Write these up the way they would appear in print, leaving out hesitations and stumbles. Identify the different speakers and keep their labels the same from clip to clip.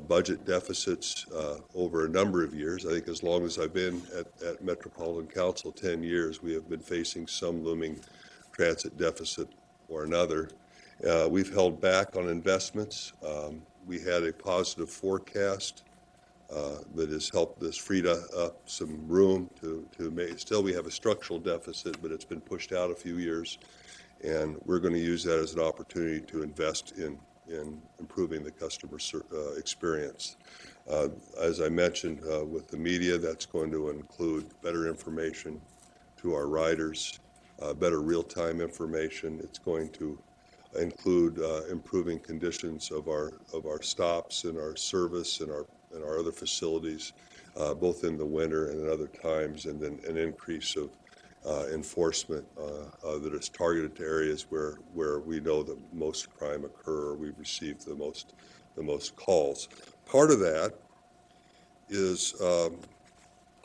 Speaker 1: budget deficits over a number of years. I think as long as I've been at Metropolitan Council, 10 years, we have been facing some looming transit deficit or another. We've held back on investments. We had a positive forecast that has helped us freed up some room to make. Still, we have a structural deficit, but it's been pushed out a few years, and we're going to use that as an opportunity to invest in improving the customer experience. As I mentioned with the media, that's going to include better information to our riders, better real-time information. It's going to include improving conditions of our stops and our service and our other facilities, both in the winter and at other times, and then an increase of enforcement that is targeted to areas where we know that most crime occur, or we've received the most calls. Part of that is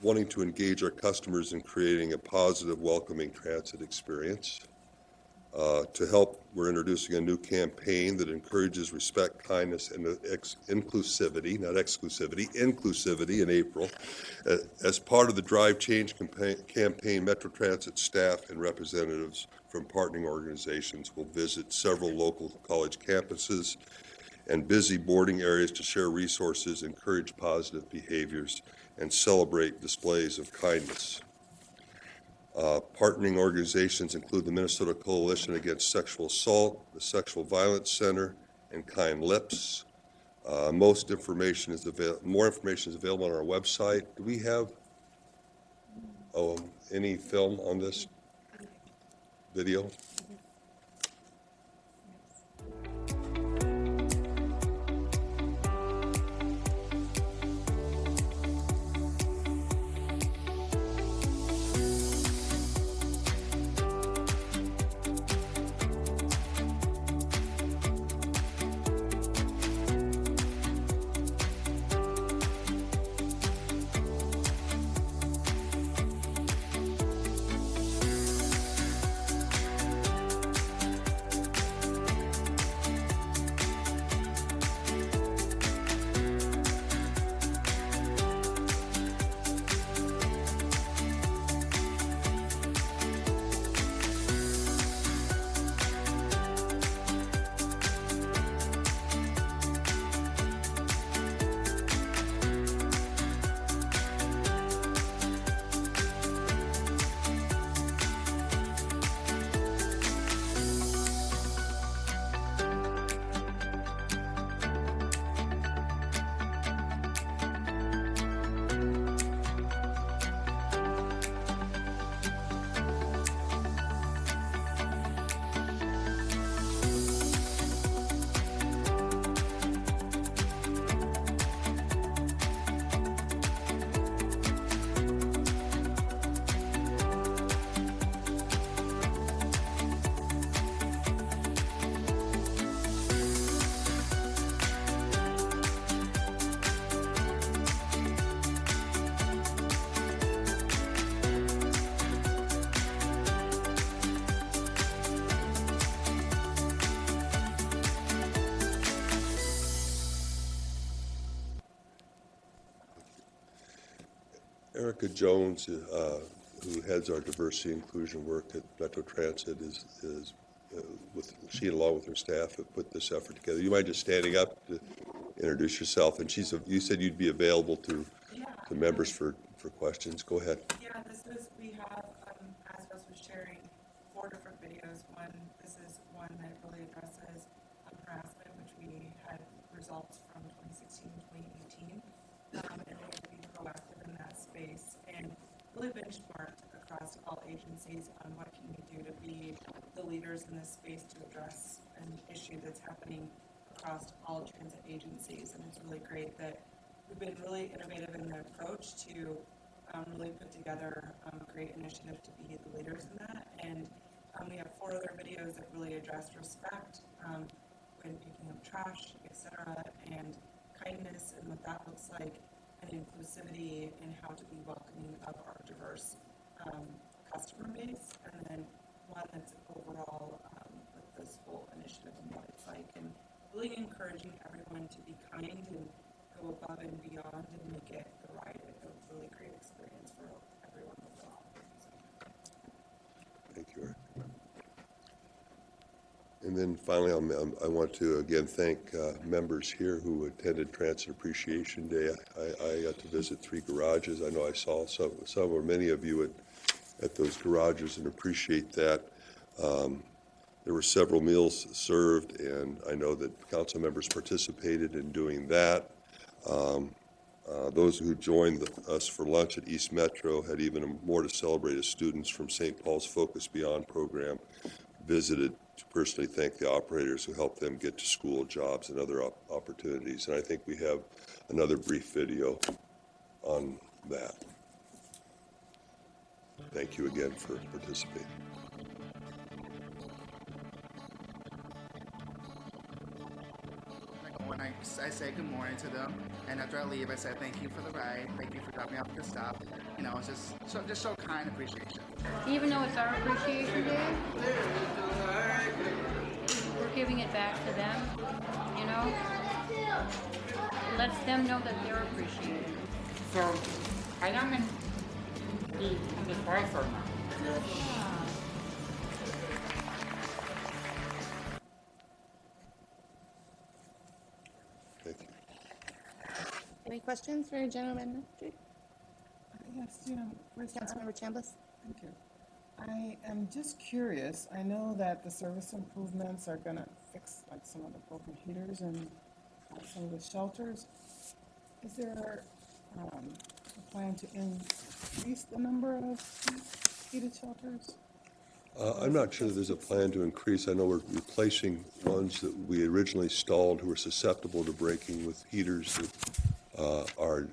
Speaker 1: wanting to engage our customers in creating a positive, welcoming transit experience. To help, we're introducing a new campaign that encourages respect, kindness, and inclusivity, not exclusivity, inclusivity in April. As part of the Drive Change campaign, Metro Transit staff and representatives from partnering organizations will visit several local college campuses and busy boarding areas to share resources, encourage positive behaviors, and celebrate displays of kindness. Partnering organizations include the Minnesota Coalition Against Sexual Assault, the Sexual Violence Center, and Kind Lips. More information is available on our website. Do we have any film on this video? Erica Jones, who heads our diversity inclusion work at Metro Transit, she along with her staff have put this effort together. You mind just standing up to introduce yourself? And you said you'd be available to members for questions. Go ahead.
Speaker 2: Yeah, we have, as Russ was sharing, 4 different videos. This is one that really addresses harassment, which we had results from 2016 and 2018, and really to be proactive in that space and really benchmarked across all agencies on what can we do to be the leaders in this space to address an issue that's happening across all transit agencies. And it's really great that we've been really innovative in the approach to really put together a great initiative to be the leaders in that. And we have 4 other videos that really address respect when picking up trash, etc., and kindness and what that looks like, and inclusivity and how to be welcoming of our diverse customer base. And then one that's overall with this whole initiative and what it's like. And really encouraging everyone to be kind and go above and beyond and make it the ride a really great experience for everyone overall. So.
Speaker 1: Thank you, Eric. And then finally, I want to again thank members here who attended Transit Appreciation Day. I got to visit 3 garages. I know I saw some or many of you at those garages and appreciate that. There were several meals served, and I know that council members participated in doing that. Those who joined us for lunch at East Metro had even more to celebrate as students from St. Paul's Focus Beyond program visited to personally thank the operators who helped them get to school, jobs, and other opportunities. And I think we have another brief video on that. Thank you again for participating.
Speaker 3: When I say good morning to them, and after I leave, I say thank you for the ride, thank you for dropping me off at the stop. You know, it's just show kind appreciation.
Speaker 4: Even though it's our appreciation day, we're giving it back to them, you know? Lets them know that they're appreciated.
Speaker 5: So, I namin ang sponsor na.
Speaker 1: Thank you.
Speaker 6: Any questions for General Manager?
Speaker 7: Yes, where's
Speaker 6: Councilmember Chambliss?
Speaker 7: Thank you. I am just curious. I know that the service improvements are going to fix like some of the broken heaters and some of the shelters. Is there a plan to increase the number of heated shelters?
Speaker 1: I'm not sure that there's a plan to increase. I know we're replacing ones that we originally installed who were susceptible to breaking with heaters that are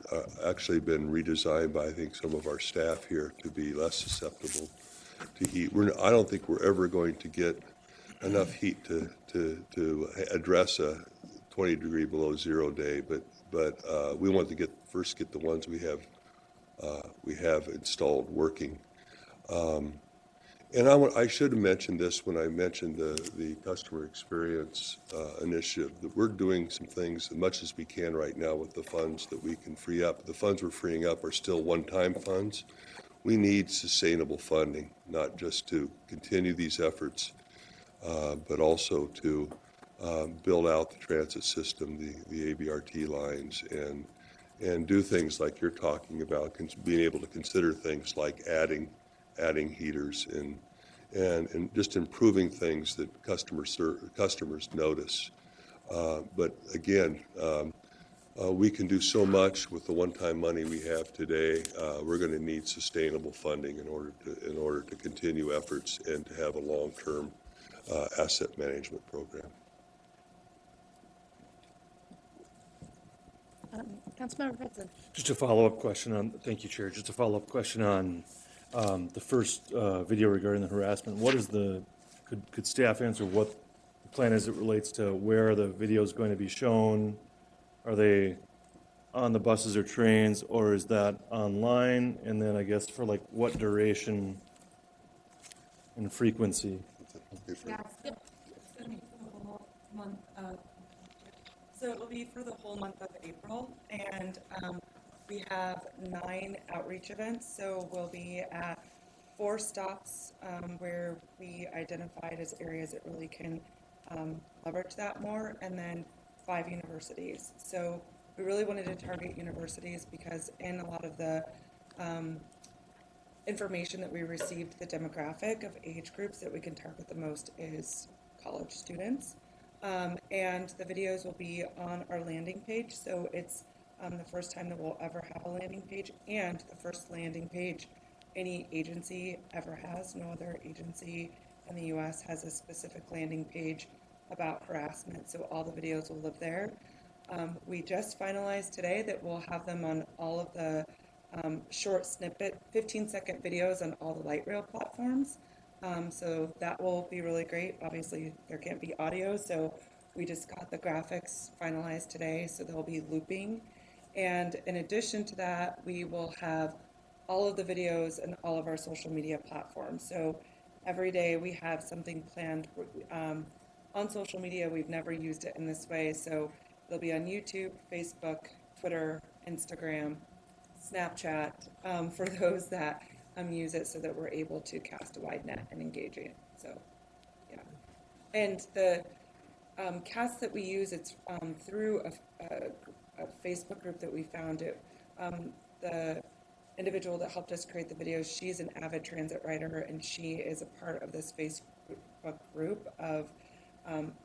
Speaker 1: actually been redesigned by, I think, some of our staff here to be less susceptible to heat. I don't think we're ever going to get enough heat to address a 20 degree below zero day, but we want to first get the ones we have installed working. And I should have mentioned this when I mentioned the customer experience initiative, that we're doing some things as much as we can right now with the funds that we can free up. The funds we're freeing up are still one-time funds. We need sustainable funding, not just to continue these efforts, but also to build out the transit system, the ABRT lines, and do things like you're talking about, being able to consider things like adding heaters and just improving things that customers notice. But again, we can do so much with the one-time money we have today. We're going to need sustainable funding in order to continue efforts and to have a long-term asset management program.
Speaker 6: Councilmember Hudson.
Speaker 8: Just a follow-up question on, thank you, Chair. Just a follow-up question on the first video regarding the harassment. What is could staff answer what the plan is as it relates to where the video is going to be shown? Are they on the buses or trains, or is that online? And then I guess for like what duration and frequency?
Speaker 2: Yeah, it's going to be for the whole month of, so it will be for the whole month of April, and we have 9 outreach events, so we'll be at 4 stops where we identified as areas that really can leverage that more, and then 5 universities. So we really wanted to target universities because in a lot of the information that we received, the demographic of age groups that we can target the most is college students. And the videos will be on our landing page, so it's the first time that we'll ever have a landing page, and the first landing page any agency ever has. No other agency in the U.S. has a specific landing page about harassment, so all the videos will live there. We just finalized today that we'll have them on all of the short snippet, 15-second videos on all the light rail platforms. So that will be really great. Obviously, there can't be audio, so we just got the graphics finalized today, so they'll be looping. And in addition to that, we will have all of the videos and all of our social media platforms. So every day we have something planned on social media, we've never used it in this way, so it'll be on YouTube, Facebook, Twitter, Instagram, Snapchat, for those that use it, so that we're able to cast a wide net and engage it. So, yeah. And the cast that we use, it's through a Facebook group that we found. It the individual that helped us create the videos, she's an avid transit rider, and she is a part of this Facebook group of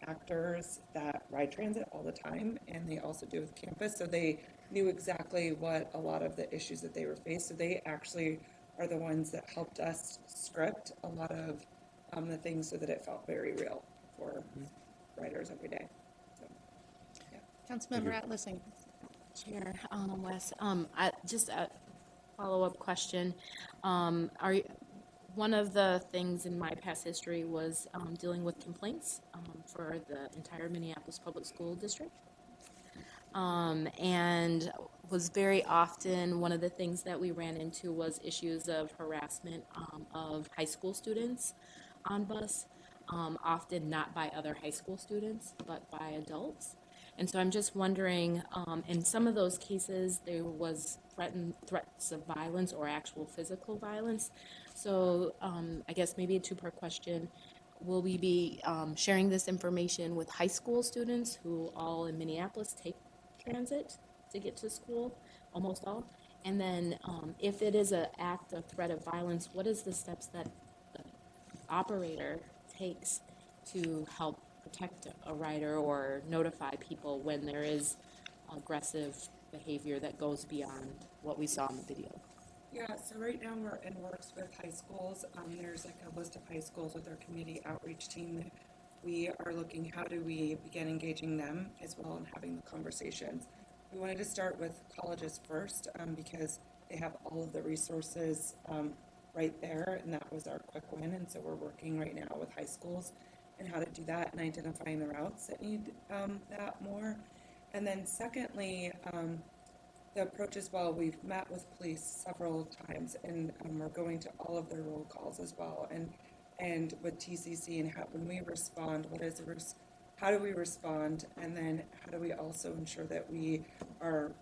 Speaker 2: actors that ride transit all the time, and they also do with campus, so they knew exactly what a lot of the issues that they were faced. So they actually are the ones that helped us script a lot of the things so that it felt very real for riders every day. So, yeah.
Speaker 6: Councilmember Atlasing.
Speaker 9: Chair Wes, just a follow-up question. One of the things in my past history was dealing with complaints for the entire Minneapolis Public School District. And was very often, one of the things that we ran into was issues of harassment of high school students on bus, often not by other high school students, but by adults. And so I'm just wondering, in some of those cases, there was threats of violence or actual physical violence. So I guess maybe a two-part question. Will we be sharing this information with high school students who all in Minneapolis take transit to get to school, almost all? And then if it is an act of threat of violence, what is the steps that the operator takes to help protect a rider or notify people when there is aggressive behavior that goes beyond what we saw in the video?
Speaker 2: Yeah, so right now we're in works with high schools. There's like a list of high schools with our community outreach team that we are looking, how do we begin engaging them as well and having the conversations. We wanted to start with colleges first because they have all of the resources right there, and that was our quick win. And so we're working right now with high schools and how to do that and identifying the routes that need that more. And then secondly, the approach as well, we've met with police several times, and we're going to all of their roll calls as well, and with TCC, and how, when we respond, how do we respond, and then how do we also ensure that we are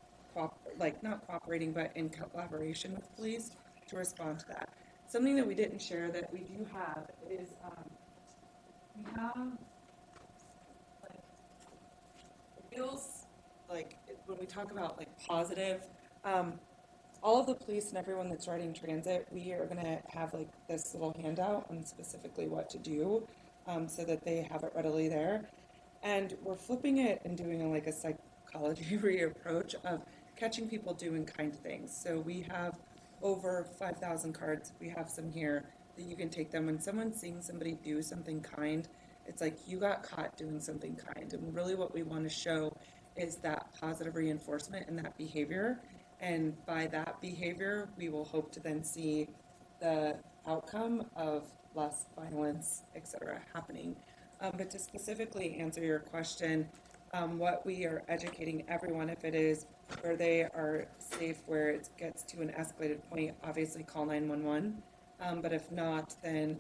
Speaker 2: not cooperating, but in collaboration with police to respond to that. Something that we didn't share that we do have is we have, like, it feels like when we talk about like positive, all of the police and everyone that's riding transit, we are going to have like this little handout on specifically what to do, so that they have it readily there. And we're flipping it and doing like a psychology reapproach of catching people doing kind things. So we have over 5,000 cards. We have some here that you can take them. When someone's seeing somebody do something kind, it's like you got caught doing something kind. And really what we want to show is that positive reinforcement and that behavior. And by that behavior, we will hope to then see the outcome of less violence, et cetera, happening. But to specifically answer your question, what we are educating everyone, if it is where they are safe, where it gets to an escalated point, obviously call 911. But if not, then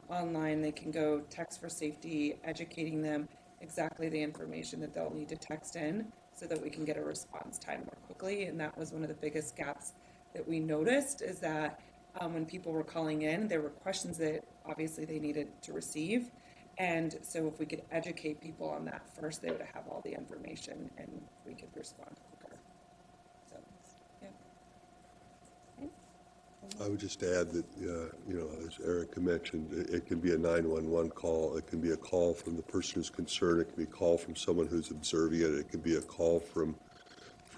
Speaker 2: online they can go text for safety, educating them exactly the information that they'll need to text in so that we can get a response time more quickly. And that was one of the biggest gaps that we noticed, is that when people were calling in, there were questions that obviously they needed to receive. And so if we could educate people on that first, they would have all the information and we could respond quicker. So, yeah.
Speaker 1: I would just add that, as Erica mentioned, it can be a 911 call. It can be a call from the person who's concerned. It can be a call from someone who's observing it. It can be a call from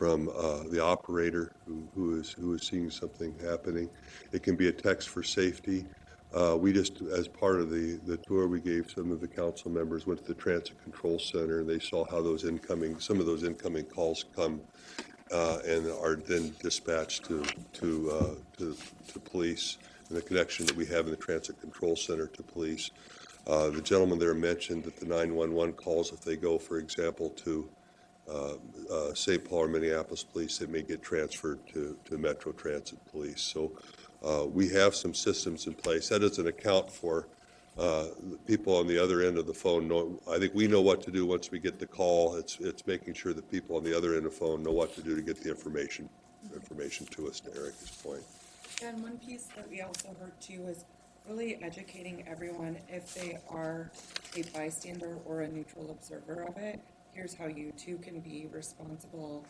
Speaker 1: the operator who is seeing something happening. It can be a text for safety. We just, as part of the tour, we gave some of the council members, went to the Transit Control Center, and they saw how some of those incoming calls come and are then dispatched to police, and the connection that we have in the Transit Control Center to police. The gentleman there mentioned that the 911 calls, if they go, for example, to St. Paul or Minneapolis police, they may get transferred to Metro Transit police. So we have some systems in place. That doesn't account for the people on the other end of the phone know, I think we know what to do once we get the call. It's making sure that people on the other end of the phone know what to do to get the information to us, to Erica's point.
Speaker 2: And one piece that we also heard too is really educating everyone, if they are a bystander or a neutral observer of it, here's how you too can be responsible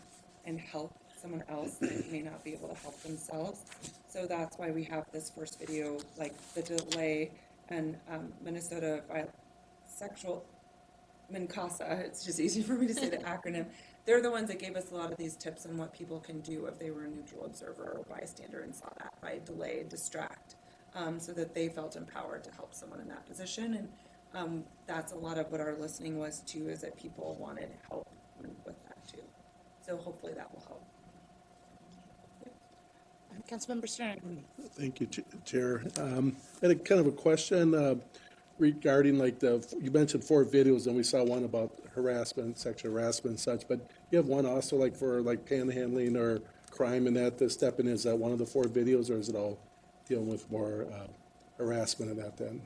Speaker 2: and help someone else that may not be able to help themselves. So that's why we have this first video, like the delay and Minnesota sexual MNCASA, it's just easy for me to say the acronym. They're the ones that gave us a lot of these tips on what people can do if they were a neutral observer or bystander and saw that by delay, distract, so that they felt empowered to help someone in that position. And that's a lot of what our listening was too, is that people wanted help with that too. So hopefully that will help.
Speaker 6: Councilmember Stern.
Speaker 10: Thank you, Chair. I had a kind of a question regarding you mentioned 4 videos, and we saw one about harassment, sexual harassment and such, but you have one also for panhandling or crime and that stepping, is that one of the 4 videos, or is it all dealing with more harassment and that then?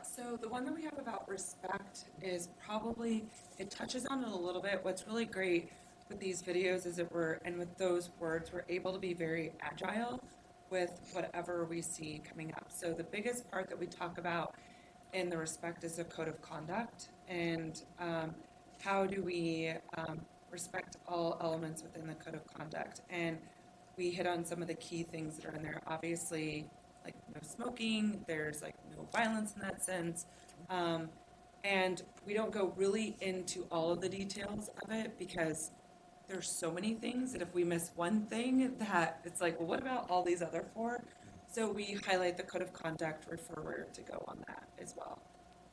Speaker 2: So the one that we have about respect is probably, it touches on it a little bit. What's really great with these videos is that and with those words, we're able to be very agile with whatever we see coming up. So the biggest part that we talk about in the respect is a code of conduct, and how do we respect all elements within the code of conduct. And we hit on some of the key things that are in there. Obviously, like no smoking, there's like no violence in that sense. And we don't go really into all of the details of it because there's so many things that if we miss one thing, that it's like, well, what about all these other 4? So we highlight the code of conduct, refer where to go on that as well.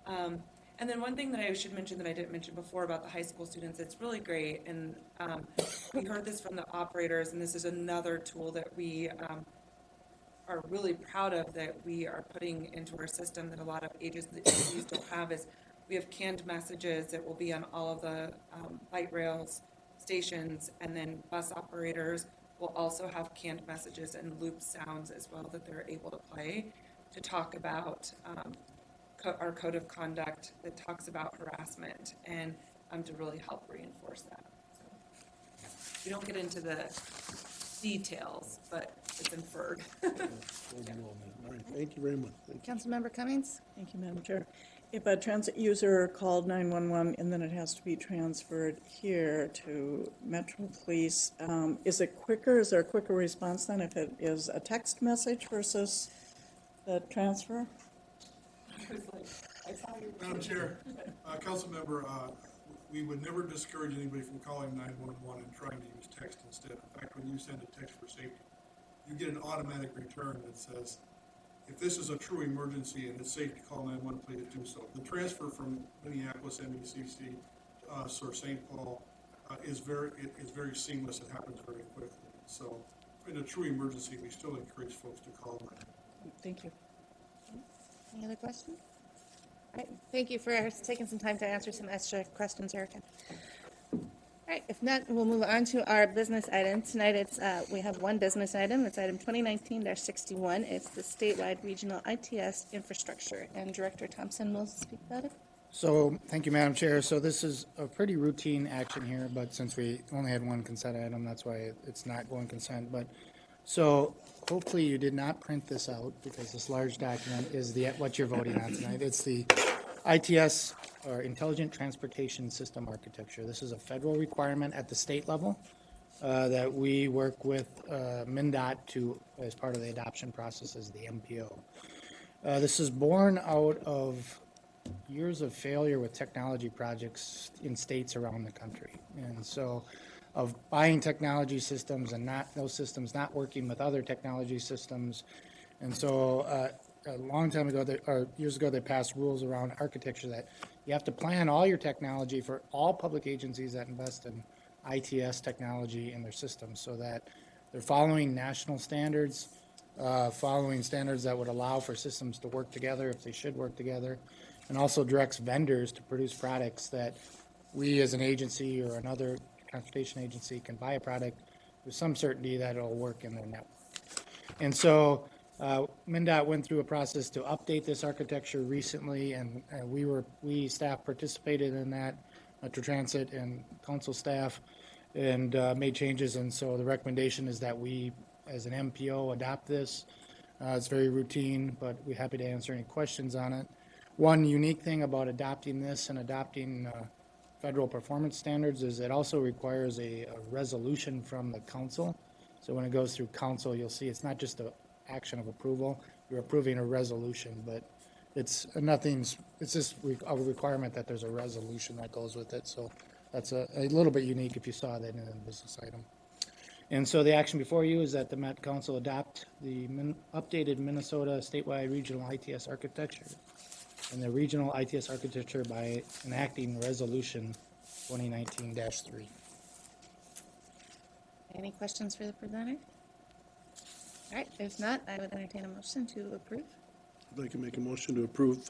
Speaker 2: And then one thing that I should mention that I didn't mention before about the high school students, it's really great. And we heard this from the operators, and this is another tool that we are really proud of that we are putting into our system that a lot of agencies don't have, is we have canned messages that will be on all of the light rails, stations, and then bus operators will also have canned messages and loop sounds as well that they're able to play to talk about our code of conduct that talks about harassment and to really help reinforce that. So we don't get into the details, but it's inferred.
Speaker 10: All right, thank you very much.
Speaker 6: Councilmember Cummings.
Speaker 11: Thank you, Madam Chair. If a transit user called 911 and then it has to be transferred here to Metro Police, is it quicker? Is there a quicker response then if it is a text message versus the transfer?
Speaker 12: Madam Chair, Council Member, we would never discourage anybody from calling 911 and trying to use text instead. In fact, when you send a text for safety, you get an automatic return that says, if this is a true emergency and it's safe to call 911, please do so. The transfer from Minneapolis, MECC, to us or St. Paul is very seamless. It happens very quickly. So in a true emergency, we still encourage folks to call 911.
Speaker 11: Thank you.
Speaker 6: Any other questions? All right, thank you for taking some time to answer some extra questions, Erica. All right, if not, we'll move on to our business item. Tonight, we have one business item. It's item 2019-61. It's the statewide regional ITS infrastructure, and Director Thompson will speak about it.
Speaker 5: So, thank you, Madam Chair. So this is a pretty routine action here, but since we only had one consent item, that's why it's not going consent. But so hopefully you did not print this out because this large document is what you're voting on tonight. It's the ITS, or Intelligent Transportation System Architecture. This is a federal requirement at the state level that we work with MnDOT to, as part of the adoption process, as the MPO. This is born out of years of failure with technology projects in states around the country. And so of buying technology systems and those systems not working with other technology systems. And so a long time ago, or years ago, they passed rules around architecture that you have to plan all your technology for all public agencies that invest in ITS technology in their systems so that they're following national standards, following standards that would allow for systems to work together if they should work together, and also directs vendors to produce products that we as an agency or another transportation agency can buy a product with some certainty that it'll work in their network. And so MnDOT went through a process to update this architecture recently, and we staff participated in that, Metro Transit and council staff, and made changes. And so the recommendation is that we, as an MPO, adopt this. It's very routine, but we're happy to answer any questions on it. One unique thing about adopting this and adopting federal performance standards is it also requires a resolution from the council. So when it goes through council, you'll see it's not just an action of approval. You're approving a resolution, but it's just a requirement that there's a resolution that goes with it. So that's a little bit unique if you saw that in a business item. And so the action before you is that the Met Council adopt the updated Minnesota statewide regional ITS architecture and the regional ITS architecture by enacting Resolution 2019-3.
Speaker 6: Any questions for the presenter? All right, if not, I would entertain a motion to approve.
Speaker 10: I'd like to make a motion to approve.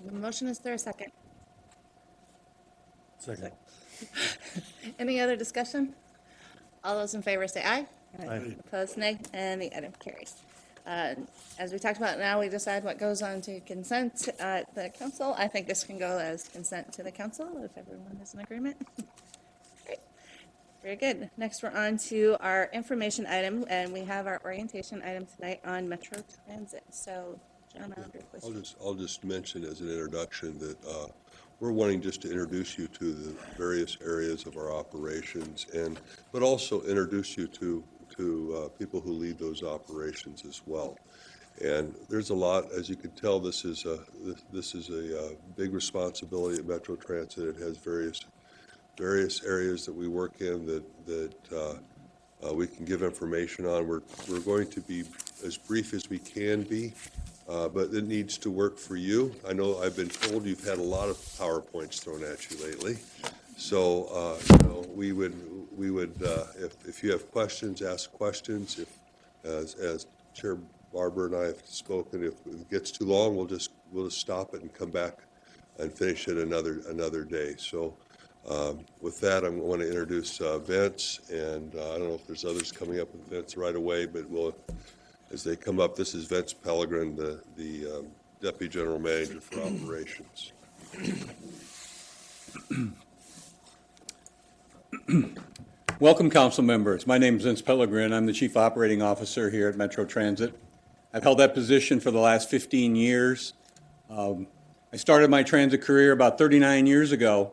Speaker 6: The motion, is there a second?
Speaker 8: Second.
Speaker 6: Any other discussion? All those in favor say aye.
Speaker 8: Aye.
Speaker 6: Opposed, nay, and the item carries. As we talked about, now we decide what goes on to consent at the council. I think this can go as consent to the council if everyone is in agreement. Great. Very good. Next, we're on to our information item, and we have our orientation item tonight on Metro Transit. So, John, I'll have your question.
Speaker 1: I'll just mention as an introduction that we're wanting just to introduce you to the various areas of our operations, but also introduce you to people who lead those operations as well. And there's a lot, as you can tell, this is a big responsibility at Metro Transit. It has various areas that we work in that we can give information on. We're going to be as brief as we can be, but it needs to work for you. I know I've been told you've had a lot of PowerPoints thrown at you lately. So, we would if you have questions, ask questions. If, as Chair Barber and I have spoken, if it gets too long, we'll just stop it and come back and finish it another day. So, with that, I want to introduce Vince, and I don't know if there's others coming up with Vince right away, but as they come up, this is Vince Pellegrin, the Deputy General Manager for Operations.
Speaker 13: Welcome, council members. My name is Vince Pellegrin. I'm the Chief Operating Officer here at Metro Transit. I've held that position for the last 15 years. I started my transit career about 39 years ago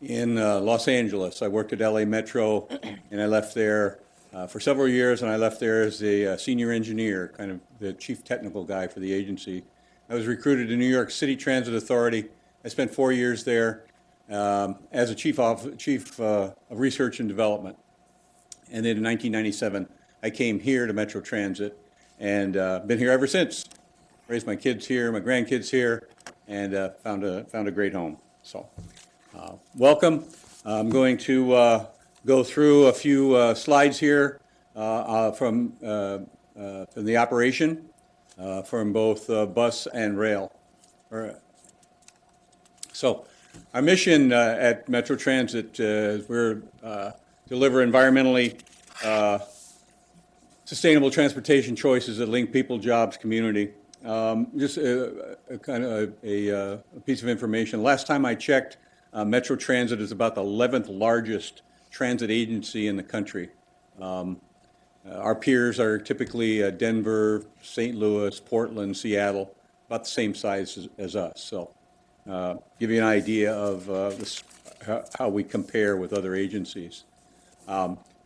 Speaker 13: in Los Angeles. I worked at LA Metro, and I left there for several years, and I left there as a senior engineer, kind of the chief technical guy for the agency. I was recruited to New York City Transit Authority. I spent 4 years there as a chief of research and development. And then in 1997, I came here to Metro Transit and been here ever since. Raised my kids here, my grandkids here, and found a great home. So, welcome. I'm going to go through a few slides here from the operation, from both bus and rail. So, our mission at Metro Transit is we're deliver environmentally sustainable transportation choices that link people, jobs, community. Just a piece of information. Last time I checked, Metro Transit is about the 11th largest transit agency in the country. Our peers are typically Denver, St. Louis, Portland, Seattle, about the same size as us. So, give you an idea of how we compare with other agencies.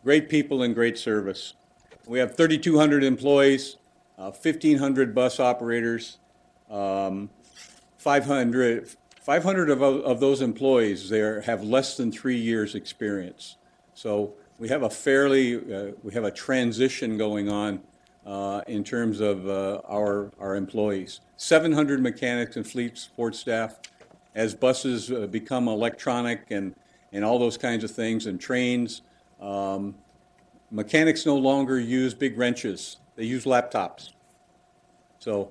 Speaker 13: Great people and great service. We have 3,200 employees, 1,500 bus operators, 500 of those employees there have less than 3 years experience. So we have a transition going on in terms of our employees. 700 mechanics and fleet support staff. As buses become electronic and all those kinds of things, and trains, mechanics no longer use big wrenches. They use laptops. So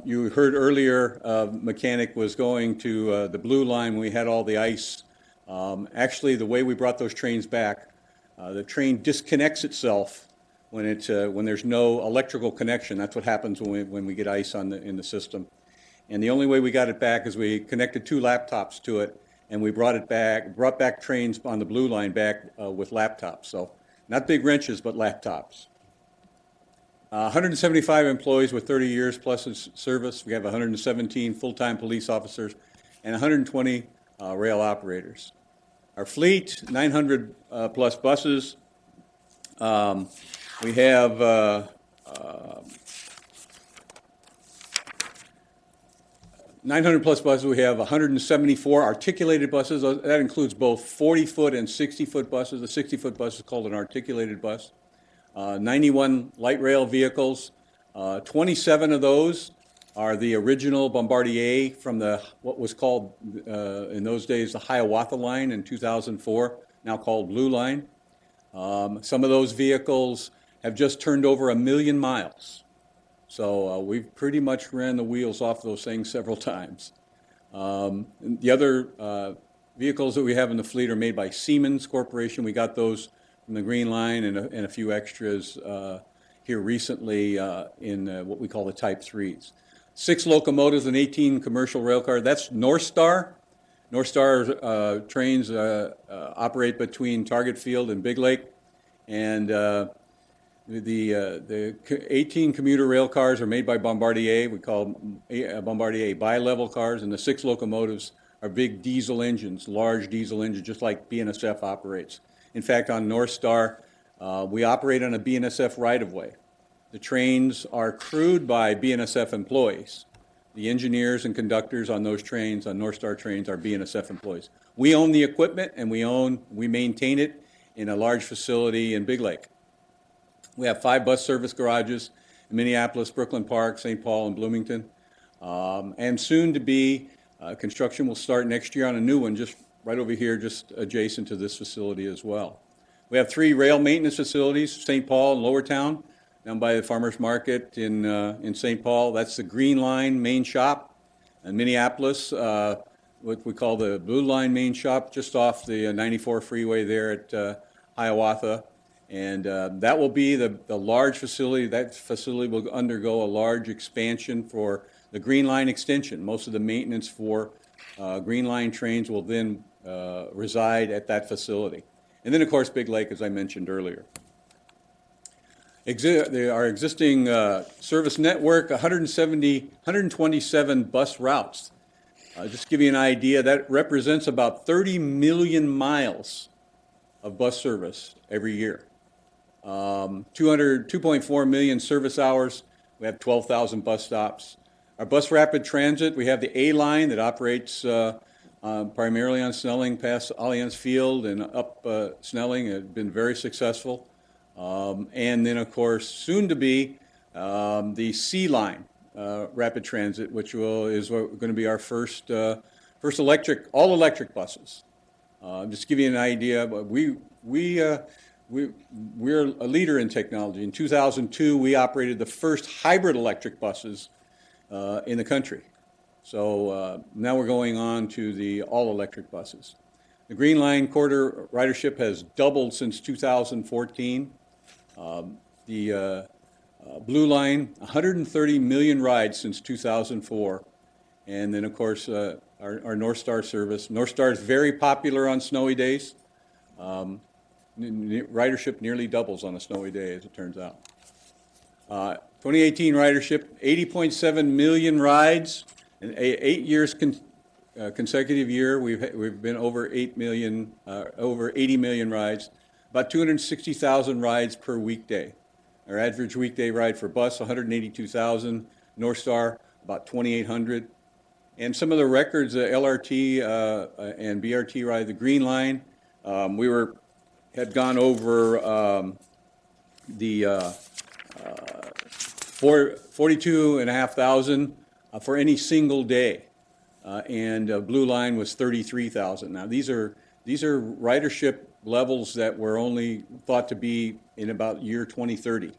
Speaker 13: you heard earlier, mechanic was going to the blue line when we had all the ice. Actually, the way we brought those trains back, the train disconnects itself when there's no electrical connection. That's what happens when we get ice in the system. And the only way we got it back is we connected 2 laptops to it, and we brought back trains on the blue line back with laptops. So not big wrenches, but laptops. 175 employees with 30 years plus of service. We have 117 full-time police officers and 120 rail operators. Our fleet, 900 plus buses. We have 900 plus buses. We have 174 articulated buses. That includes both 40-foot and 60-foot buses. The 60-foot bus is called an articulated bus. 91 light rail vehicles. 27 of those are the original Bombardier from what was called in those days the Hiawatha Line in 2004, now called Blue Line. Some of those vehicles have just turned over 1 million miles. So we've pretty much ran the wheels off those things several times. The other vehicles that we have in the fleet are made by Siemens Corporation. We got those from the Green Line and a few extras here recently in what we call the Type 3s. 6 locomotives and 18 commercial rail cars. That's North Star. North Star trains operate between Target Field and Big Lake. And the 18 commuter rail cars are made by Bombardier. We call them Bombardier bi-level cars, and the 6 locomotives are big diesel engines, large diesel engines, just like BNSF operates. In fact, on North Star, we operate on a BNSF right-of-way. The trains are crewed by BNSF employees. The engineers and conductors on those trains, on North Star trains, are BNSF employees. We own the equipment, and we maintain it in a large facility in Big Lake. We have 5 bus service garages in Minneapolis, Brooklyn Park, St. Paul, and Bloomington. And soon to be, construction will start next year on a new one just right over here, just adjacent to this facility as well. We have 3 rail maintenance facilities, St. Paul and Lowertown, down by the Farmers Market in St. Paul. That's the Green Line main shop. In Minneapolis, what we call the Blue Line main shop, just off the 94 freeway there at Hiawatha. And that will be the large facility. That facility will undergo a large expansion for the Green Line extension. Most of the maintenance for Green Line trains will then reside at that facility. And then, of course, Big Lake, as I mentioned earlier. Our existing service network, 127 bus routes. Just to give you an idea, that represents about 30 million miles of bus service every year. 2.4 million service hours. We have 12,000 bus stops. Our bus rapid transit, we have the A line that operates primarily on Snelling past Allianz Field and up Snelling. It's been very successful. And then, of course, soon to be the C line rapid transit, which is going to be our first all electric buses. Just to give you an idea, we're a leader in technology. In 2002, we operated the first hybrid electric buses in the country. So now we're going on to the all-electric buses. The Green Line corridor ridership has doubled since 2014. The Blue Line, 130 million rides since 2004. And then, of course, our North Star service. North Star is very popular on snowy days. Ridership nearly doubles on a snowy day, as it turns out. 2018 ridership, 80.7 million rides. In 8 years consecutive year, we've been over 80 million rides, about 260,000 rides per weekday. Our average weekday ride for bus, 182,000. North Star, about 2,800. And some of the records, LRT and BRT ride, the Green Line, had gone over the 42,500 for any single day, and Blue Line was 33,000. Now these are ridership levels that were only thought to be in about year 2030.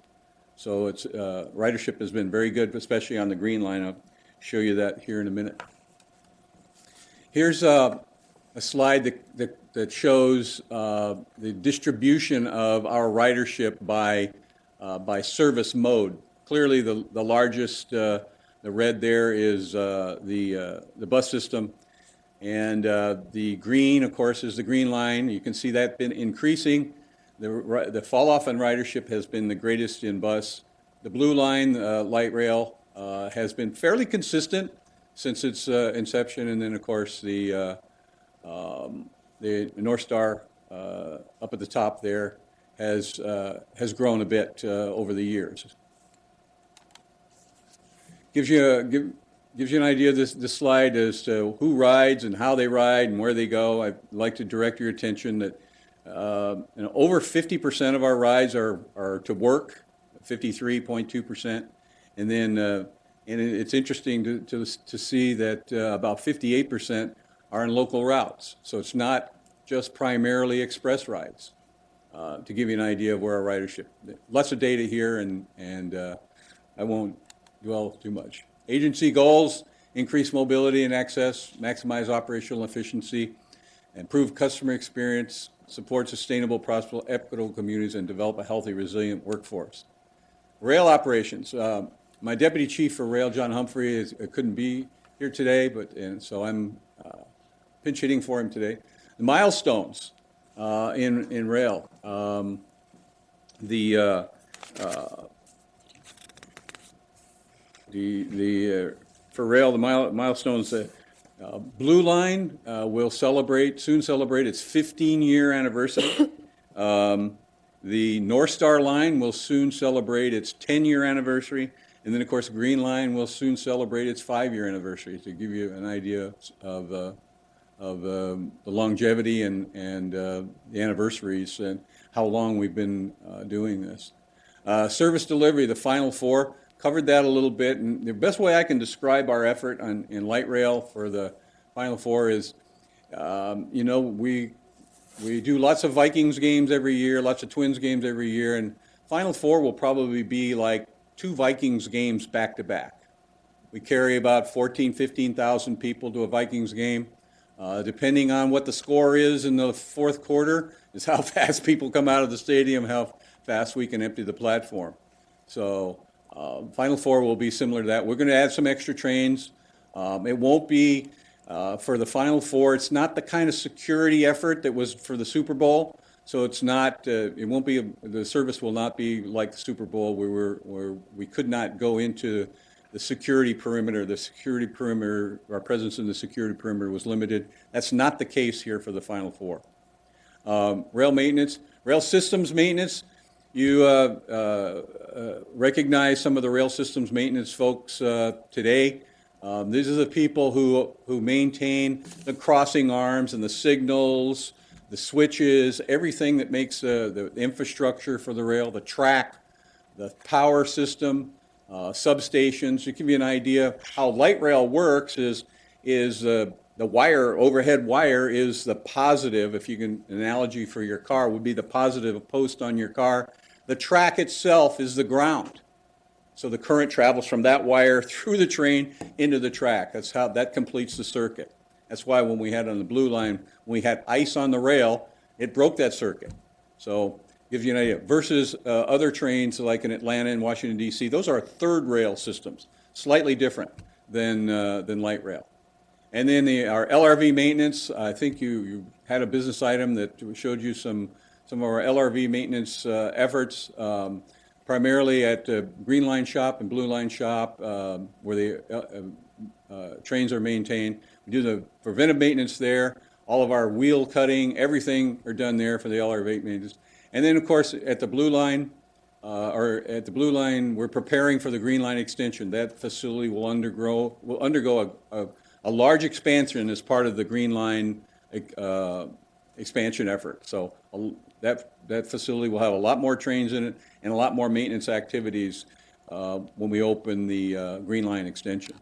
Speaker 13: So it's ridership has been very good, especially on the Green Line. I'll show you that here in a minute. Here's a slide that shows the distribution of our ridership by by service mode. Clearly, the largest, the red there is the bus system. And the green, of course, is the green line. You can see that been increasing. The fall off in ridership has been the greatest in bus. The blue line, light rail, has been fairly consistent since its inception. And then, of course, the North Star up at the top there has grown a bit over the years. Gives you an idea of this slide as to who rides and how they ride and where they go. I'd like to direct your attention that over 50% of our rides are to work, 53.2%, and then and it's interesting to see that about 58% are in local routes. So it's not just primarily express rides. To give you an idea of where our ridership, lots of data here, and I won't dwell too much. Agency goals: increase mobility and access, maximize operational efficiency, improve customer experience, support sustainable, prosperous, equitable communities, and develop a healthy, resilient workforce. Rail operations. My deputy chief for rail, John Humphrey, couldn't be here today, and so I'm pinch hitting for him today. The milestones in rail. For rail, the milestones. Blue Line will soon celebrate its 15-year anniversary. The North Star Line will soon celebrate its 10-year anniversary. And then, of course, Green Line will soon celebrate its 5-year anniversary, to give you an idea of the longevity and the anniversaries and how long we've been doing this. Service delivery, the final four, covered that a little bit. And the best way I can describe our effort in light rail for the final four is, we do lots of Vikings games every year, lots of Twins games every year, and Final Four will probably be like 2 Vikings games back to back. We carry about 15,000 people to a Vikings game. Depending on what the score is in the fourth quarter is how fast people come out of the stadium, how fast we can empty the platform. So Final Four will be similar to that. We're going to add some extra trains. It won't be for the Final Four. It's not the kind of security effort that was for the Super Bowl. So it's not. It won't be. The service will not be like the Super Bowl, where we could not go into the security perimeter. The security perimeter, our presence in the security perimeter was limited. That's not the case here for the Final Four. Rail maintenance, rail systems maintenance. You recognize some of the rail systems maintenance folks today. These are the people who maintain the crossing arms and the signals, the switches, everything that makes the infrastructure for the rail, the track, the power system, substations. To give you an idea of how light rail works is the wire, overhead wire is the positive, if you can, analogy for your car would be the positive post on your car. The track itself is the ground. So the current travels from that wire through the train into the track. That's how that completes the circuit. That's why when we had on the Blue Line, when we had ice on the rail, it broke that circuit. So gives you an idea. Versus other trains like in Atlanta and Washington, D.C., those are third rail systems, slightly different than light rail. And then our LRV maintenance, I think you had a business item that showed you some of our LRV maintenance efforts, primarily at Green Line Shop and Blue Line Shop, where the trains are maintained. We do the preventive maintenance there. All of our wheel cutting, everything are done there for the LRV maintenance. And then, of course, at the Blue Line, we're preparing for the Green Line extension. That facility will undergo a large expansion as part of the Green Line expansion effort. So that facility will have a lot more trains in it and a lot more maintenance activities when we open the Green Line extension.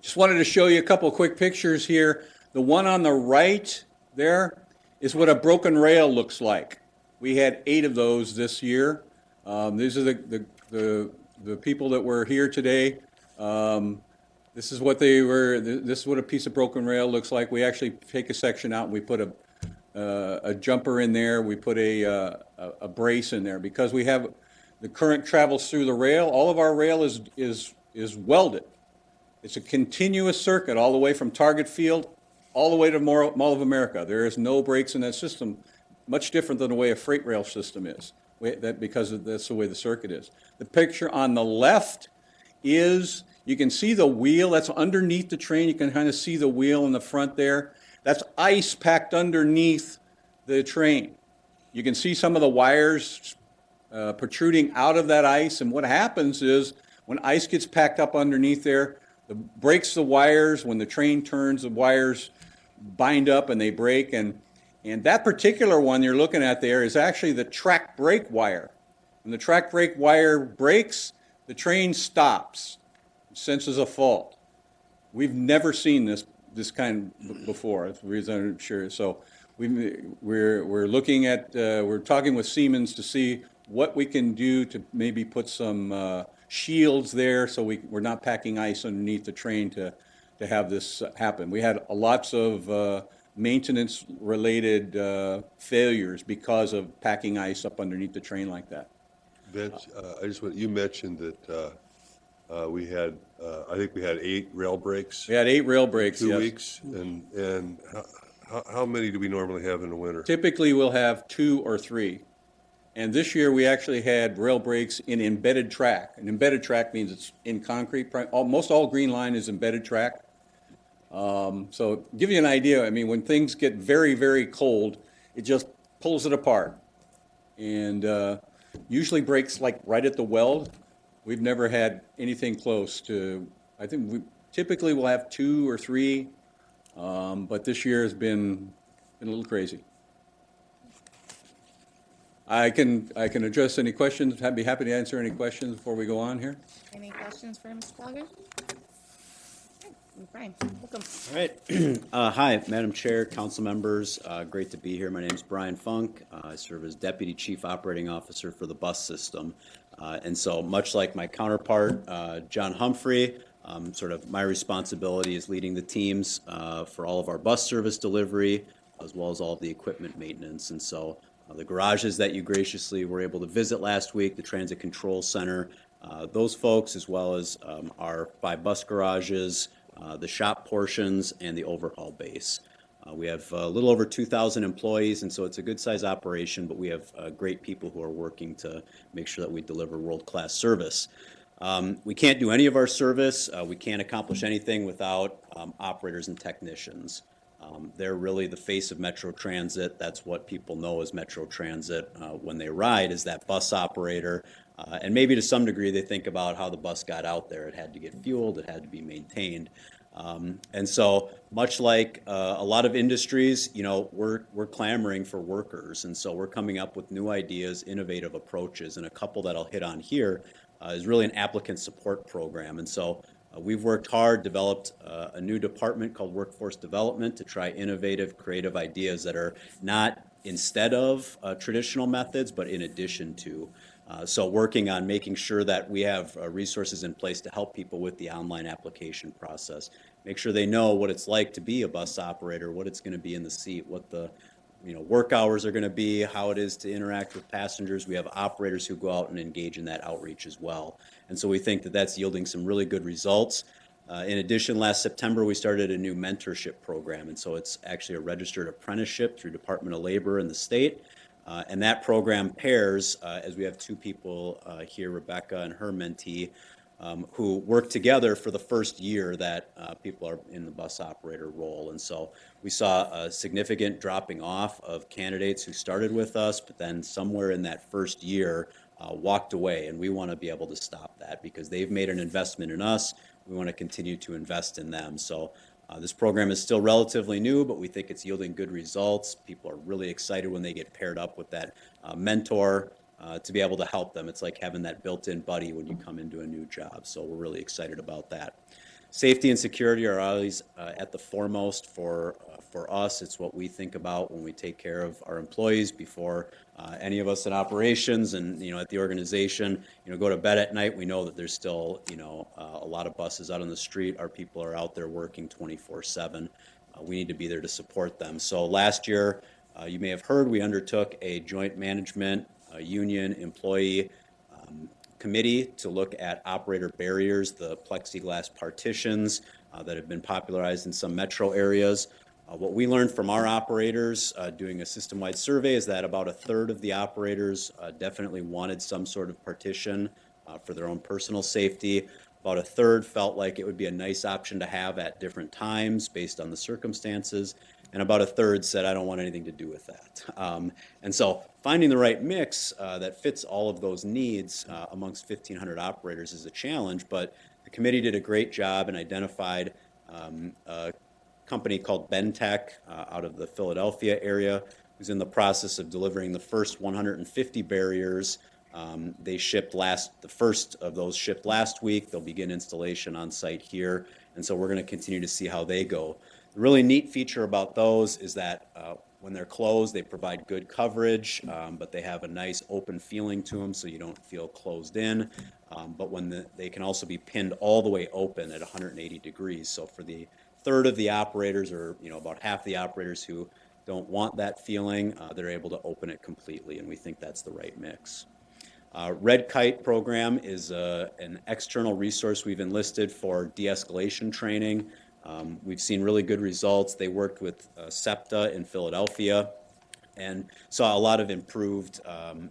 Speaker 13: Just wanted to show you a couple of quick pictures here. The one on the right there is what a broken rail looks like. We had 8 of those this year. These are the people that were here today. This is what they were. This is what a piece of broken rail looks like. We actually take a section out and we put a jumper in there. We put a brace in there because we have The current travels through the rail. All of our rail is welded. It's a continuous circuit all the way from Target Field all the way to Mall of America. There is no breaks in that system, much different than the way a freight rail system is, because that's the way the circuit is. The picture on the left is, you can see the wheel that's underneath the train. You can kind of see the wheel in the front there. That's ice packed underneath the train. You can see some of the wires protruding out of that ice, and what happens is when ice gets packed up underneath there, it breaks the wires. When the train turns, the wires bind up and they break, and that particular one you're looking at there is actually the track brake wire. When the track brake wire breaks, the train stops, senses a fault. We've never seen this kind before. That's the reason I'm sure. So we're looking at we're talking with Siemens to see what we can do to maybe put some shields there, so we're not packing ice underneath the train to have this happen. We had lots of maintenance-related failures because of packing ice up underneath the train like that.
Speaker 1: Vince, you mentioned that we had, I think we had 8 rail breaks.
Speaker 13: We had 8 rail breaks,
Speaker 1: 2
Speaker 13: yes.
Speaker 1: weeks, and how many do we normally have in the winter?
Speaker 13: Typically, we'll have 2 or 3. And this year, we actually had rail breaks in embedded track. An embedded track means it's in concrete. Most all Green Line is embedded track. So give you an idea, I mean, when things get very, very cold, it just pulls it apart. And usually breaks like right at the weld. We've never had anything close to, I think we typically will have 2 or 3, but this year has been a little crazy. I can address any questions. I'd be happy to answer any questions before we go on here.
Speaker 6: Any questions for Mr. Pellegrin? Brian, welcome.
Speaker 14: All right. Hi, Madam Chair, council members. Great to be here. My name is Brian Funk. I serve as Deputy Chief Operating Officer for the bus system. And so much like my counterpart, John Humphrey, sort of my responsibility is leading the teams for all of our bus service delivery, as well as all of the equipment maintenance. And so the garages that you graciously were able to visit last week, the Transit Control Center, those folks, as well as our 5 bus garages, the shop portions, and the overhaul base. We have a little over 2,000 employees, and so it's a good-size operation, but we have great people who are working to make sure that we deliver world-class service. We can't do any of our service. We can't accomplish anything without operators and technicians. They're really the face of Metro Transit. That's what people know as Metro Transit when they ride, is that bus operator. And maybe to some degree they think about how the bus got out there. It had to get fueled, it had to be maintained. And so much like a lot of industries, you know, we're clamoring for workers. And so we're coming up with new ideas, innovative approaches. And a couple that I'll hit on here is really an applicant support program. And so we've worked hard, developed a new department called Workforce Development to try innovative, creative ideas that are not instead of traditional methods, but in addition to. So working on making sure that we have resources in place to help people with the online application process. Make sure they know what it's like to be a bus operator, what it's going to be in the seat, what the work hours are going to be, how it is to interact with passengers. We have operators who go out and engage in that outreach as well. And so we think that that's yielding some really good results. In addition, last September, we started a new mentorship program. And so it's actually a registered apprenticeship through Department of Labor in the state. And that program pairs, as we have 2 people here, Rebecca and her mentee, who work together for the first year that people are in the bus operator role. And so we saw a significant dropping off of candidates who started with us, but then somewhere in that first year walked away. And we want to be able to stop that because they've made an investment in us. We want to continue to invest in them. So this program is still relatively new, but we think it's yielding good results. People are really excited when they get paired up with that mentor to be able to help them. It's like having that built-in buddy when you come into a new job. So we're really excited about that. Safety and security are always at the foremost for us. It's what we think about when we take care of our employees before any of us in operations and at the organization go to bed at night. We know that there's still a lot of buses out on the street. Our people are out there working 24/7. We need to be there to support them. So last year, you may have heard, we undertook a joint management union employee committee to look at operator barriers, the plexiglass partitions that have been popularized in some metro areas. What we learned from our operators doing a system-wide survey is that about a third of the operators definitely wanted some sort of partition for their own personal safety. About a third felt like it would be a nice option to have at different times based on the circumstances. And about a third said, I don't want anything to do with that. And so finding the right mix that fits all of those needs amongst 1,500 operators is a challenge, but the committee did a great job and identified a company called Bentech out of the Philadelphia area who's in the process of delivering the first 150 barriers. They shipped the first of those shipped last week. They'll begin installation on site here, and so we're going to continue to see how they go. The really neat feature about those is that when they're closed, they provide good coverage, but they have a nice open feeling to them, so you don't feel closed in. But they can also be pinned all the way open at 180 degrees. So for the third of the operators, or about half the operators who don't want that feeling, they're able to open it completely, and we think that's the right mix. Red Kite program is an external resource we've enlisted for de-escalation training. We've seen really good results. They worked with SEPTA in Philadelphia and saw a lot of improved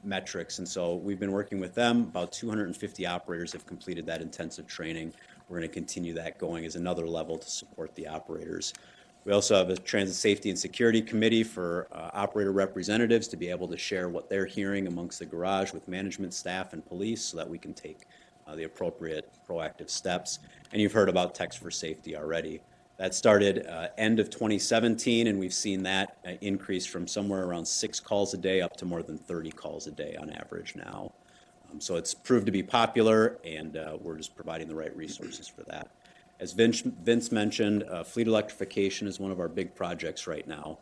Speaker 14: metrics. And so we've been working with them. About 250 operators have completed that intensive training. We're going to continue that going as another level to support the operators. We also have a Transit Safety and Security Committee for operator representatives to be able to share what they're hearing amongst the garage with management staff and police so that we can take the appropriate proactive steps. And you've heard about Text for Safety already. That started end of 2017, and we've seen that increase from somewhere around 6 calls a day up to more than 30 calls a day on average now. So it's proved to be popular, and we're just providing the right resources for that. As Vince mentioned, fleet electrification is one of our big projects right now.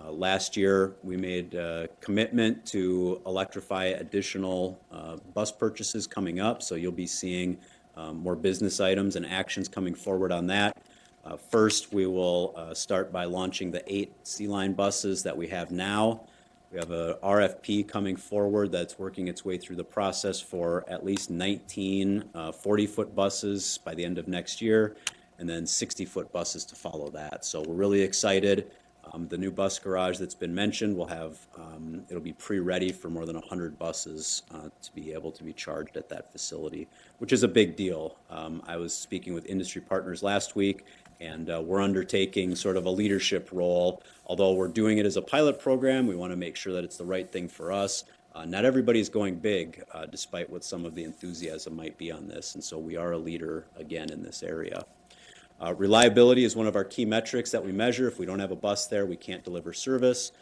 Speaker 14: Last year, we made a commitment to electrify additional bus purchases coming up, so you'll be seeing more business items and actions coming forward on that. First, we will start by launching the 8 C-Line buses that we have now. We have a RFP coming forward that's working its way through the process for at least 19 40-foot buses by the end of next year, and then 60-foot buses to follow that. So we're really excited. The new bus garage that's been mentioned will have, it'll be pre-ready for more than 100 buses to be able to be charged at that facility, which is a big deal. I was speaking with industry partners last week, and we're undertaking sort of a leadership role. Although we're doing it as a pilot program, we want to make sure that it's the right thing for us. Not everybody's going big, despite what some of the enthusiasm might be on this, and so we are a leader again in this area. Reliability is one of our key metrics that we measure. If we don't have a bus there, we can't deliver service.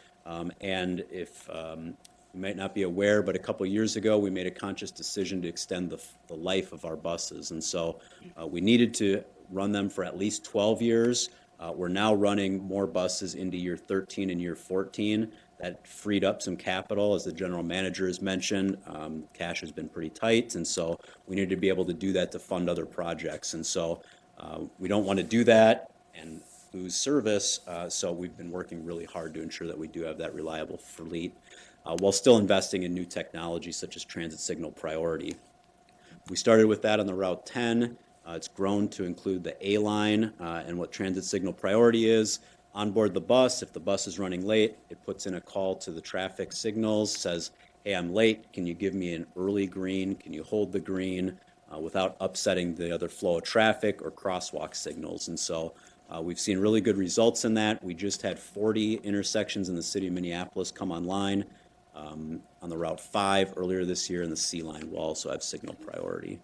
Speaker 14: And if you might not be aware, but a couple years ago, we made a conscious decision to extend the life of our buses. And so we needed to run them for at least 12 years. We're now running more buses into year 13 and year 14. That freed up some capital, as the general manager has mentioned. Cash has been pretty tight, and so we need to be able to do that to fund other projects. And so we don't want to do that and lose service, so we've been working really hard to ensure that we do have that reliable fleet while still investing in new technology such as transit signal priority. We started with that on the Route 10. It's grown to include the A line and what transit signal priority is. On board the bus, if the bus is running late, it puts in a call to the traffic signals, says, hey, I'm late, can you give me an early green? Can you hold the green? Without upsetting the other flow of traffic or crosswalk signals. And so we've seen really good results in that. We just had 40 intersections in the city of Minneapolis come online on the Route 5 earlier this year, and the C-Line will also have signal priority.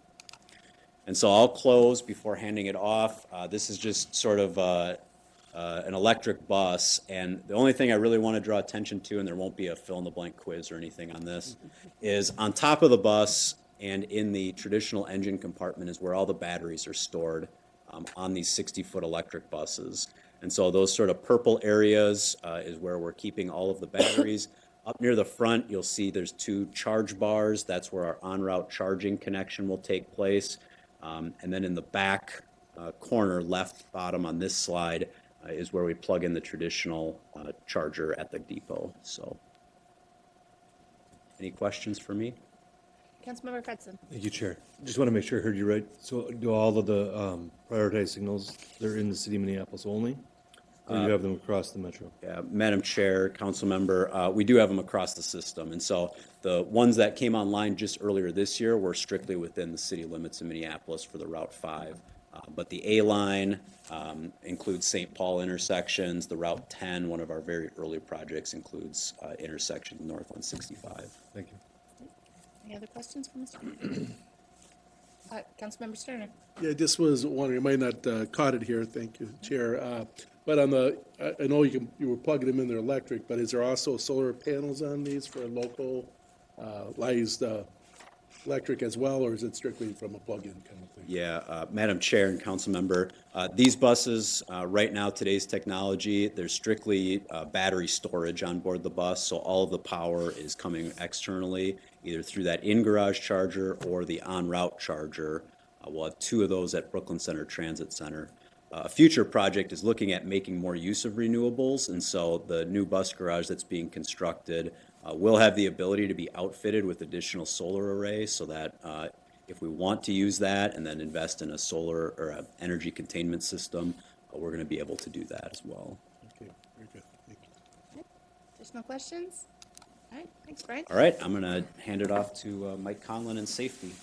Speaker 14: And so I'll close before handing it off. This is just sort of an electric bus, and the only thing I really want to draw attention to, and there won't be a fill-in-the-blank quiz or anything on this, is on top of the bus and in the traditional engine compartment is where all the batteries are stored on these 60-foot electric buses. And so those sort of purple areas is where we're keeping all of the batteries. Up near the front, you'll see there's 2 charge bars. That's where our en-route charging connection will take place. And then in the back corner, left bottom on this slide, is where we plug in the traditional charger at the depot. So, any questions for me?
Speaker 6: Councilmember Fredson.
Speaker 8: Thank you, Chair. Just want to make sure I heard you right. So do all of the prioritized signals, they're in the city of Minneapolis only? Or you have them across the metro?
Speaker 14: Yeah, Madam Chair, council member, we do have them across the system. And so the ones that came online just earlier this year were strictly within the city limits of Minneapolis for the Route 5. But the A line includes St. Paul intersections. The Route 10, one of our very early projects, includes intersection north on 65.
Speaker 8: Thank you.
Speaker 6: Any other questions for Mr. Councilmember Sterner?
Speaker 10: Yeah, just was wondering, you might not caught it here, thank you, Chair. But on the, I know you were plugging them in, they're electric, but is there also solar panels on these for localized electric as well, or is it strictly from a plug-in kind of thing?
Speaker 14: Yeah, Madam Chair and council member, these buses, right now, today's technology, there's strictly battery storage on board the bus, so all of the power is coming externally, either through that in-garage charger or the en-route charger. We'll have 2 of those at Brooklyn Center Transit Center. A future project is looking at making more use of renewables, and so the new bus garage that's being constructed will have the ability to be outfitted with additional solar arrays so that if we want to use that and then invest in a solar or an energy containment system, we're going to be able to do that as well.
Speaker 10: Okay, very good. Thank you.
Speaker 6: Additional questions? All right, thanks, Brian.
Speaker 14: All right, I'm going to hand it off to Mike Conlon in safety.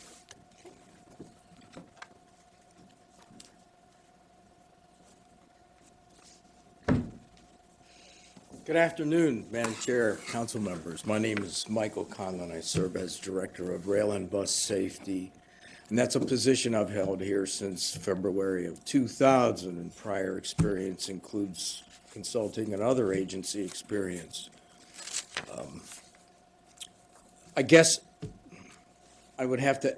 Speaker 15: Good afternoon, Madam Chair, council members. My name is Michael Conlon. I serve as Director of Rail and Bus Safety, and that's a position I've held here since February of 2000, and prior experience includes consulting and other agency experience. I guess I would have to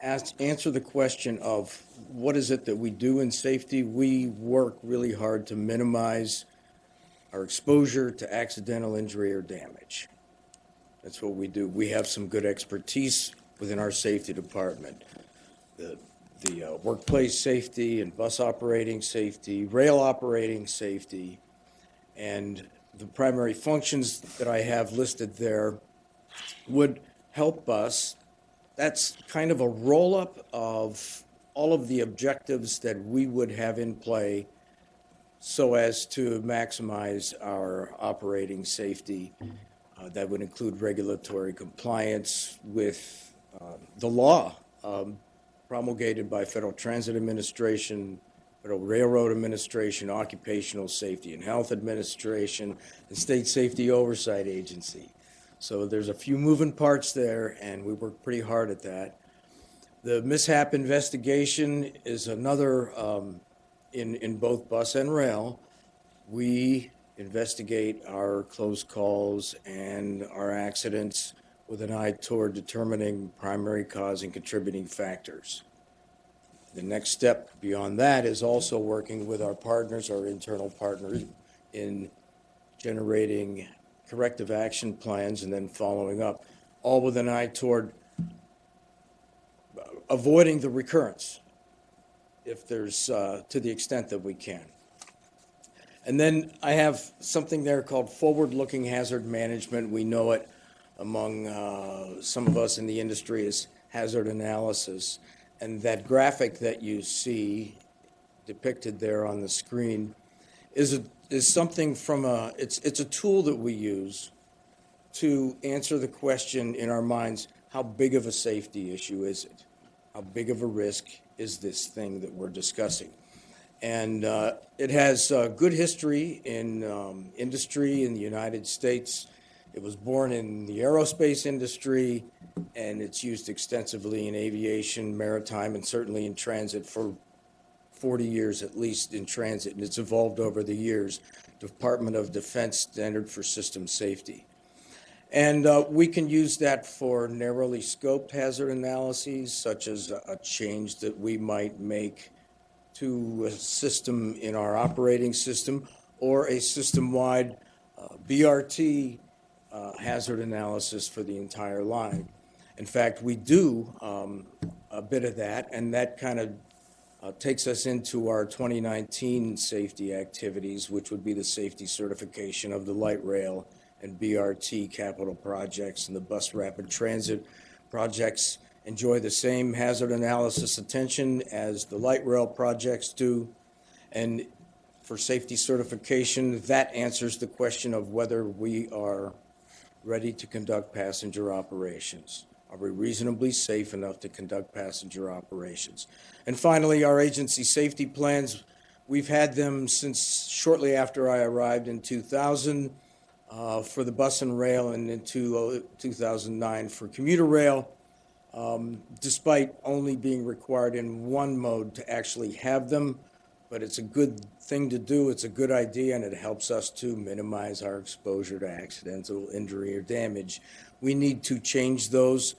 Speaker 15: answer the question of what is it that we do in safety. We work really hard to minimize our exposure to accidental injury or damage. That's what we do. We have some good expertise within our safety department. The workplace safety and bus operating safety, rail operating safety, and the primary functions that I have listed there would help us. That's kind of a roll-up of all of the objectives that we would have in play so as to maximize our operating safety. That would include regulatory compliance with the law promulgated by Federal Transit Administration, Federal Railroad Administration, Occupational Safety and Health Administration, and State Safety Oversight Agency. So there's a few moving parts there, and we work pretty hard at that. The Mishap Investigation is another in both bus and rail. We investigate our close calls and our accidents with an eye toward determining primary cause and contributing factors. The next step beyond that is also working with our partners, our internal partners, in generating corrective action plans and then following up, all with an eye toward avoiding the recurrence, if there's, to the extent that we can. And then I have something there called forward-looking hazard management. We know it among some of us in the industry as hazard analysis. And that graphic that you see depicted there on the screen is something from it's a tool that we use to answer the question in our minds, how big of a safety issue is it? How big of a risk is this thing that we're discussing? And it has good history in industry in the United States. It was born in the aerospace industry, and it's used extensively in aviation, maritime, and certainly in transit for 40 years at least in transit, and it's evolved over the years. Department of Defense Standard for System Safety. And we can use that for narrowly scoped hazard analyses, such as a change that we might make to a system in our operating system, or a system-wide BRT hazard analysis for the entire line. In fact, we do a bit of that, and that kind of takes us into our 2019 safety activities, which would be the safety certification of the light rail and BRT capital projects and the bus rapid transit projects enjoy the same hazard analysis attention as the light rail projects do. And for safety certification, that answers the question of whether we are ready to conduct passenger operations. Are we reasonably safe enough to conduct passenger operations? And finally, our agency safety plans, we've had them since shortly after I arrived in 2000 for the bus and rail, and in 2009 for commuter rail, despite only being required in one mode to actually have them. But it's a good thing to do, it's a good idea, and it helps us to minimize our exposure to accidental injury or damage. We need to change those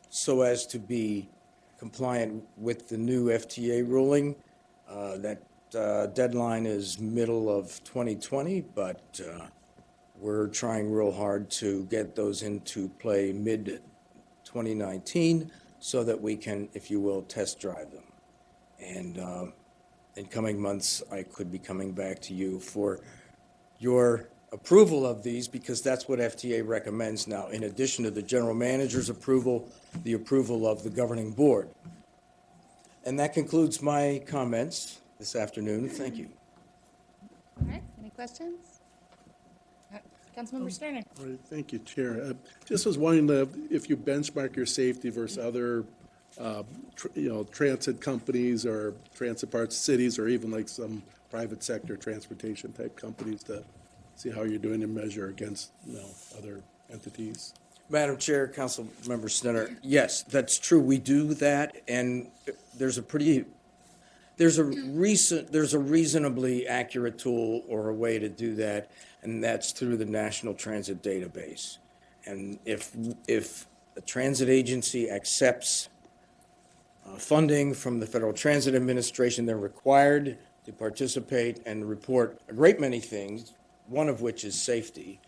Speaker 15: so as to be compliant with the new FTA ruling. That deadline is middle of 2020, but we're trying real hard to get those into play mid-2019 so that we can, if you will, test drive them. And in coming months, I could be coming back to you for your approval of these, because that's what FTA recommends now, in addition to the general manager's approval, the approval of the governing board. And that concludes my comments this afternoon. Thank you.
Speaker 6: All right, any questions? Councilmember Sterner.
Speaker 10: All right, thank you, Chair. Just was wondering if you benchmark your safety versus other transit companies or transit parts, cities, or even like some private sector transportation type companies, to see how you're doing and measure against other entities.
Speaker 15: Madam Chair, Councilmember Stenner, yes, that's true. We do that, and there's a reasonably accurate tool or a way to do that, and that's through the National Transit Database. And if a transit agency accepts funding from the Federal Transit Administration, they're required to participate and report a great many things, one of which is safety,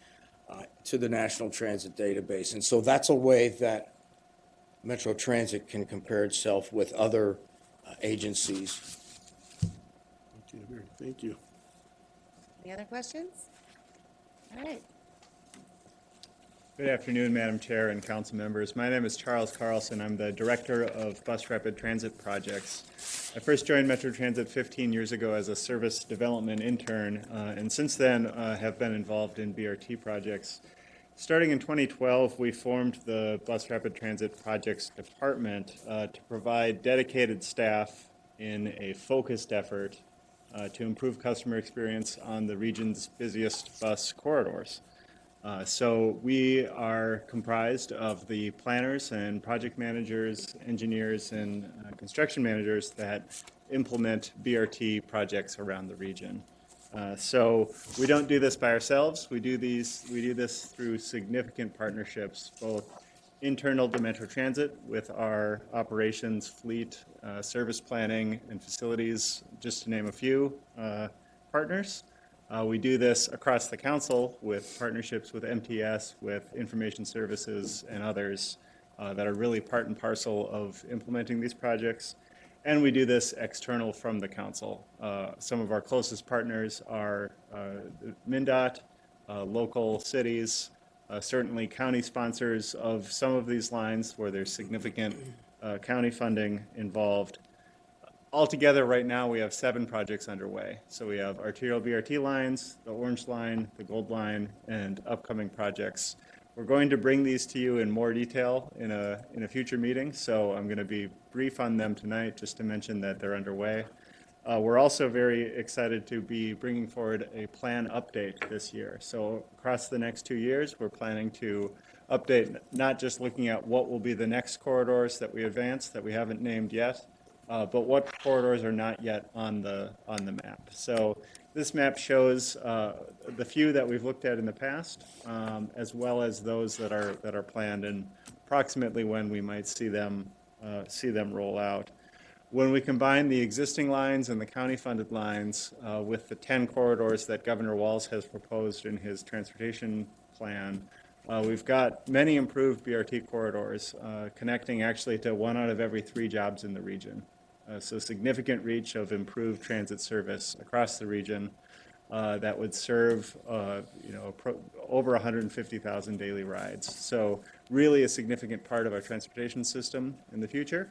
Speaker 15: to the National Transit Database. And so that's a way that Metro Transit can compare itself with other agencies.
Speaker 10: Thank you.
Speaker 6: Any other questions? All right.
Speaker 16: Good afternoon, Madam Chair and council members. My name is Charles Carlson. I'm the Director of Bus Rapid Transit Projects. I first joined Metro Transit 15 years ago as a service development intern, and since then have been involved in BRT projects. Starting in 2012, we formed the Bus Rapid Transit Projects Department to provide dedicated staff in a focused effort to improve customer experience on the region's busiest bus corridors. So we are comprised of the planners and project managers, engineers, and construction managers that implement BRT projects around the region. So we don't do this by ourselves. We do this through significant partnerships, both internal to Metro Transit with our operations, fleet, service planning, and facilities, just to name a few partners. We do this across the council with partnerships with MTS, with information services, and others that are really part and parcel of implementing these projects. And we do this external from the council. Some of our closest partners are MnDOT, local cities, certainly county sponsors of some of these lines where there's significant county funding involved. Altogether, right now, we have 7 projects underway. So we have arterial BRT lines, the Orange Line, the Gold Line, and upcoming projects. We're going to bring these to you in more detail in a future meeting, so I'm going to be brief on them tonight, just to mention that they're underway. We're also very excited to be bringing forward a plan update this year. So across the next 2 years, we're planning to update, not just looking at what will be the next corridors that we advance that we haven't named yet, but what corridors are not yet on the map. So this map shows the few that we've looked at in the past, as well as those that are planned, and approximately when we might see them roll out. When we combine the existing lines and the county-funded lines with the 10 corridors that Governor Walz has proposed in his transportation plan, we've got many improved BRT corridors connecting actually to 1 out of every 3 jobs in the region. So significant reach of improved transit service across the region that would serve over 150,000 daily rides. So really a significant part of our transportation system in the future,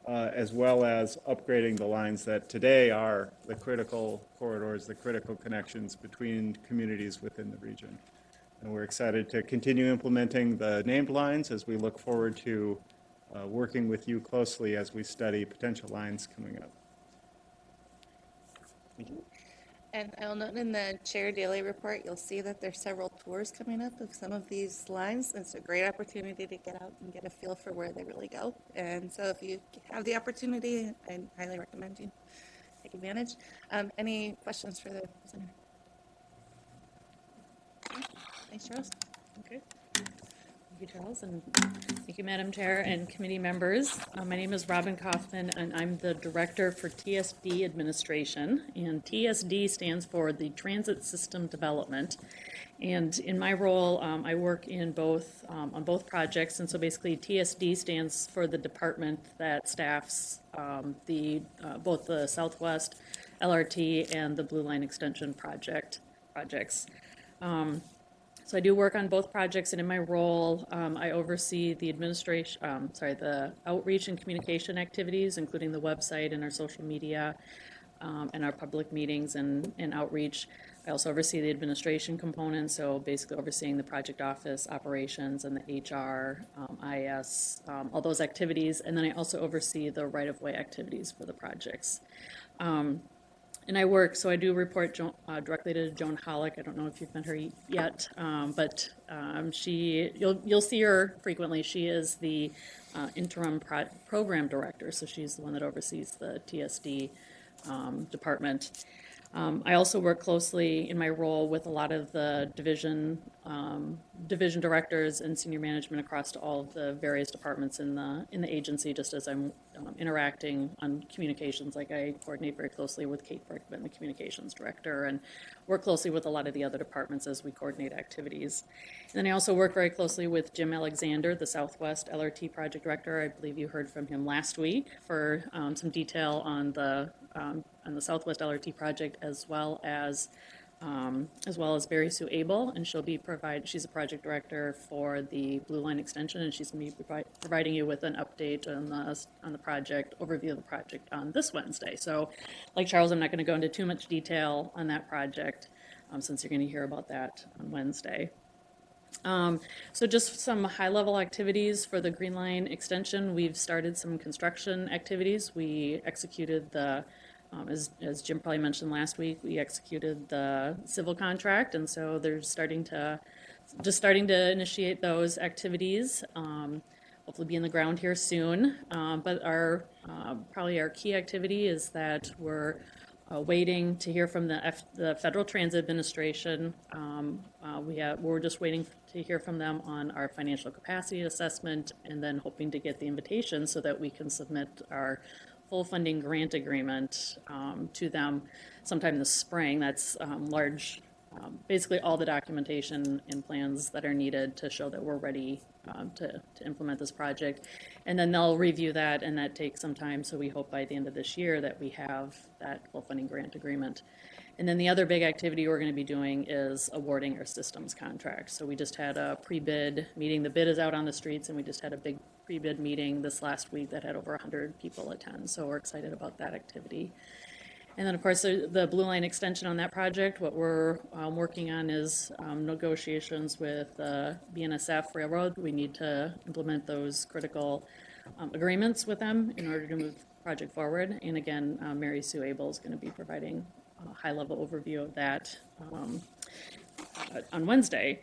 Speaker 16: as well as upgrading the lines that today are the critical corridors, the critical connections between communities within the region. And we're excited to continue implementing the named lines as we look forward to working with you closely as we study potential lines coming up. Thank you.
Speaker 6: And I'll note in the Chair Daily Report, you'll see that there's several tours coming up of some of these lines. It's a great opportunity to get out and get a feel for where they really go. And so if you have the opportunity, I highly recommend you take advantage. Any questions for the presenter? Thanks, Charles.
Speaker 17: Okay. Thank you, Charles, and thank you, Madam Chair and committee members. My name is Robin Kaufman, and I'm the Director for TSD Administration. And TSD stands for the Transit System Development. And in my role, I work in both on both projects. And so basically, TSD stands for the department that staffs both the Southwest LRT and the Blue Line Extension projects. So I do work on both projects, and in my role, I oversee the the outreach and communication activities, including the website and our social media, and our public meetings and outreach. I also oversee the administration component, so basically overseeing the project office operations and the HR, IS, all those activities, and then I also oversee the right-of-way activities for the projects. And I do report directly to Joan Hollick. I don't know if you've met her yet, but you'll see her frequently. She is the interim program director, so she's the one that oversees the TSD department. I also work closely in my role with a lot of the division directors and senior management across all of the various departments in the agency, just as I'm interacting on communications. Like I coordinate very closely with Kate Brickman, the communications director, and work closely with a lot of the other departments as we coordinate activities. And then I also work very closely with Jim Alexander, the Southwest LRT project director. I believe you heard from him last week for some detail on the Southwest LRT project, as well as Barry Sue Abel, and she's a project director for the Blue Line Extension, and she's going to be providing you with an update on the project, overview of the project on this Wednesday. So, like Charles, I'm not going to go into too much detail on that project, since you're going to hear about that on Wednesday. So just some high-level activities for the Green Line Extension. We've started some construction activities. We executed as Jim probably mentioned last week, we executed the civil contract, and so they're starting to initiate those activities. Hopefully be in the ground here soon. But probably our key activity is that we're waiting to hear from the Federal Transit Administration. We're just waiting to hear from them on our financial capacity assessment, and then hoping to get the invitation so that we can submit our full funding grant agreement to them sometime this spring. That's basically all the documentation and plans that are needed to show that we're ready to implement this project. And then they'll review that, and that takes some time. So we hope by the end of this year that we have that full funding grant agreement. And then the other big activity we're going to be doing is awarding our systems contract. So we just had a pre-bid meeting. The bid is out on the streets, and we just had a big pre-bid meeting this last week that had over 100 people attend. So we're excited about that activity. And then, of course, the Blue Line Extension on that project, what we're working on is negotiations with BNSF Railroad. We need to implement those critical agreements with them in order to move the project forward. And again, Mary Sue Abel is going to be providing a high-level overview of that on Wednesday.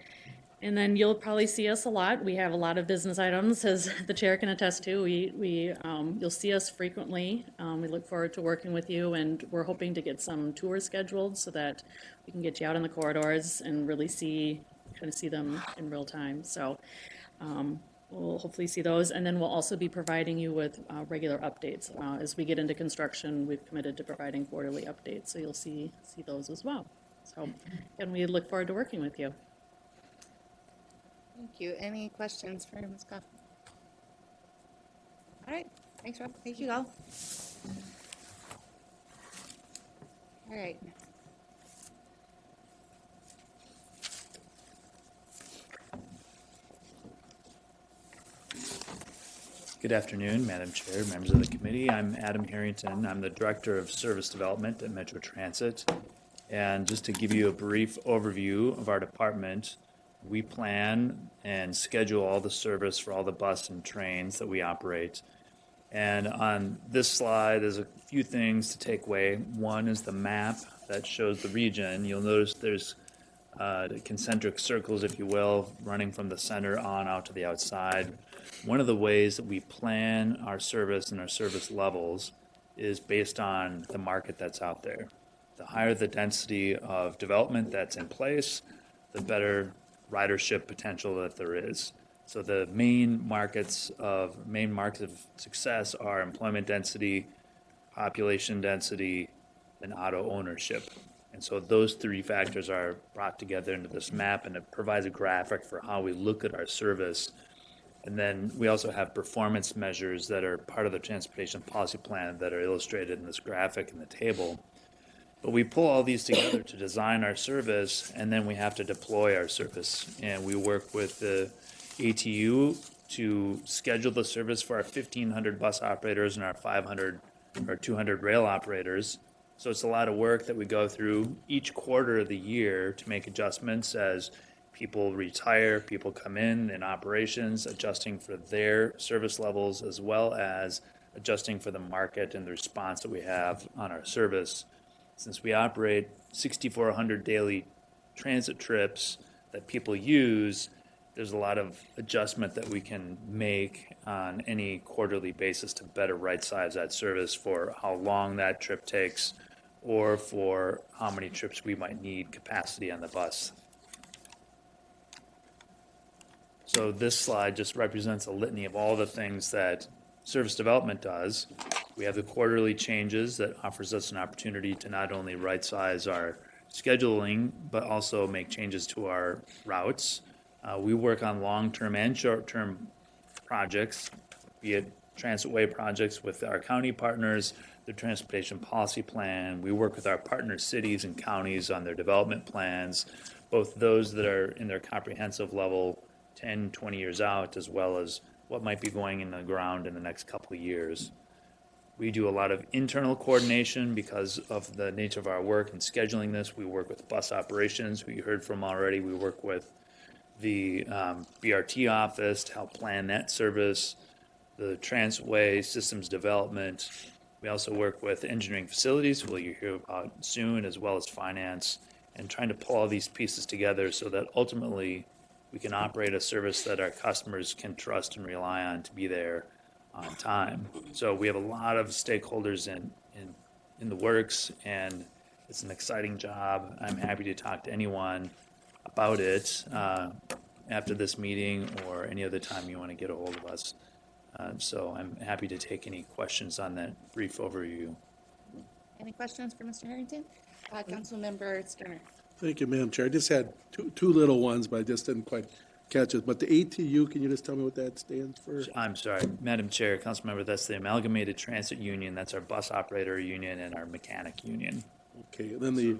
Speaker 17: And then you'll probably see us a lot. We have a lot of business items, as the chair can attest to. You'll see us frequently. We look forward to working with you, and we're hoping to get some tours scheduled so that we can get you out in the corridors and really see them in real time. So we'll hopefully see those, and then we'll also be providing you with regular updates. As we get into construction, we've committed to providing quarterly updates, so you'll see those as well. So, and we look forward to working with you.
Speaker 6: Thank you. Any questions for Ms. Kaufman? All right. Thanks, Rob. Thank you all. All right.
Speaker 18: Good afternoon, Madam Chair, members of the committee. I'm Adam Harrington. I'm the Director of Service Development at Metro Transit. And just to give you a brief overview of our department, we plan and schedule all the service for all the bus and trains that we operate. And on this slide, there's a few things to take away. One is the map that shows the region. You'll notice there's concentric circles, if you will, running from the center on out to the outside. One of the ways that we plan our service and our service levels is based on the market that's out there. The higher the density of development that's in place, the better ridership potential that there is. So the main markets of success are employment density, population density, and auto ownership. And so those three factors are brought together into this map, and it provides a graphic for how we look at our service. And then we also have performance measures that are part of the transportation policy plan that are illustrated in this graphic in the table. But we pull all these together to design our service, and then we have to deploy our service. And we work with the ATU to schedule the service for our 1,500 bus operators and our 500 or 200 rail operators. So it's a lot of work that we go through each quarter of the year to make adjustments as people retire, people come in operations, adjusting for their service levels, as well as adjusting for the market and the response that we have on our service. Since we operate 6,400 daily transit trips that people use, there's a lot of adjustment that we can make on any quarterly basis to better right-size that service for how long that trip takes or for how many trips we might need capacity on the bus. So this slide just represents a litany of all the things that service development does. We have the quarterly changes that offers us an opportunity to not only right-size our scheduling, but also make changes to our routes. We work on long-term and short-term projects, be it transitway projects with our county partners, the transportation policy plan. We work with our partner cities and counties on their development plans, both those that are in their comprehensive level 10, 20 years out, as well as what might be going in the ground in the next couple of years. We do a lot of internal coordination because of the nature of our work and scheduling this. We work with bus operations, who you heard from already. We work with the BRT office to help plan that service, the transitway systems development. We also work with engineering facilities, who you'll hear about soon, as well as finance, and trying to pull all these pieces together so that ultimately we can operate a service that our customers can trust and rely on to be there on time. So we have a lot of stakeholders in the works, and it's an exciting job. I'm happy to talk to anyone about it after this meeting or any other time you want to get a hold of us. So I'm happy to take any questions on that brief overview.
Speaker 6: Any questions for Mr. Harrington? Councilmember Skinner.
Speaker 10: Thank you, Madam Chair. I just had two little ones, but I just didn't quite catch it. But the ATU, can you just tell me what that stands for?
Speaker 18: I'm sorry, Madam Chair, Councilmember, that's the Amalgamated Transit Union. That's our bus operator union and our mechanic union.
Speaker 10: Okay, then the...
Speaker 18: So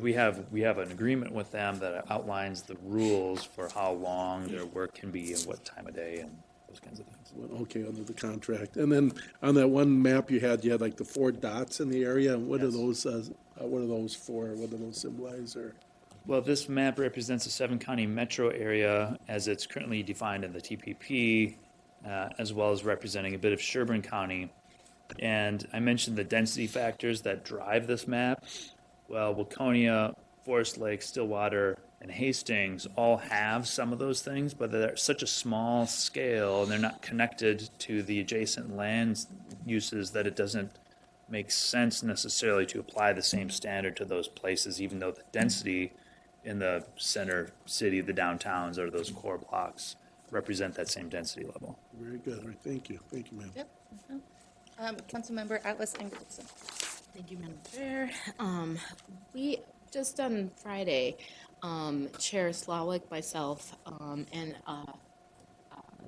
Speaker 18: we have an agreement with them that outlines the rules for how long their work can be and what time of day and those kinds of things.
Speaker 10: Okay, under the contract. And then on that one map you had like the 4 dots in the area. And what are those? What are those for? What do those symbolize? Or
Speaker 18: well, this map represents the 7-county metro area as it's currently defined in the TPP, as well as representing a bit of Sherburne County. And I mentioned the density factors that drive this map. Well, Waconia, Forest Lake, Stillwater, and Hastings all have some of those things, but they're such a small scale and they're not connected to the adjacent land uses that it doesn't make sense necessarily to apply the same standard to those places, even though the density in the center city, the downtowns, or those core blocks represent that same density level.
Speaker 10: Very good. All right, thank you. Thank you, ma'am.
Speaker 6: Yep. Councilmember Atlas Ingridson.
Speaker 9: Thank you, Madam Chair. We just on Friday, Chair Slawick, myself, and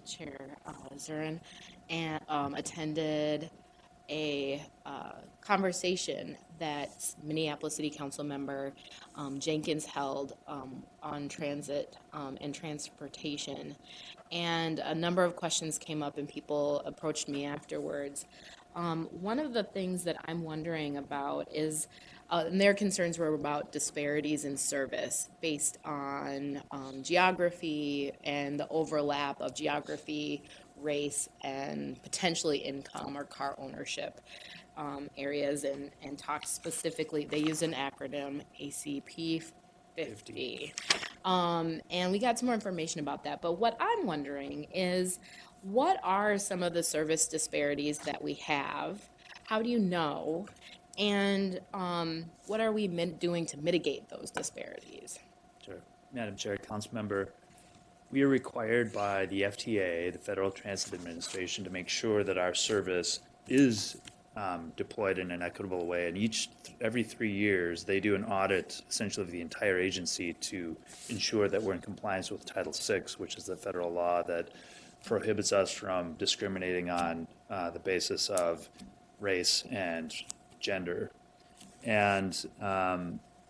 Speaker 9: Chair Zurin, and attended a conversation that Minneapolis City Council member Jenkins held on transit and transportation. And a number of questions came up and people approached me afterwards. One of the things that I'm wondering about is, and their concerns were about disparities in service based on geography and the overlap of geography, race, and potentially income or car ownership areas, and talked specifically, they use an acronym, ACP 50. And we got some more information about that. But what I'm wondering is, what are some of the service disparities that we have? How do you know? And what are we doing to mitigate those disparities?
Speaker 18: Sure. Madam Chair, Council Member, we are required by the FTA, the Federal Transit Administration, to make sure that our service is deployed in an equitable way. And every 3 years, they do an audit essentially of the entire agency to ensure that we're in compliance with Title VI, which is the federal law that prohibits us from discriminating on the basis of race and gender. And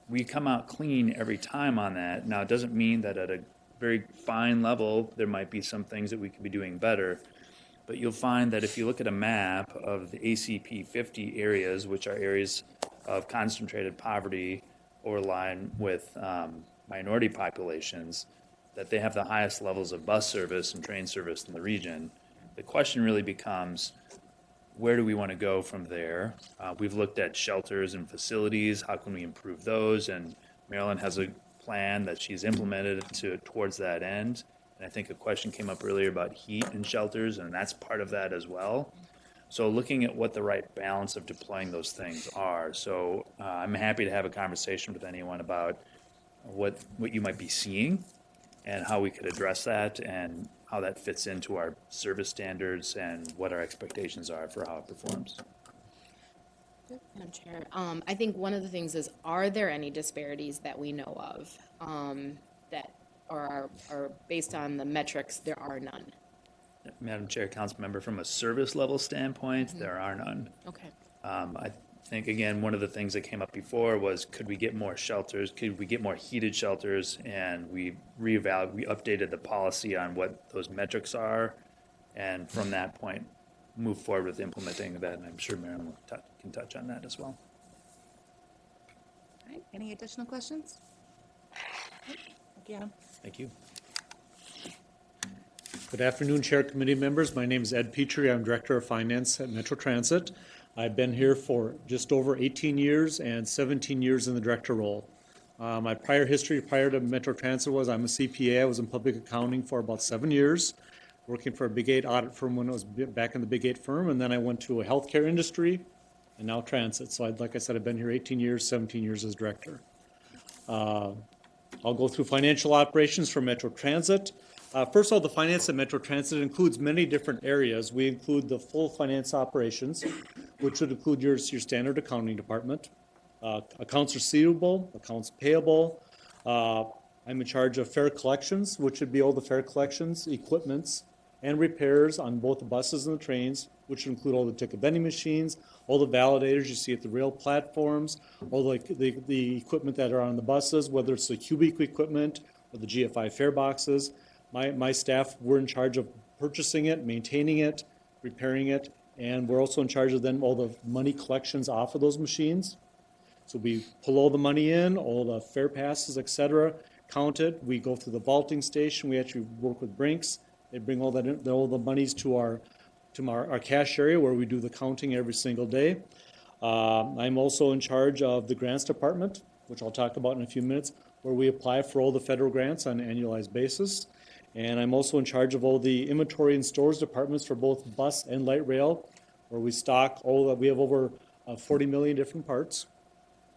Speaker 18: we come out clean every time on that. Now, it doesn't mean that at a very fine level, there might be some things that we could be doing better. But you'll find that if you look at a map of the ACP 50 areas, which are areas of concentrated poverty or line with minority populations, that they have the highest levels of bus service and train service in the region. The question really becomes, where do we want to go from there? We've looked at shelters and facilities. How can we improve those? And Maryland has a plan that she's implemented towards that end. And I think a question came up earlier about heat and shelters, and that's part of that as well. So looking at what the right balance of deploying those things are. So I'm happy to have a conversation with anyone about what you might be seeing and how we could address that and how that fits into our service standards and what our expectations are for how it performs.
Speaker 9: Madam Chair, I think one of the things is, are there any disparities that we know of that are based on the metrics? There are none.
Speaker 18: Madam Chair, Council Member, from a service level standpoint, there are none.
Speaker 9: Okay.
Speaker 18: I think, again, one of the things that came up before was, could we get more shelters? Could we get more heated shelters? And we updated the policy on what those metrics are. And from that point, move forward with implementing that. And I'm sure Marilyn can touch on that as well.
Speaker 6: All right, any additional questions? Yeah.
Speaker 18: Thank you.
Speaker 19: Good afternoon, Chair, committee members. My name is Ed Petrie. I'm Director of Finance at Metro Transit. I've been here for just over 18 years and 17 years in the director role. My prior history prior to Metro Transit was I'm a CPA. I was in public accounting for about 7 years, working for a Big 8 audit firm when I was back in the Big 8 firm, and then I went to a healthcare industry and now transit. So like I said, I've been here 18 years, 17 years as director. I'll go through financial operations for Metro Transit. First of all, the finance at Metro Transit includes many different areas. We include the full finance operations, which would include your standard accounting department, accounts receivable, accounts payable. I'm in charge of fare collections, which would be all the fare collections, equipments, and repairs on both the buses and the trains, which would include all the ticket vending machines, all the validators you see at the rail platforms, all the equipment that are on the buses, whether it's the cubic equipment or the GFI fare boxes. My staff, we're in charge of purchasing it, maintaining it, repairing it, and we're also in charge of then all the money collections off of those machines. So we pull all the money in, all the fare passes, et cetera, count it. We go through the vaulting station. We actually work with Brinks. They bring all the monies to our cash area where we do the counting every single day. I'm also in charge of the grants department, which I'll talk about in a few minutes, where we apply for all the federal grants on an annualized basis. And I'm also in charge of all the inventory and stores departments for both bus and light rail, where we stock we have over 40 million different parts,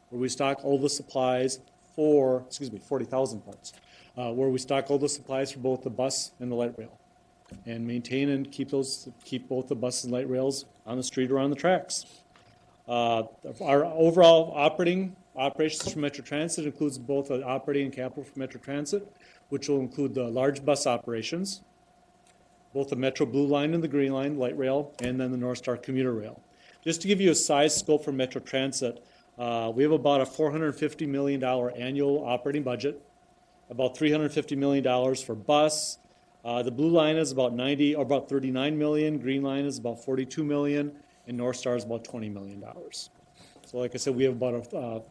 Speaker 19: where we stock all the supplies 40,000 parts, where we stock all the supplies for both the bus and the light rail, and maintain and keep both the bus and light rails on the street or on the tracks. Our overall operations for Metro Transit includes both the operating and capital for Metro Transit, which will include the large bus operations, both the Metro Blue Line and the Green Line, light rail, and then the North Star commuter rail. Just to give you a size scope for Metro Transit, we have about a $450 million annual operating budget, about $350 million for bus. The blue line is about 90 or about 39 million. Green line is about 42 million, and North Star is about $20 million. So, like I said, we have about a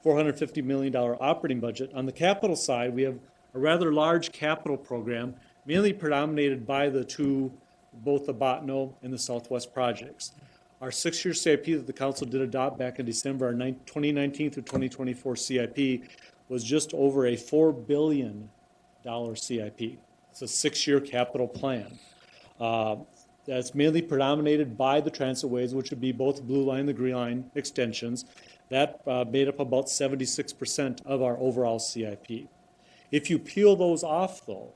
Speaker 19: $450 million operating budget. On the capital side, we have a rather large capital program, mainly predominated by both the Botno and the Southwest projects. Our 6-year CIP that the council did adopt back in December, our 2019 through 2024 CIP, was just over a $4 billion CIP. It's a 6-year capital plan. That's mainly predominated by the transitways, which would be both the blue line and the green line extensions. That made up about 76% of our overall CIP. If you peel those off, though,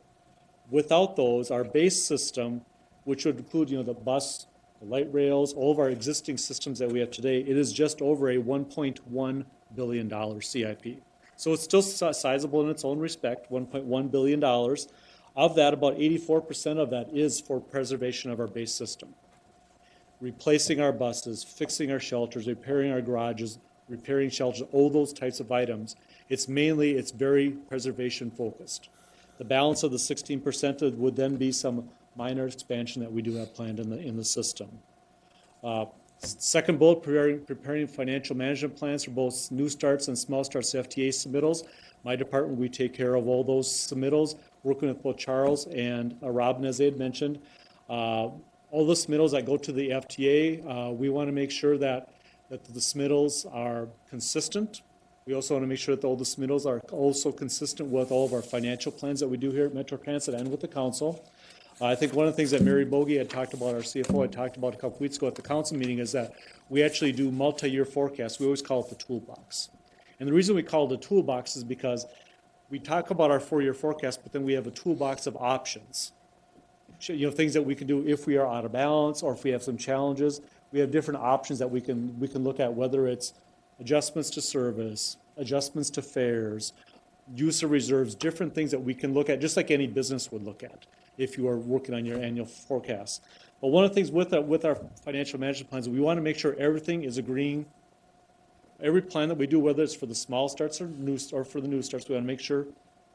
Speaker 19: without those, our base system, which would include, the bus, the light rails, all of our existing systems that we have today, it is just over a $1.1 billion CIP. So it's still sizable in its own respect, $1.1 billion. Of that, about 84% of that is for preservation of our base system. Replacing our buses, fixing our shelters, repairing our garages, repairing shelters, all those types of items. It's very preservation focused. The balance of the 16% would then be some minor expansion that we do have planned in the system. Second bullet, preparing financial management plans for both new starts and small starts FTA submittals. My department, we take care of all those submittals, working with both Charles and Robin, as they had mentioned. All the submittals that go to the FTA, we want to make sure that the submittals are consistent. We also want to make sure that all the submittals are also consistent with all of our financial plans that we do here at Metro Transit and with the council. I think one of the things that Mary Bogie had talked about, our CFO had talked about a couple weeks ago at the council meeting, is that we actually do multi-year forecasts. We always call it the toolbox. And the reason we call it a toolbox is because we talk about our 4-year forecast, but then we have a toolbox of options. Things that we can do if we are out of balance or if we have some challenges. We have different options that we can look at, whether it's adjustments to service, adjustments to fares, use of reserves, different things that we can look at, just like any business would look at if you are working on your annual forecast. But one of the things with our financial management plans, we want to make sure everything is agreeing. Every plan that we do, whether it's for the small starts or for the new starts, we want to make sure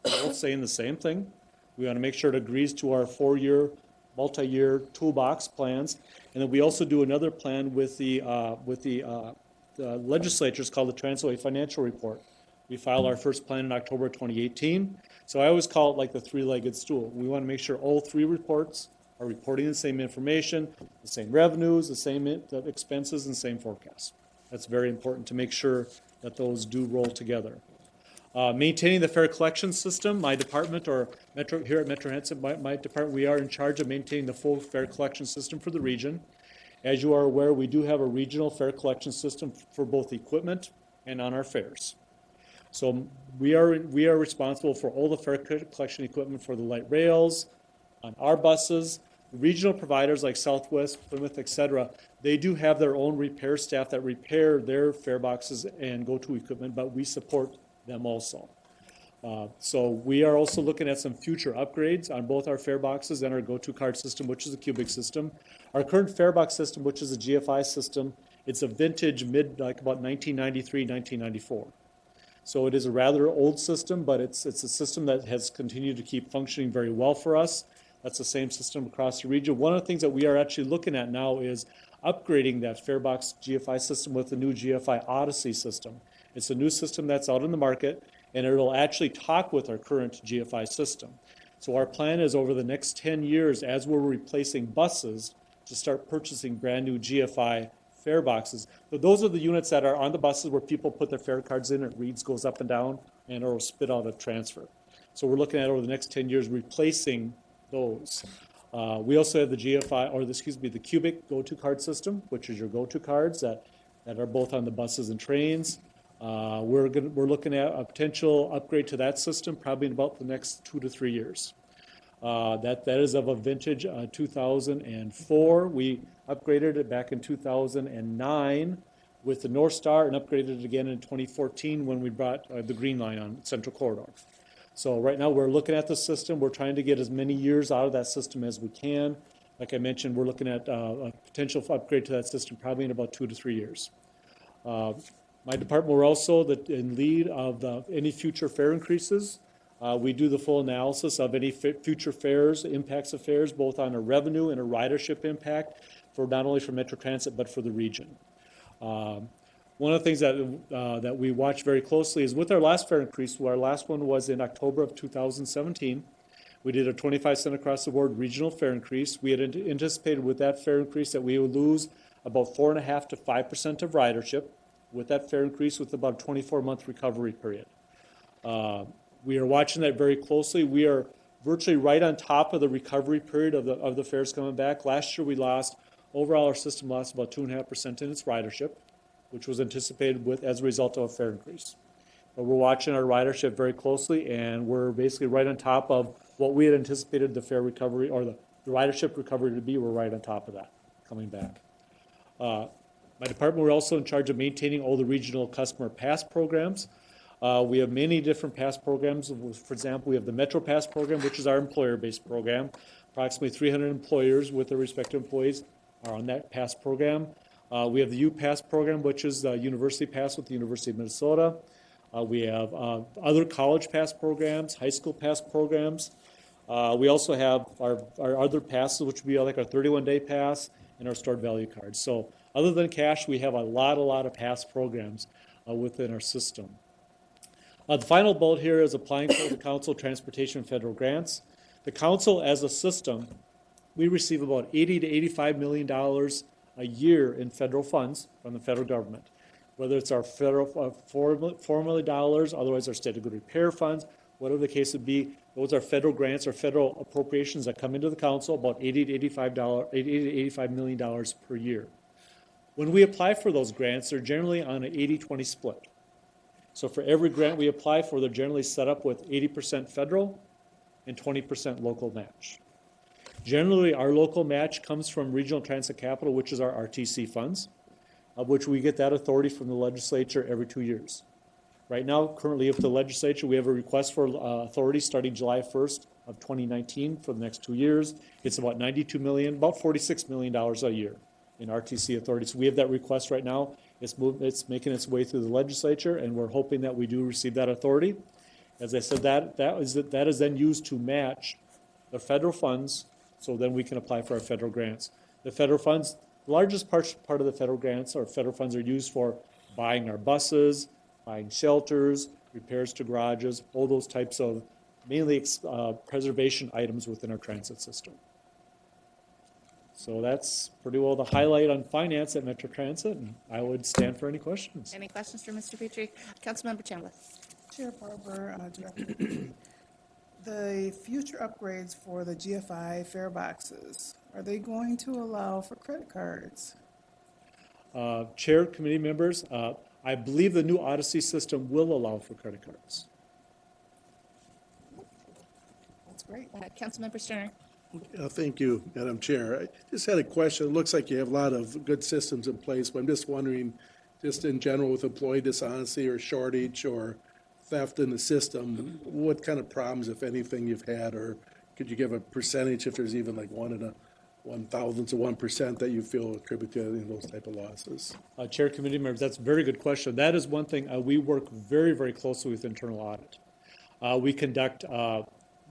Speaker 19: we're all saying the same thing. We want to make sure it agrees to our 4-year, multi-year toolbox plans. And then we also do another plan with the legislatures called the Transitway Financial Report. We filed our first plan in October 2018. So I always call it like the 3-legged stool. We want to make sure all 3 reports are reporting the same information, the same revenues, the same expenses, and the same forecasts. That's very important to make sure that those do roll together. Maintaining the fare collection system, my department, or here at Metro Transit, my department, we are in charge of maintaining the full fare collection system for the region. As you are aware, we do have a regional fare collection system for both equipment and on our fares. So we are responsible for all the fare collection equipment for the light rails, on our buses. Regional providers like Southwest, Plymouth, etc., they do have their own repair staff that repair their fare boxes and go-to equipment, but we support them also. So we are also looking at some future upgrades on both our fare boxes and our go-to card system, which is a cubic system. Our current fare box system, which is a GFI system, it's a vintage about 1993, 1994. So it is a rather old system, but it's a system that has continued to keep functioning very well for us. That's the same system across the region. One of the things that we are actually looking at now is upgrading that farebox GFI system with the new GFI Odyssey system. It's a new system that's out in the market, and it will actually talk with our current GFI system. So our plan is over the next 10 years, as we're replacing buses, to start purchasing brand new GFI fare boxes. But those are the units that are on the buses where people put their fare cards in, it reads, goes up and down, and it will spit out a transfer. So we're looking at over the next 10 years replacing those. We also have the the cubic go-to card system, which is your go-to cards that are both on the buses and trains. We're looking at a potential upgrade to that system probably in about the next 2 to 3 years. That is of a vintage 2004. We upgraded it back in 2009 with the North Star and upgraded it again in 2014 when we brought the Green Line on Central Corridor. So right now we're looking at the system. We're trying to get as many years out of that system as we can. Like I mentioned, we're looking at a potential upgrade to that system probably in about 2 to 3 years. My department, we're also in lead of any future fare increases. We do the full analysis of any future fares, impacts of fares, both on a revenue and a ridership impact for not only for Metro Transit, but for the region. One of the things that we watch very closely is with our last fare increase. Our last one was in October of 2017. We did a 25-cent across the board regional fare increase. We had anticipated with that fare increase that we would lose about 4.5% to 5% of ridership with that fare increase with about a 24-month recovery period. We are watching that very closely. We are virtually right on top of the recovery period of the fares coming back. Last year we lost, overall our system lost about 2.5% in its ridership, which was anticipated as a result of a fare increase. But we're watching our ridership very closely, and we're basically right on top of what we had anticipated the fare recovery or the ridership recovery to be. We're right on top of that coming back. My department, we're also in charge of maintaining all the regional customer pass programs. We have many different pass programs. For example, we have the Metro Pass program, which is our employer-based program. Approximately 300 employers with their respective employees are on that pass program. We have the U-Pass program, which is the University Pass with the University of Minnesota. We have other college pass programs, high school pass programs. We also have our other passes, which would be like our 31-day pass and our stored value cards. So other than cash, we have a lot of pass programs within our system. The final bullet here is applying for the Council Transportation and Federal Grants. The Council as a system, we receive about $80 to $85 million a year in federal funds from the federal government, whether it's our federal $4 million, otherwise our state of good repair funds, whatever the case would be. Those are federal grants or federal appropriations that come into the council, about $80 to $85 million per year. When we apply for those grants, they're generally on an 80-20 split. So for every grant we apply for, they're generally set up with 80% federal and 20% local match. Generally, our local match comes from Regional Transit Capital, which is our RTC funds, of which we get that authority from the legislature every 2 years. Right now, currently with the legislature, we have a request for authority starting July 1st of 2019 for the next 2 years. It's about $92 million, about $46 million a year in RTC authority. So we have that request right now. It's making its way through the legislature, and we're hoping that we do receive that authority. As I said, that is then used to match the federal funds, so then we can apply for our federal grants. The federal funds, the largest part of the federal grants or federal funds are used for buying our buses, buying shelters, repairs to garages, all those types of mainly preservation items within our transit system. So that's pretty well the highlight on finance at Metro Transit, and I would stand for any questions.
Speaker 6: Any questions for Mr. Petrie? Councilmember Chambliss.
Speaker 7: Chair Barber, Director. The future upgrades for the GFI fare boxes, are they going to allow for credit cards?
Speaker 19: Chair, committee members, I believe the new Odyssey system will allow for credit cards.
Speaker 6: That's great. Councilmember Sterner.
Speaker 10: Thank you, Madam Chair. I just had a question. It looks like you have a lot of good systems in place, but I'm just wondering, just in general with employee dishonesty or shortage or theft in the system, what kind of problems, if anything, you've had, or could you give a percentage if there's even like 1 in a 1,000th of 1% that you feel attribute to any of those type of losses?
Speaker 19: Chair, committee members, that's a very good question. That is one thing we work very, very closely with internal audit. We conduct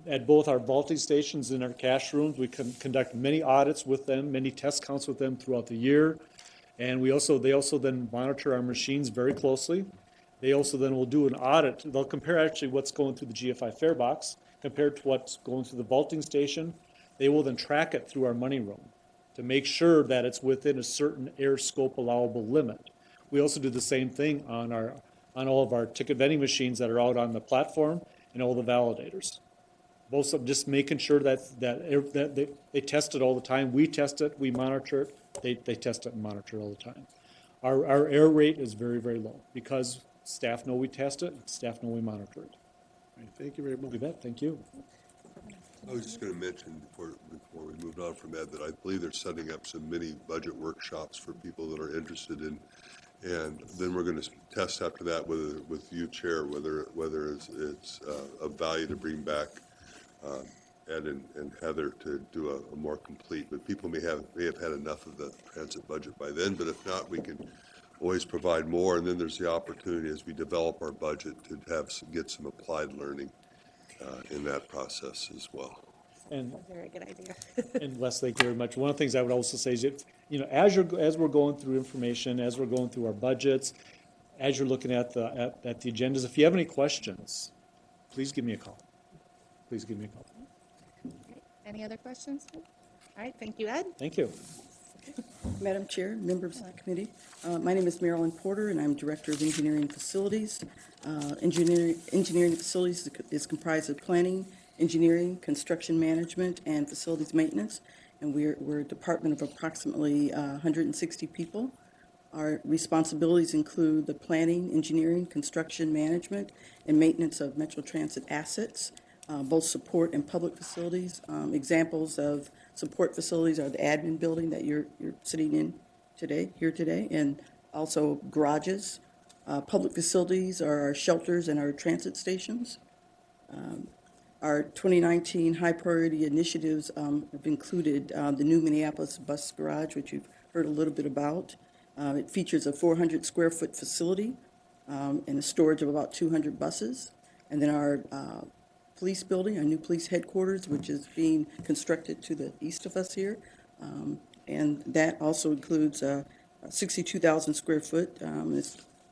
Speaker 19: at both our vaulting stations and our cash rooms, we can conduct many audits with them, many test counts with them throughout the year. And they also then monitor our machines very closely. They also then will do an audit. They'll compare actually what's going through the GFI fare box compared to what's going through the vaulting station. They will then track it through our money room to make sure that it's within a certain air scope allowable limit. We also do the same thing on all of our ticket vending machines that are out on the platform and all the validators. Both of just making sure that they test it all the time. We test it, we monitor it, they test it and monitor it all the time. Our error rate is very, very low because staff know we test it, staff know we monitor it.
Speaker 10: All right, thank you very much.
Speaker 19: You bet, thank you.
Speaker 1: I was just going to mention before we moved on from that I believe they're setting up some mini budget workshops for people that are interested in, and then we're going to test after that with you, Chair, whether it's of value to bring back Ed and Heather to do a more complete, but people may have had enough of the transit budget by then, but if not, we can always provide more, and then there's the opportunity as we develop our budget to get some applied learning in that process as well.
Speaker 5: And
Speaker 6: That's a very good idea.
Speaker 19: And Wes, thank you very much. One of the things I would also say is that, as we're going through information, as we're going through our budgets, as you're looking at the agendas, if you have any questions, please give me a call. Please give me a call.
Speaker 6: Any other questions? All right, thank you, Ed.
Speaker 19: Thank you.
Speaker 20: Madam Chair, members of the committee, my name is Marilyn Porter, and I'm Director of Engineering Facilities. Engineering Facilities is comprised of planning, engineering, construction management, and facilities maintenance, and we're a department of approximately 160 people. Our responsibilities include the planning, engineering, construction management, and maintenance of Metro Transit assets, both support and public facilities. Examples of support facilities are the admin building that you're sitting in here today, and also garages. Public facilities are our shelters and our transit stations. Our 2019 high priority initiatives have included the new Minneapolis bus garage, which you've heard a little bit about. It features a 400 square foot facility and a storage of about 200 buses. And then our police building, our new police headquarters, which is being constructed to the east of us here. And that also includes 62,000 square foot.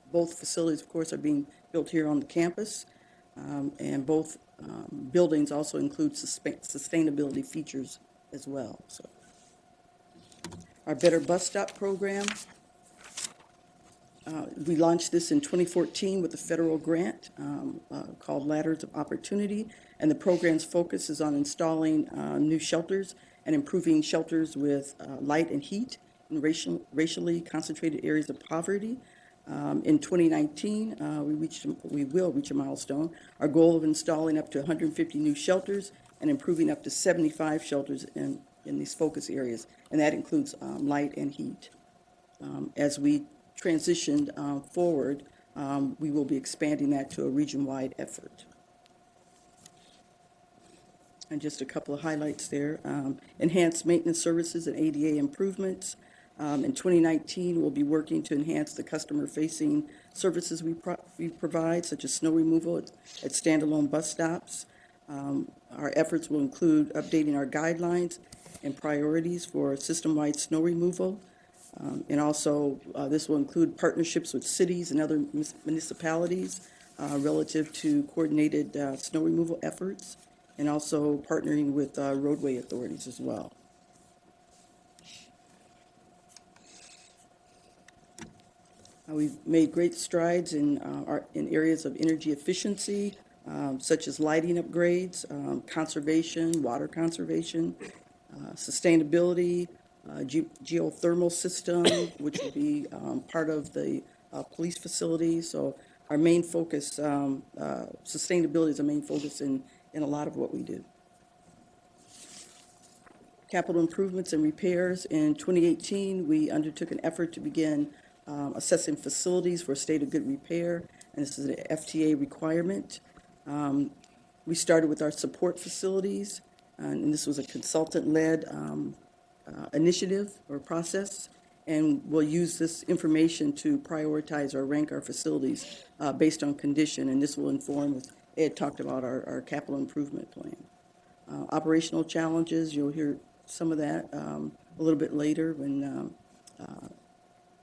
Speaker 20: Both facilities, of course, are being built here on the campus. And both buildings also include sustainability features as well. So, our Better Bus Stop program, we launched this in 2014 with a federal grant called Ladders of Opportunity, and the program's focus is on installing new shelters and improving shelters with light and heat in racially concentrated areas of poverty. In 2019, we will reach a milestone. Our goal of installing up to 150 new shelters and improving up to 75 shelters in these focus areas, and that includes light and heat. As we transition forward, we will be expanding that to a region-wide effort. And just a couple of highlights there. Enhanced maintenance services and ADA improvements. In 2019, we'll be working to enhance the customer-facing services we provide, such as snow removal at standalone bus stops. Our efforts will include updating our guidelines and priorities for system-wide snow removal. And also, this will include partnerships with cities and other municipalities relative to coordinated snow removal efforts, and also partnering with roadway authorities as well. We've made great strides in areas of energy efficiency, such as lighting upgrades, conservation, water conservation, sustainability, geothermal system, which will be part of the police facility. So our main focus, sustainability is our main focus in a lot of what we do. Capital improvements and repairs. In 2018, we undertook an effort to begin assessing facilities for a state of good repair, and this is an FTA requirement. We started with our support facilities, and this was a consultant-led initiative or process, and we'll use this information to prioritize or rank our facilities based on condition, and this will inform, as Ed talked about, our capital improvement plan. Operational challenges, you'll hear some of that a little bit later when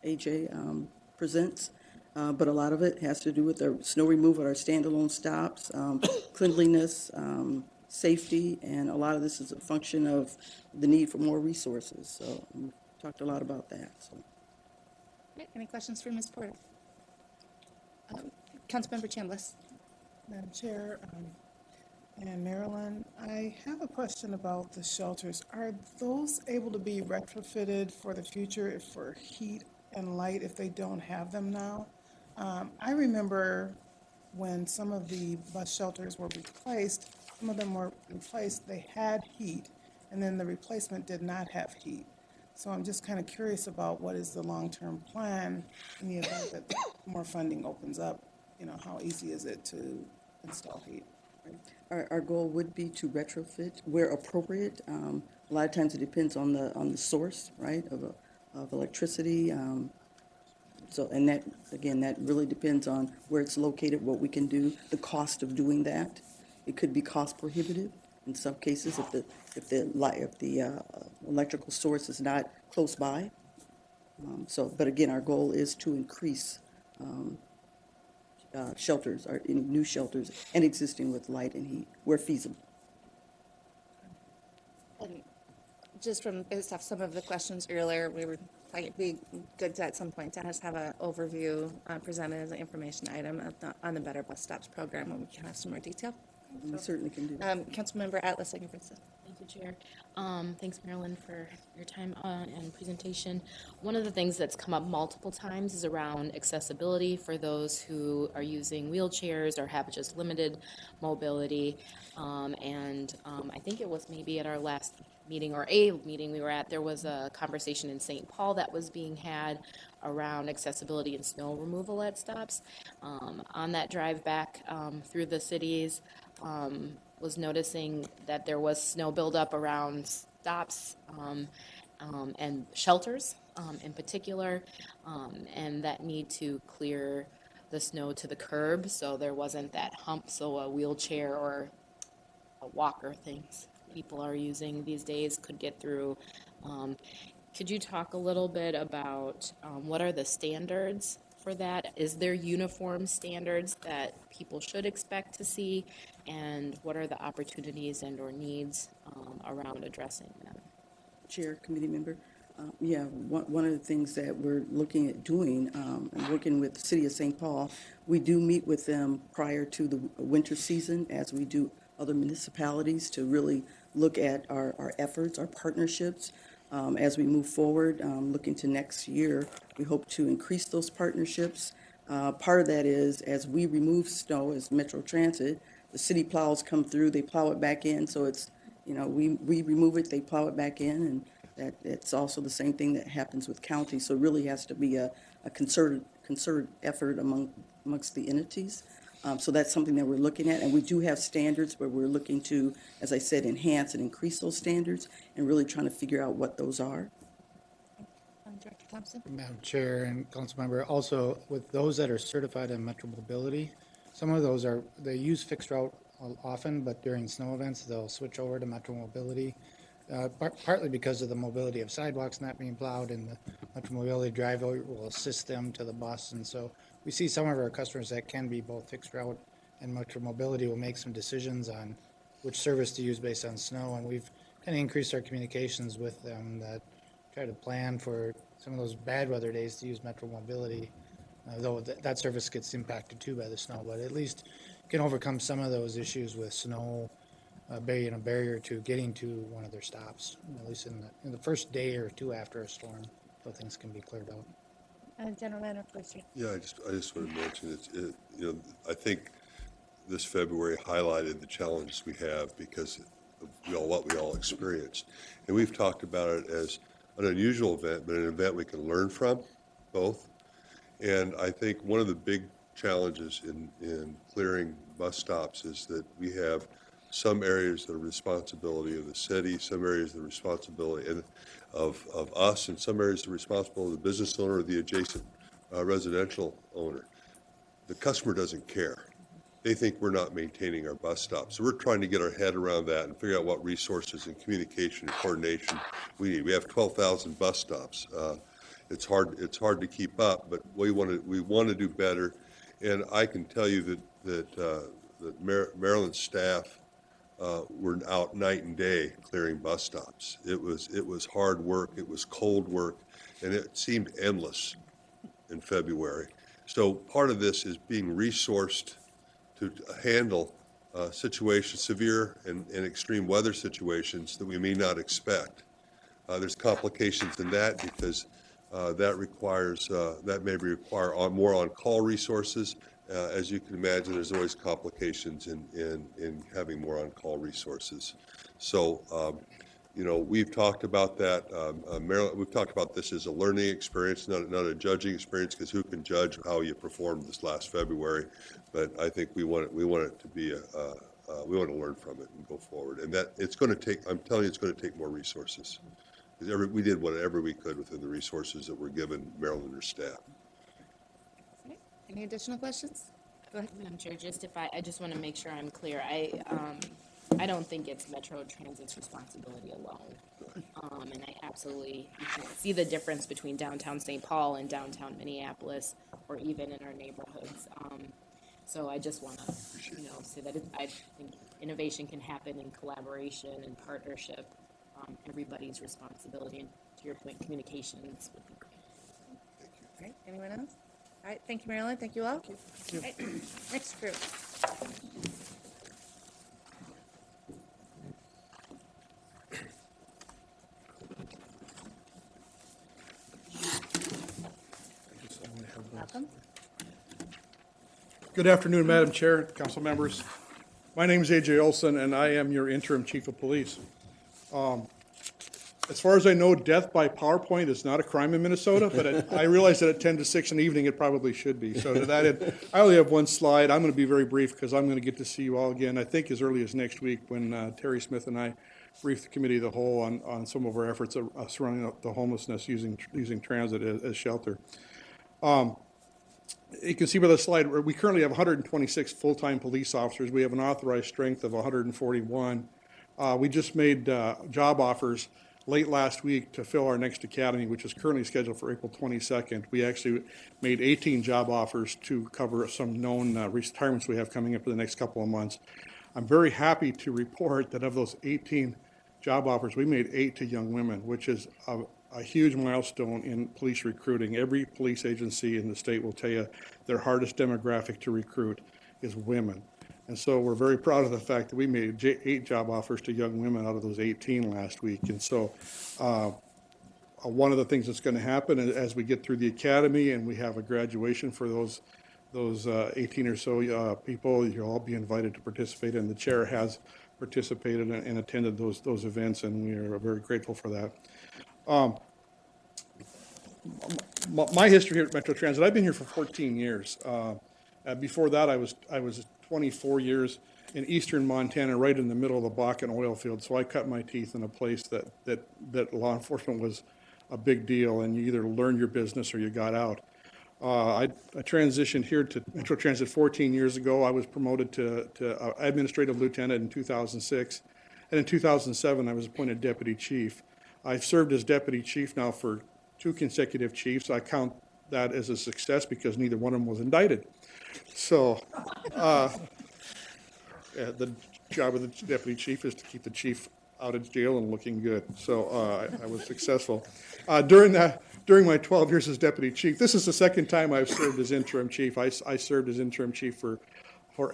Speaker 20: AJ presents, but a lot of it has to do with our snow removal at our standalone stops, cleanliness, safety, and a lot of this is a function of the need for more resources. So we talked a lot about that. So.
Speaker 6: Right, any questions for Ms. Porter? Councilmember Chambliss.
Speaker 7: Madam Chair, and Marilyn, I have a question about the shelters. Are those able to be retrofitted for the future for heat and light if they don't have them now? I remember when some of the bus shelters were replaced, some of them were replaced, they had heat, and then the replacement did not have heat. So I'm just kind of curious about what is the long-term plan in the event that more funding opens up. You know, how easy is it to install heat?
Speaker 20: Our goal would be to retrofit where appropriate. A lot of times it depends on the source, right, of electricity. So, and that, again, that really depends on where it's located, what we can do, the cost of doing that. It could be cost prohibitive in some cases if the electrical source is not close by. But again, our goal is to increase shelters, or any new shelters, and existing with light and heat where feasible.
Speaker 6: And just from based off some of the questions earlier, we were like, it'd be good to, at some point, to just have an overview presented as an information item on the Better Bus Stops program, when we can have some more detail.
Speaker 20: We certainly can do that.
Speaker 6: Councilmember Atlas, second for instance.
Speaker 9: Thank you, Chair. Thanks, Marilyn, for your time and presentation. One of the things that's come up multiple times is around accessibility for those who are using wheelchairs or have just limited mobility. I think it was maybe at our last meeting or a meeting we were at, there was a conversation in St. Paul that was being had around accessibility and snow removal at stops. On that drive back through the cities, was noticing that there was snow buildup around stops and shelters in particular, and that need to clear the snow to the curb so there wasn't that hump, so a wheelchair or a walker things people are using these days could get through. Could you talk a little bit about what are the standards for that? Is there uniform standards that people should expect to see? And what are the opportunities and or needs around addressing them?
Speaker 20: Chair, committee member. One of the things that we're looking at doing, and working with the City of St. Paul, we do meet with them prior to the winter season, as we do other municipalities, to really look at our efforts, our partnerships. As we move forward, looking to next year, we hope to increase those partnerships. Part of that is, as we remove snow as Metro Transit, the city plows come through, they plow it back in, so it's, we remove it, they plow it back in, and it's also the same thing that happens with county. So it really has to be a concerted effort amongst the entities. So that's something that we're looking at, and we do have standards where we're looking to, as I said, enhance and increase those standards, and really trying to figure out what those are.
Speaker 6: Director Thompson.
Speaker 5: Madam Chair and Council Member, also with those that are certified in Metro Mobility, some of those they use fixed route often, but during snow events they'll switch over to Metro Mobility, partly because of the mobility of sidewalks not being plowed, and the Metro Mobility driver will assist them to the bus. And so we see some of our customers that can be both fixed route and Metro Mobility will make some decisions on which service to use based on snow, and we've kind of increased our communications with them that try to plan for some of those bad weather days to use Metro Mobility, though that service gets impacted too by the snow, but at least can overcome some of those issues with snow being a barrier to getting to one of their stops, at least in the first day or two after a storm, so things can be cleared out.
Speaker 6: General Manager, please.
Speaker 1: Yeah, I just want to mention I think this February highlighted the challenges we have because of what we all experienced, and we've talked about it as an unusual event, but an event we can learn from, both. And I think one of the big challenges in clearing bus stops is that we have some areas that are responsibility of the city, some areas the responsibility of us, and some areas the responsibility of the business owner or the adjacent residential owner. The customer doesn't care. They think we're not maintaining our bus stops. So we're trying to get our head around that and figure out what resources and communication and coordination we need. We have 12,000 bus stops. It's hard to keep up, but we want to do better. And I can tell you that Maryland staff were out night and day clearing bus stops. It was hard work. It was cold work, and it seemed endless in February. So part of this is being resourced to handle situations, severe and extreme weather situations that we may not expect. There's complications in that because that may require more on-call resources. As you can imagine, there's always complications in having more on-call resources. So, we've talked about that. Maryland, we've talked about this as a learning experience, not a judging experience, because who can judge how you performed this last February? But I think we want it to be we want to learn from it and go forward. And that it's going to take, I'm telling you, it's going to take more resources. Because we did whatever we could within the resources that were given Maryland or staff.
Speaker 6: Any additional questions? Go ahead.
Speaker 9: Madam Chair, I just want to make sure I'm clear. I don't think it's Metro Transit's responsibility alone. And I absolutely see the difference between downtown St. Paul and downtown Minneapolis, or even in our neighborhoods. So I just want to, say that I think innovation can happen in collaboration and partnership. Everybody's responsibility, and to your point, communications would be great.
Speaker 6: All right, anyone else? All right, thank you, Marilyn. Thank you all. Thank you. All right, next group. Welcome.
Speaker 21: Good afternoon, Madam Chair, council members. My name is A.J. Olson, and I am your interim chief of police. As far as I know, death by PowerPoint is not a crime in Minnesota, but I realize that at 10 to 6 in the evening, it probably should be. So to that end, I only have one slide. I'm going to be very brief because I'm going to get to see you all again, I think as early as next week when Terry Smith and I brief the committee of the whole on some of our efforts surrounding the homelessness using transit as shelter. You can see by the slide, we currently have 126 full-time police officers. We have an authorized strength of 141. We just made job offers late last week to fill our next academy, which is currently scheduled for April 22nd. We actually made 18 job offers to cover some known retirements we have coming up for the next couple of months. I'm very happy to report that of those 18 job offers, we made 8 to young women, which is a huge milestone in police recruiting. Every police agency in the state will tell you their hardest demographic to recruit is women. And so we're very proud of the fact that we made 8 job offers to young women out of those 18 last week. And so one of the things that's going to happen as we get through the academy and we have a graduation for those 18 or so people, you'll all be invited to participate, and the chair has participated and attended those events, and we are very grateful for that. My history here at Metro Transit, I've been here for 14 years. Before that, I was 24 years in eastern Montana, right in the middle of the Bakken oil field. So I cut my teeth in a place that law enforcement was a big deal, and you either learned your business or you got out. I transitioned here to Metro Transit 14 years ago. I was promoted to administrative lieutenant in 2006, and in 2007 I was appointed deputy chief. I've served as deputy chief now for 2 consecutive chiefs. I count that as a success because neither one of them was indicted. So the job of the deputy chief is to keep the chief out of jail and looking good. So I was successful. During my 12 years as deputy chief, this is the second time I've served as interim chief. I served as interim chief for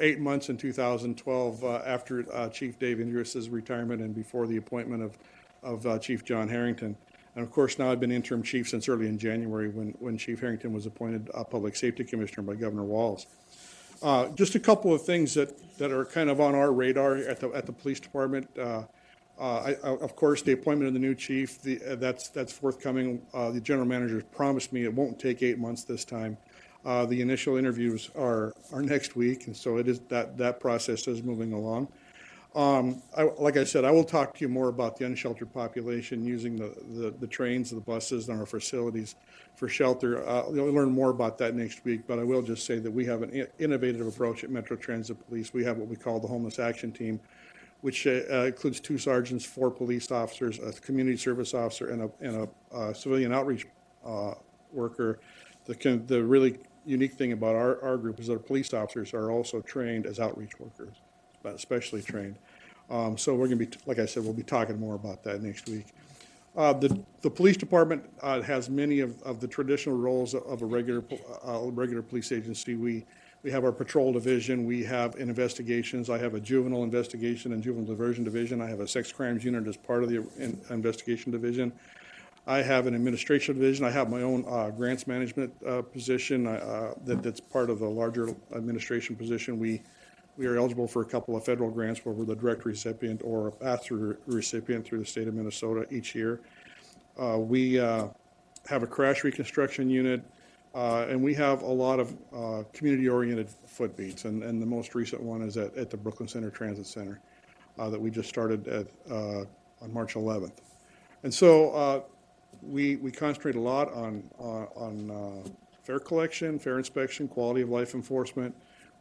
Speaker 21: 8 months in 2012 after Chief Dave Indris's retirement and before the appointment of Chief John Harrington. And of course, now I've been interim chief since early in January when Chief Harrington was appointed public safety commissioner by Governor Walz. Just a couple of things that are kind of on our radar at the police department. Of course, the appointment of the new chief, that's forthcoming. The general manager promised me it won't take 8 months this time. The initial interviews are next week, and so it is that process is moving along. Like I said, I will talk to you more about the unsheltered population using the trains, the buses, and our facilities for shelter. You'll learn more about that next week, but I will just say that we have an innovative approach at Metro Transit Police. We have what we call the Homeless Action Team, which includes 2 sergeants, 4 police officers, a community service officer, and a civilian outreach worker. The really unique thing about our group is that our police officers are also trained as outreach workers, especially trained. So we're going to be, like I said, we'll be talking more about that next week. The police department has many of the traditional roles of a regular police agency. We have our patrol division. We have investigations. I have a juvenile investigation and juvenile diversion division. I have a sex crimes unit as part of the investigation division. I have an administration division. I have my own grants management position that's part of the larger administration position. We are eligible for a couple of federal grants where we're the direct recipient or a pass-through recipient through the state of Minnesota each year. We have a crash reconstruction unit. And we have a lot of community-oriented foot beats, and the most recent one is at the Brooklyn Center Transit Center that we just started on March 11th. And so we concentrate a lot on fare collection, fare inspection, quality of life enforcement.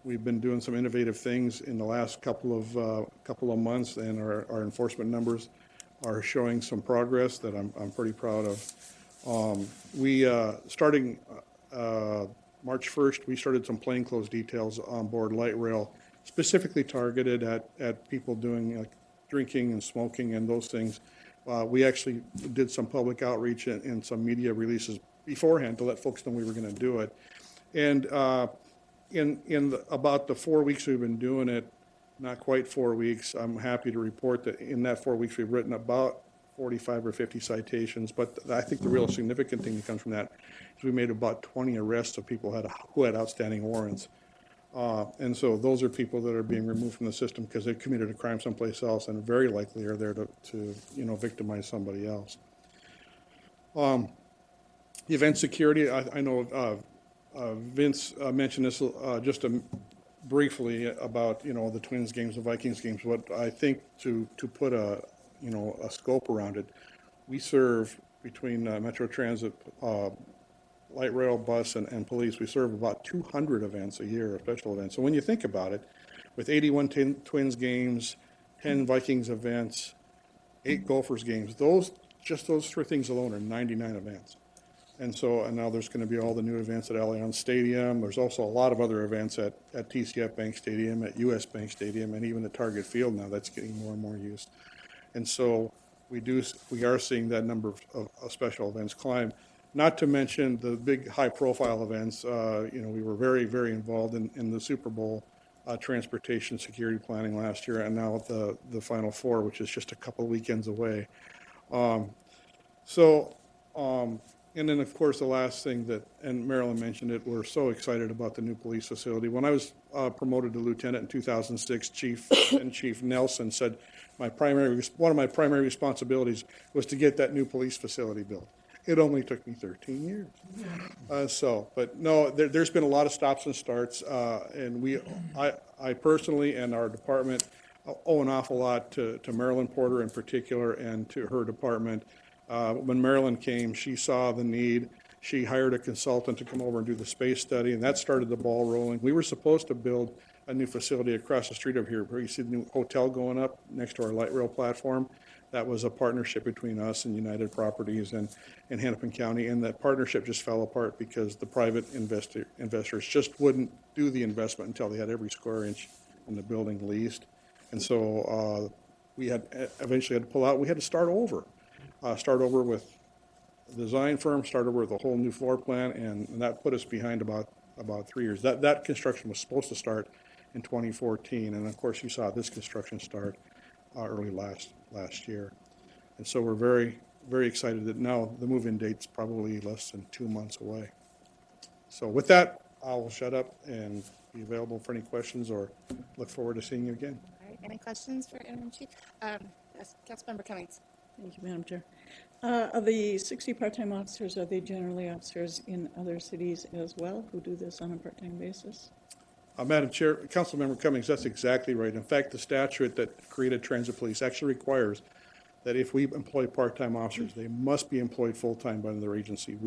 Speaker 21: We've been doing some innovative things in the last couple of months, and our enforcement numbers are showing some progress that I'm pretty proud of. Starting March 1st, we started some plainclothes details on board light rail, specifically targeted at people doing drinking and smoking and those things. We actually did some public outreach and some media releases beforehand to let folks know we were going to do it. And in about the 4 weeks we've been doing it, not quite 4 weeks, I'm happy to report that in that 4 weeks we've written about 45 or 50 citations. But I think the real significant thing that comes from that is we made about 20 arrests of people who had outstanding warrants. And so those are people that are being removed from the system because they committed a crime someplace else and very likely are there to victimize somebody else. Event security, I know Vince mentioned this just briefly about the Twins games, the Vikings games. But I think to put a scope around it, we serve between Metro Transit, light rail, bus, and police. We serve about 200 events a year, special events. So when you think about it, with 81 Twins games, 10 Vikings events, 8 Gophers games, just those 3 things alone are 99 events. And now there's going to be all the new events at Allianz Stadium. There's also a lot of other events at TCF Bank Stadium, at US Bank Stadium, and even at Target Field now. That's getting more and more used. And so we are seeing that number of special events climb. Not to mention the big high-profile events. We were very, very involved in the Super Bowl transportation security planning last year, and now the Final Four, which is just a couple of weekends away. And then, of course, the last thing and Marilyn mentioned it, we're so excited about the new police facility. When I was promoted to lieutenant in 2006, Chief Nelson said one of my primary responsibilities was to get that new police facility built. It only took me 13 years. But no, there's been a lot of stops and starts, and I personally and our department owe an awful lot to Marilyn Porter in particular and to her department. When Marilyn came, she saw the need. She hired a consultant to come over and do the space study, and that started the ball rolling. We were supposed to build a new facility across the street over here, where you see the new hotel going up next to our light rail platform. That was a partnership between us and United Properties and Hennepin County, and that partnership just fell apart because the private investors just wouldn't do the investment until they had every square inch in the building leased. And so we eventually had to pull out. We had to start over with the design firm, start over with a whole new floor plan, and that put us behind about 3 years. That construction was supposed to start in 2014, and of course you saw this construction start early last year. And so we're very, very excited that now the move-in date's probably less than 2 months away. So with that, I'll shut up and be available for any questions or look forward to seeing you again.
Speaker 6: All right, any questions for Interim Chief? Yes, Councilmember Cummings.
Speaker 11: Thank you, Madam Chair. Of the 60 part-time officers, are they generally officers in other cities as well who do this on a part-time basis?
Speaker 21: Madam Chair, Councilmember Cummings, that's exactly right. In fact, the statute that created transit police actually requires that if we employ part-time officers, they must be employed full-time by their agency.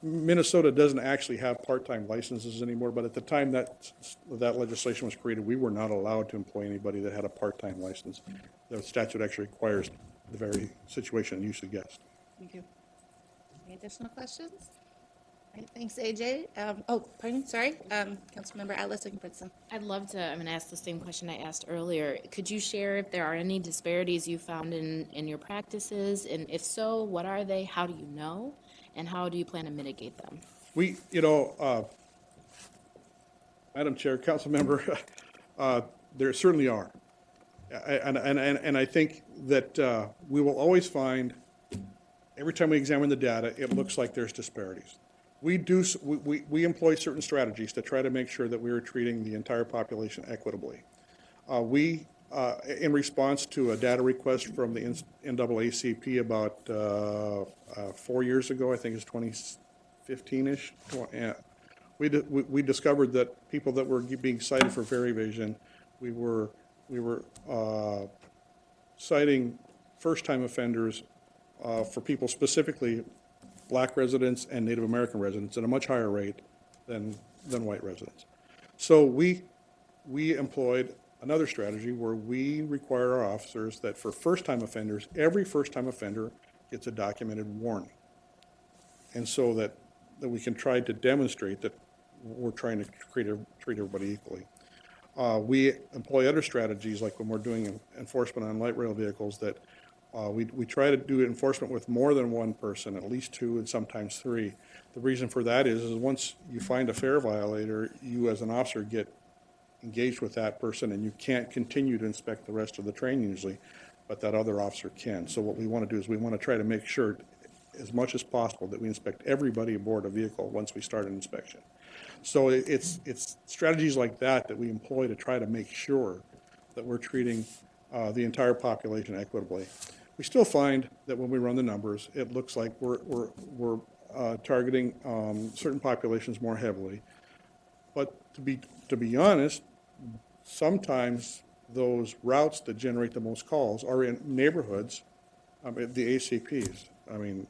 Speaker 21: Minnesota doesn't actually have part-time licenses anymore, but at the time that legislation was created, we were not allowed to employ anybody that had a part-time license. The statute actually requires the very situation you suggest.
Speaker 6: Thank you. Any additional questions? All right, thanks, AJ. Councilmember Atlas and Princeton.
Speaker 9: I'd love to, I'm going to ask the same question I asked earlier. Could you share if there are any disparities you found in your practices? And if so, what are they? How do you know? And how do you plan to mitigate them?
Speaker 21: Madam Chair, Councilmember, there certainly are. And I think that we will always find, every time we examine the data, it looks like there's disparities. We employ certain strategies to try to make sure that we are treating the entire population equitably. In response to a data request from the NAACP about 4 years ago, I think it's 15-ish, we discovered that people that were being cited for fair evasion, we were citing first-time offenders for people specifically black residents and Native American residents at a much higher rate than white residents. So we employed another strategy where we require our officers that for first-time offenders, every first-time offender gets a documented warning. And so that we can try to demonstrate that we're trying to treat everybody equally. We employ other strategies, like when we're doing enforcement on light rail vehicles, that we try to do enforcement with more than one person, at least two and sometimes three. The reason for that is once you find a fare violator, you as an officer get engaged with that person, and you can't continue to inspect the rest of the train usually, but that other officer can. So what we want to do is we want to try to make sure as much as possible that we inspect everybody aboard a vehicle once we start an inspection. So it's strategies like that that we employ to try to make sure that we're treating the entire population equitably. We still find that when we run the numbers, it looks like we're targeting certain populations more heavily. But to be honest, sometimes those routes that generate the most calls are in neighborhoods, the ACPs. I mean,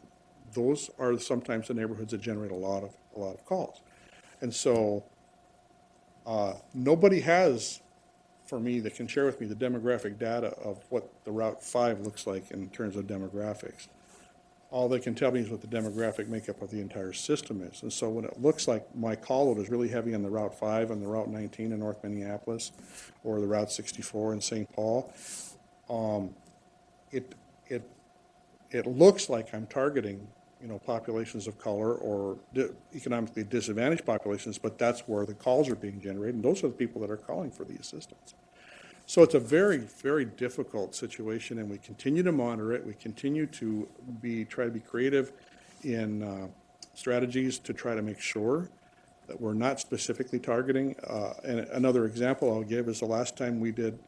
Speaker 21: those are sometimes the neighborhoods that generate a lot of calls. And so nobody has, for me, that can share with me the demographic data of what the Route 5 looks like in terms of demographics. All they can tell me is what the demographic makeup of the entire system is. And so when it looks like my call load is really heavy on the Route 5 and the Route 19 in North Minneapolis, or the Route 64 in St. Paul, it looks like I'm targeting, populations of color or economically disadvantaged populations, but that's where the calls are being generated, and those are the people that are calling for the assistance. So it's a very, very difficult situation, and we continue to monitor it. We continue to try to be creative in strategies to try to make sure that we're not specifically targeting. And another example I'll give is the last time we did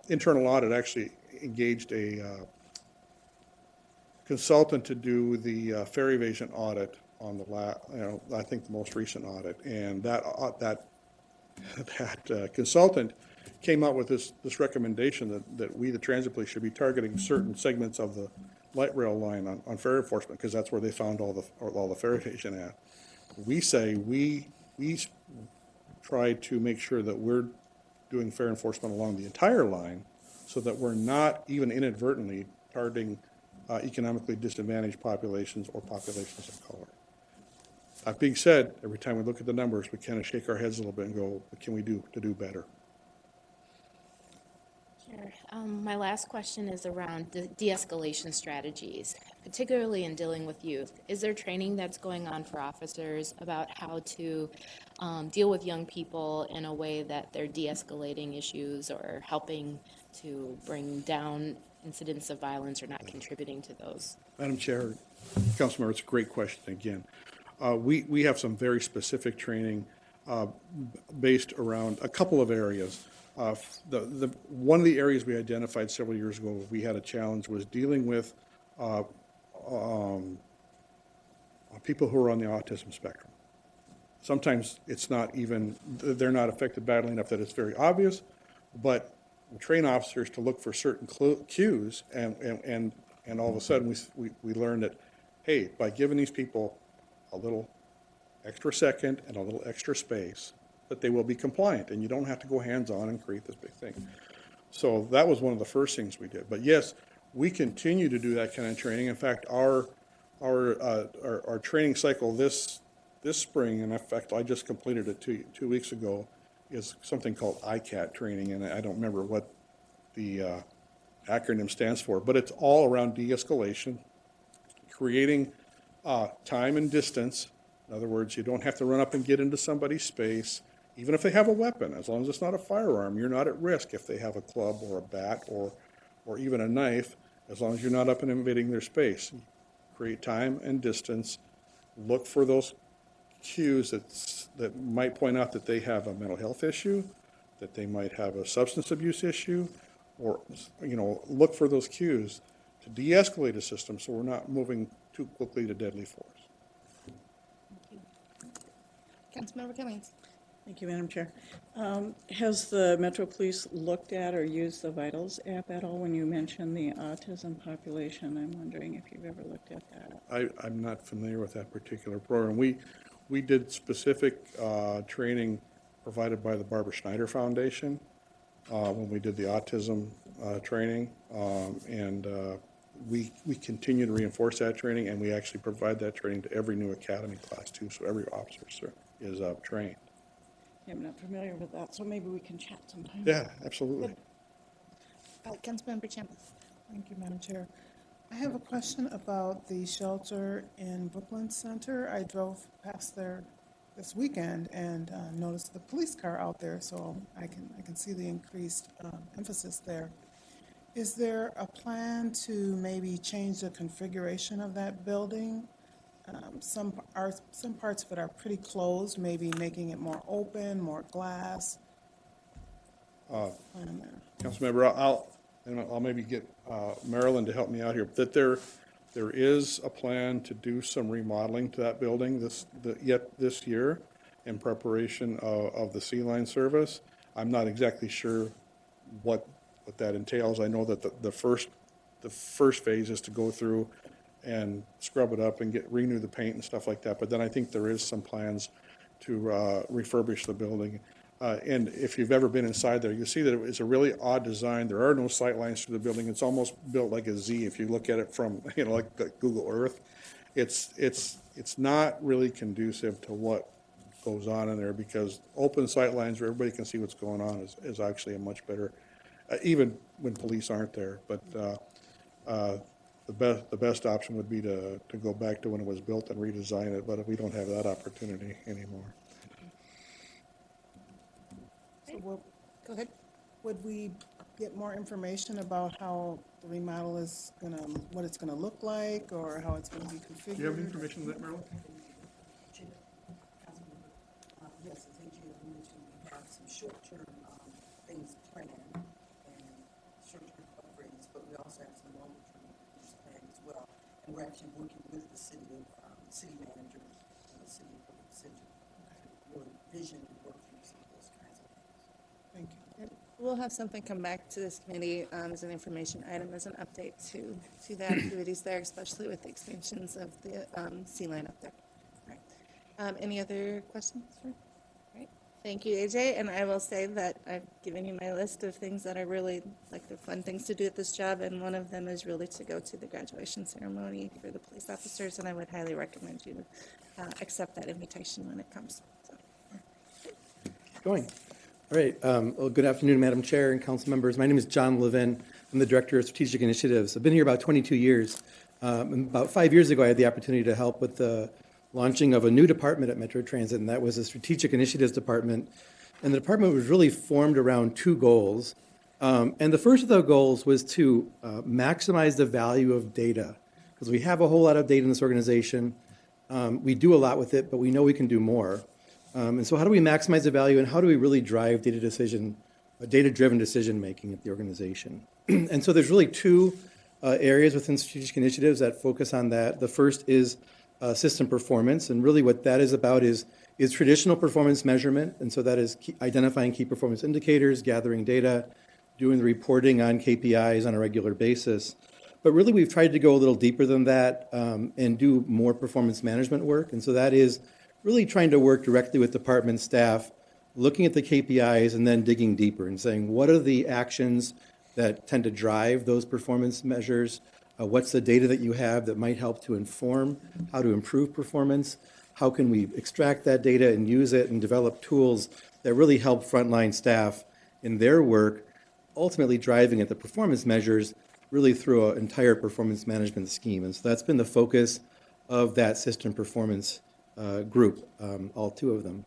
Speaker 21: internal audit, actually engaged a consultant to do the fare evasion audit on I think the most recent audit, and that consultant came out with this recommendation that we, the transit police, should be targeting certain segments of the light rail line on fare enforcement, because that's where they found all the fare evasion at. We say we try to make sure that we're doing fare enforcement along the entire line, so that we're not even inadvertently targeting economically disadvantaged populations or populations of color. That being said, every time we look at the numbers, we kind of shake our heads a little bit and go, what can we do to do better?
Speaker 9: Sure. My last question is around de-escalation strategies, particularly in dealing with youth. Is there training that's going on for officers about how to deal with young people in a way that they're de-escalating issues or helping to bring down incidents of violence or not contributing to those?
Speaker 21: Madam Chair, Councilmember, it's a great question again. We have some very specific training based around a couple of areas. One of the areas we identified several years ago we had a challenge was dealing with people who are on the autism spectrum. Sometimes it's not even, they're not affected badly enough that it's very obvious, but we train officers to look for certain cues, and all of a sudden we learn that, hey, by giving these people a little extra second and a little extra space, that they will be compliant, and you don't have to go hands-on and create this big thing. So that was one of the first things we did. But yes, we continue to do that kind of training. In fact, our training cycle this spring, and in fact, I just completed it two weeks ago, is something called Icat Training, and I don't remember what the acronym stands for, but it's all around de-escalation, creating time and distance. In other words, you don't have to run up and get into somebody's space, even if they have a weapon. As long as it's not a firearm, you're not at risk if they have a club or a bat or even a knife, as long as you're not up and invading their space. Create time and distance, look for those cues that might point out that they have a mental health issue, that they might have a substance abuse issue, or look for those cues to de-escalate a system so we're not moving too quickly to deadly force.
Speaker 6: Councilmember Cummings.
Speaker 11: Thank you, Madam Chair. Has the Metro Police looked at or used the Vitals app at all? When you mentioned the autism population, I'm wondering if you've ever looked at that.
Speaker 21: I'm not familiar with that particular program. We did specific training provided by the Barbara Schneider Foundation when we did the autism training, and we continue to reinforce that training, and we actually provide that training to every new academy class too, so every officer is trained.
Speaker 11: Yeah, I'm not familiar with that, so maybe we can chat sometime.
Speaker 21: Yeah, absolutely.
Speaker 6: Councilmember Chambliss.
Speaker 7: Thank you, Madam Chair. I have a question about the shelter in Brooklyn Center. I drove past there this weekend and noticed the police car out there, so I can see the increased emphasis there. Is there a plan to maybe change the configuration of that building? Some parts of it are pretty closed, maybe making it more open, more glass.
Speaker 21: Councilmember, I'll maybe get Marilyn to help me out here. That there is a plan to do some remodeling to that building yet this year in preparation of the Sea Line service. I'm not exactly sure what that entails. I know that the first phase is to go through and scrub it up and renew the paint and stuff like that. But then I think there is some plans to refurbish the building. And if you've ever been inside there, you see that it's a really odd design. There are no sight lines through the building. It's almost built like a Z if you look at it from, like Google Earth. It's not really conducive to what goes on in there, because open sight lines where everybody can see what's going on is actually a much better, even when police aren't there. But the best option would be to go back to when it was built and redesign it, but we don't have that opportunity anymore.
Speaker 7: So
Speaker 6: go ahead.
Speaker 7: Would we get more information about how the remodel is what it's gonna look like, or how it's gonna be configured?
Speaker 21: Do you have information on that, Marilyn?
Speaker 20: Yes, I think you mentioned we have some short-term things planned and short-term upgrades, but we also have some longer-term things planned as well. And we're actually working with the city managers, the city of Public City, really vision and work through some of those kinds of things.
Speaker 7: Thank you.
Speaker 6: We'll have something come back to this committee as an information item, as an update to the activities there, especially with the expansions of the Sea Line up there. All right. Any other questions? All right. Thank you, AJ. And I will say that I've given you my list of things that are really like the fun things to do at this job, and one of them is really to go to the graduation ceremony for the police officers, and I would highly recommend you accept that invitation when it comes. So.
Speaker 3: Going. All right. Well, good afternoon, Madam Chair and council members. My name is John Levin. I'm the Director of Strategic Initiatives. I've been here about 22 years. About 5 years ago, I had the opportunity to help with the launching of a new department at Metro Transit, and that was the Strategic Initiatives Department. And the department was really formed around two goals. And the first of the goals was to maximize the value of data, because we have a whole lot of data in this organization. We do a lot with it, but we know we can do more. And so how do we maximize the value, and how do we really drive data-driven decision-making at the organization? And so there's really two areas within strategic initiatives that focus on that. The first is system performance, and really what that is about is traditional performance measurement, and so that is identifying key performance indicators, gathering data, doing the reporting on KPIs on a regular basis. But really we've tried to go a little deeper than that and do more performance management work, and so that is really trying to work directly with department staff, looking at the KPIs and then digging deeper and saying, what are the actions that tend to drive those performance measures? What's the data that you have that might help to inform how to improve performance? How can we extract that data and use it and develop tools that really help frontline staff in their work, ultimately driving at the performance measures really through an entire performance management scheme. And so that's been the focus of that system performance group, all two of them.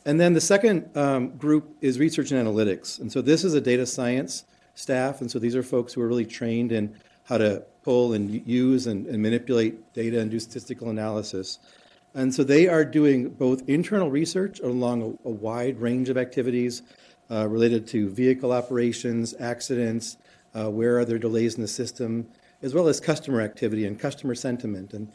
Speaker 3: And then the second group is research and analytics. And so this is a data science staff. And so these are folks who are really trained in how to pull and use and manipulate data and do statistical analysis. And so they are doing both internal research along a wide range of activities related to vehicle operations, accidents, where are there delays in the system, as well as customer activity and customer sentiment and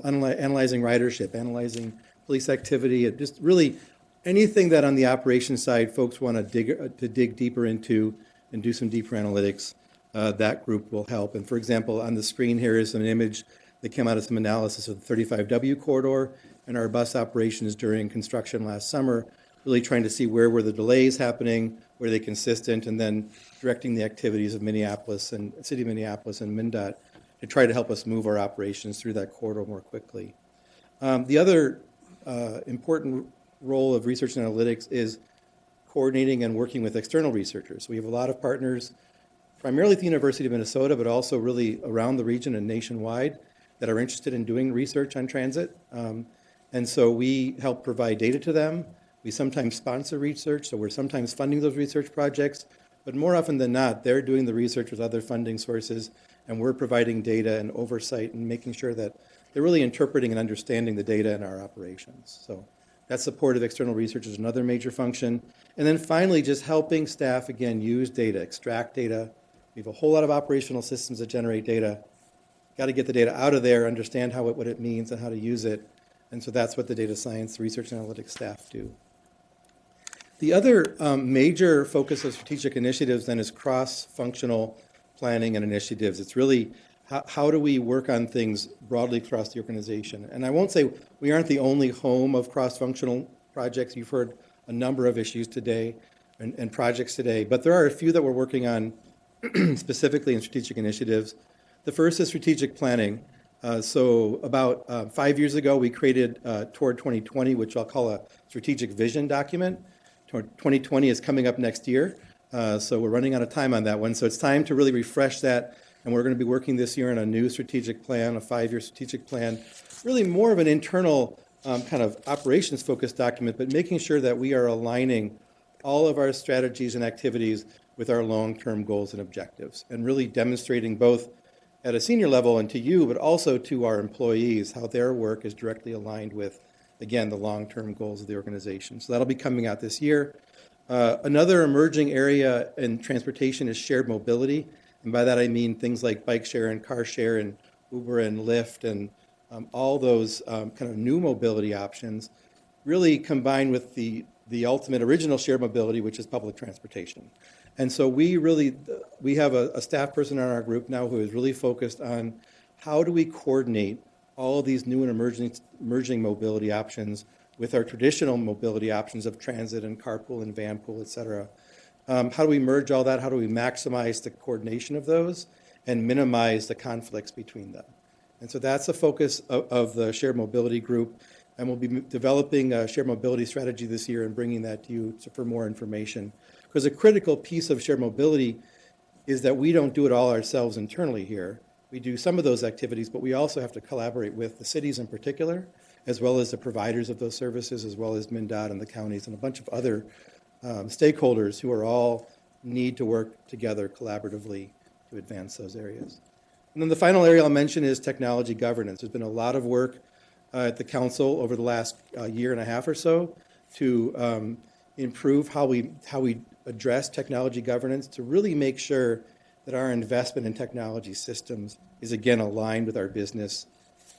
Speaker 3: analyzing ridership, analyzing police activity, just really anything that on the operations side folks want to dig deeper into and do some deeper analytics, that group will help. And for example, on the screen here is an image that came out of some analysis of the 35W corridor and our bus operations during construction last summer, really trying to see where were the delays happening, were they consistent, and then directing the activities of Minneapolis and City of Minneapolis and MnDOT to try to help us move our operations through that corridor more quickly. The other important role of research and analytics is coordinating and working with external researchers. We have a lot of partners, primarily at the University of Minnesota, but also really around the region and nationwide that are interested in doing research on transit. And so we help provide data to them. We sometimes sponsor research, so we're sometimes funding those research projects, but more often than not, they're doing the research with other funding sources, and we're providing data and oversight and making sure that they're really interpreting and understanding the data in our operations. So that support of external research is another major function. And then finally, just helping staff, again, use data, extract data. We have a whole lot of operational systems that generate data. Got to get the data out of there, understand what it means and how to use it. And so that's what the data science, research and analytics staff do. The other major focus of strategic initiatives then is cross-functional planning and initiatives. It's really how do we work on things broadly across the organization. And I won't say we aren't the only home of cross-functional projects. You've heard a number of issues today and projects today, but there are a few that we're working on specifically in strategic initiatives. The first is strategic planning. So about 5 years ago, we created Toward 2020, which I'll call a strategic vision document. 2020 is coming up next year, so we're running out of time on that one. So it's time to really refresh that, and we're going to be working this year on a new strategic plan, a 5-year strategic plan, really more of an internal kind of operations-focused document, but making sure that we are aligning all of our strategies and activities with our long-term goals and objectives, and really demonstrating both at a senior level and to you, but also to our employees, how their work is directly aligned with, again, the long-term goals of the organization. So that'll be coming out this year. Another emerging area in transportation is shared mobility. And by that I mean things like bike share and car share and Uber and Lyft and all those kind of new mobility options, really combined with the ultimate original shared mobility, which is public transportation. And so we have a staff person in our group now who is really focused on how do we coordinate all of these new and emerging mobility options with our traditional mobility options of transit and carpool and vanpool, et cetera. How do we merge all that? How do we maximize the coordination of those and minimize the conflicts between them? And so that's the focus of the shared mobility group. And we'll be developing a shared mobility strategy this year and bringing that to you for more information. Because a critical piece of shared mobility is that we don't do it all ourselves internally here. We do some of those activities, but we also have to collaborate with the cities in particular, as well as the providers of those services, as well as MnDOT and the counties and a bunch of other stakeholders who are all need to work together collaboratively to advance those areas. And then the final area I'll mention is technology governance. There's been a lot of work at the council over the last year and a half or so to improve how we address technology governance to really make sure that our investment in technology systems is again aligned with our business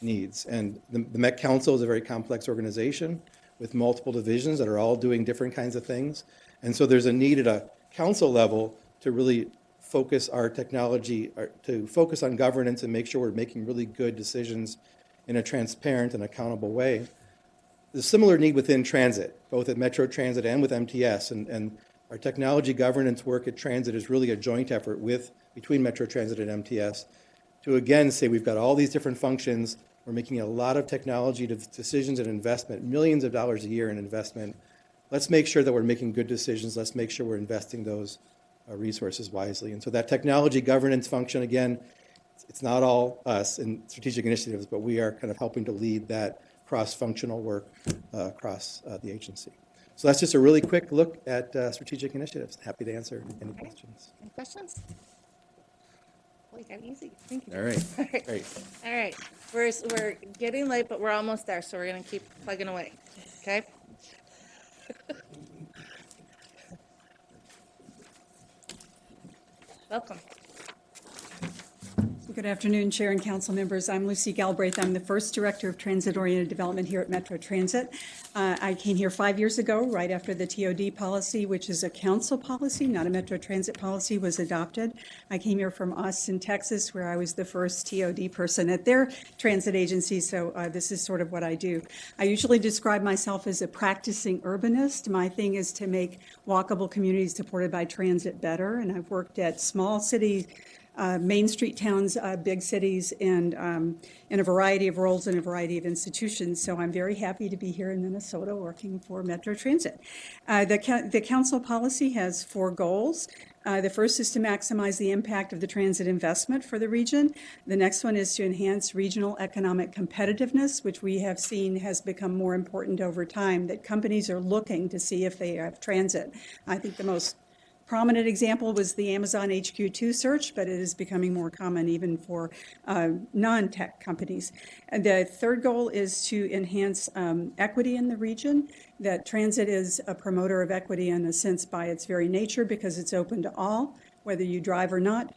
Speaker 3: needs. And the Met Council is a very complex organization with multiple divisions that are all doing different kinds of things. And so there's a need at a council level to really focus our technology, to focus on governance and make sure we're making really good decisions in a transparent and accountable way. There's a similar need within transit, both at Metro Transit and with MTS. And our technology governance work at transit is really a joint effort between Metro Transit and MTS to again say we've got all these different functions. We're making a lot of technology decisions and investment, millions of dollars a year in investment. Let's make sure that we're making good decisions. Let's make sure we're investing those resources wisely. And so that technology governance function, again, it's not all us in strategic initiatives, but we are kind of helping to lead that cross-functional work across the agency. So that's just a really quick look at strategic initiatives. Happy to answer any questions.
Speaker 6: Any questions? Boy, got easy. Thank you.
Speaker 15: All right.
Speaker 6: All right.
Speaker 15: Great.
Speaker 6: All right. We're getting late, but we're almost there, so we're going to keep plugging away. Okay? Welcome.
Speaker 4: Good afternoon, Chair and Council members. I'm Lucy Galbraith. I'm the first Director of Transit-Oriented Development here at Metro Transit. I came here 5 years ago, right after the TOD policy, which is a council policy, not a Metro Transit policy, was adopted. I came here from Austin, Texas, where I was the first TOD person at their transit agency, so this is sort of what I do. I usually describe myself as a practicing urbanist. My thing is to make walkable communities supported by transit better, and I've worked at small cities, Main Street towns, big cities, and in a variety of roles in a variety of institutions. So I'm very happy to be here in Minnesota working for Metro Transit. The council policy has 4 goals. The first is to maximize the impact of the transit investment for the region. The next one is to enhance regional economic competitiveness, which we have seen has become more important over time, that companies are looking to see if they have transit. I think the most prominent example was the Amazon HQ2 search, but it is becoming more common even for non-tech companies. And the third goal is to enhance equity in the region. That transit is a promoter of equity in a sense by its very nature because it's open to all. Whether you drive or not,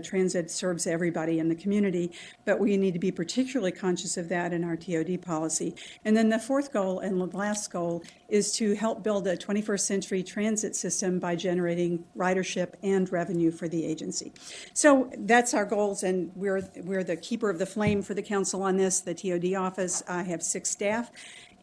Speaker 4: transit serves everybody in the community, but we need to be particularly conscious of that in our TOD policy. And then the fourth goal and the last goal is to help build a 21st century transit system by generating ridership and revenue for the agency. So that's our goals, and we're the keeper of the flame for the council on this, the TOD office. I have 6 staff.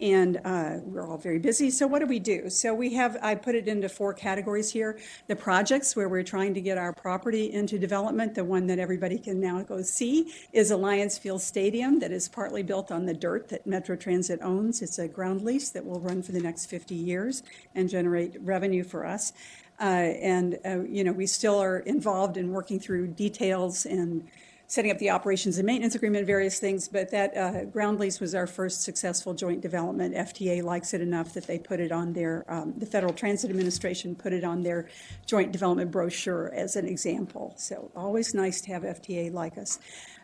Speaker 4: And we're all very busy. So what do we do? So I put it into 4 categories here. The projects where we're trying to get our property into development, the one that everybody can now go see is Alliance Field Stadium that is partly built on the dirt that Metro Transit owns. It's a ground lease that will run for the next 50 years and generate revenue for us. We still are involved in working through details and setting up the operations and maintenance agreement, various things, but that ground lease was our first successful joint development. FTA likes it enough that they put it on their, the Federal Transit Administration put it on their joint development brochure as an example. So always nice to have FTA like us.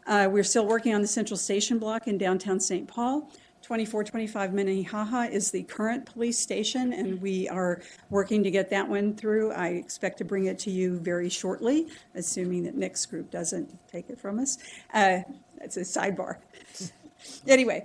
Speaker 4: We're still working on the Central Station block in downtown St. Paul. 2425 Minnehaha is the current police station, and we are working to get that one through. I expect to bring it to you very shortly, assuming that Nick's group doesn't take it from us. That's a sidebar. Anyway,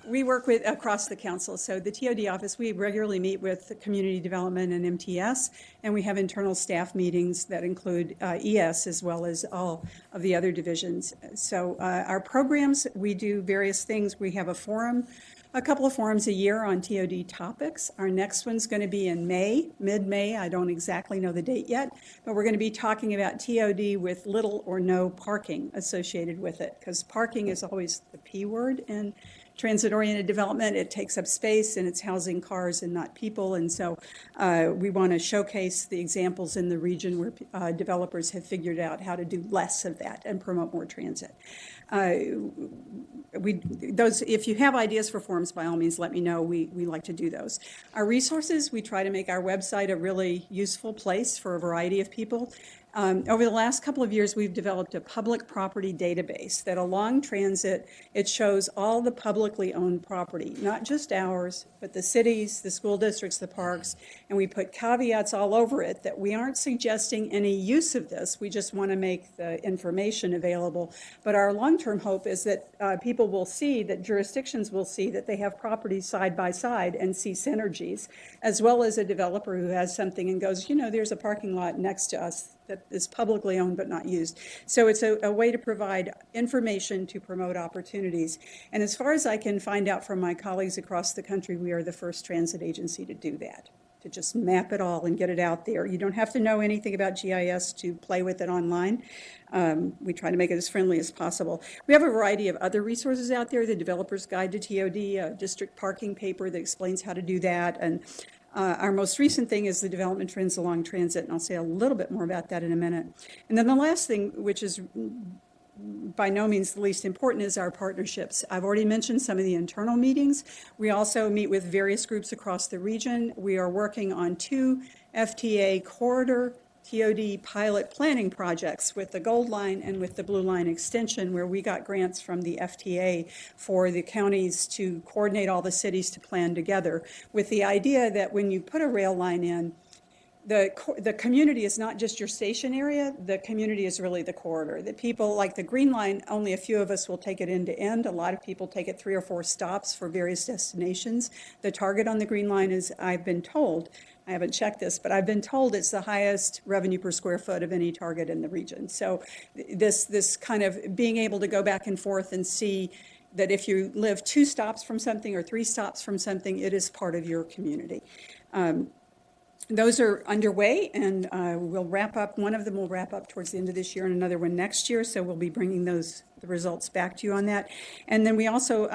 Speaker 4: we work with across the council. So the TOD office, we regularly meet with community development and MTS, and we have internal staff meetings that include ES as well as all of the other divisions. So our programs, we do various things. We have a couple of forums a year on TOD topics. Our next one's going to be in May, mid-May. I don't exactly know the date yet, but we're going to be talking about TOD with little or no parking associated with it, because parking is always the P word in transit-oriented development. It takes up space and it's housing cars and not people. And so we want to showcase the examples in the region where developers have figured out how to do less of that and promote more transit. If you have ideas for forums, by all means, let me know. We like to do those. Our resources, we try to make our website a really useful place for a variety of people. Over the last couple of years, we've developed a public property database that along transit, it shows all the publicly owned property, not just ours, but the cities, the school districts, the parks, and we put caveats all over it that we aren't suggesting any use of this. We just want to make the information available. But our long-term hope is that people will see, that jurisdictions will see that they have properties side by side and see synergies, as well as a developer who has something and goes, there's a parking lot next to us that is publicly owned but not used. So it's a way to provide information to promote opportunities. And as far as I can find out from my colleagues across the country, we are the first transit agency to do that, to just map it all and get it out there. You don't have to know anything about GIS to play with it online. We try to make it as friendly as possible. We have a variety of other resources out there, the Developer's Guide to TOD, a district parking paper that explains how to do that, and our most recent thing is the development trends along transit, and I'll say a little bit more about that in a minute. And then the last thing, which is by no means the least important, is our partnerships. I've already mentioned some of the internal meetings. We also meet with various groups across the region. We are working on 2 FTA corridor TOD pilot planning projects with the Gold Line and with the Blue Line extension, where we got grants from the FTA for the counties to coordinate all the cities to plan together, with the idea that when you put a rail line in, the community is not just your station area, the community is really the corridor. The people, like the Green Line, only a few of us will take it end to end. A lot of people take it 3 or 4 stops for various destinations. The target on the Green Line is, I've been told, I haven't checked this, but I've been told it's the highest revenue per square foot of any target in the region. So this kind of being able to go back and forth and see that if you live 2 stops from something or 3 stops from something, it is part of your community. Those are underway, and we'll wrap up. One of them will wrap up towards the end of this year and another one next year, so we'll be bringing the results back to you on that. And then we also,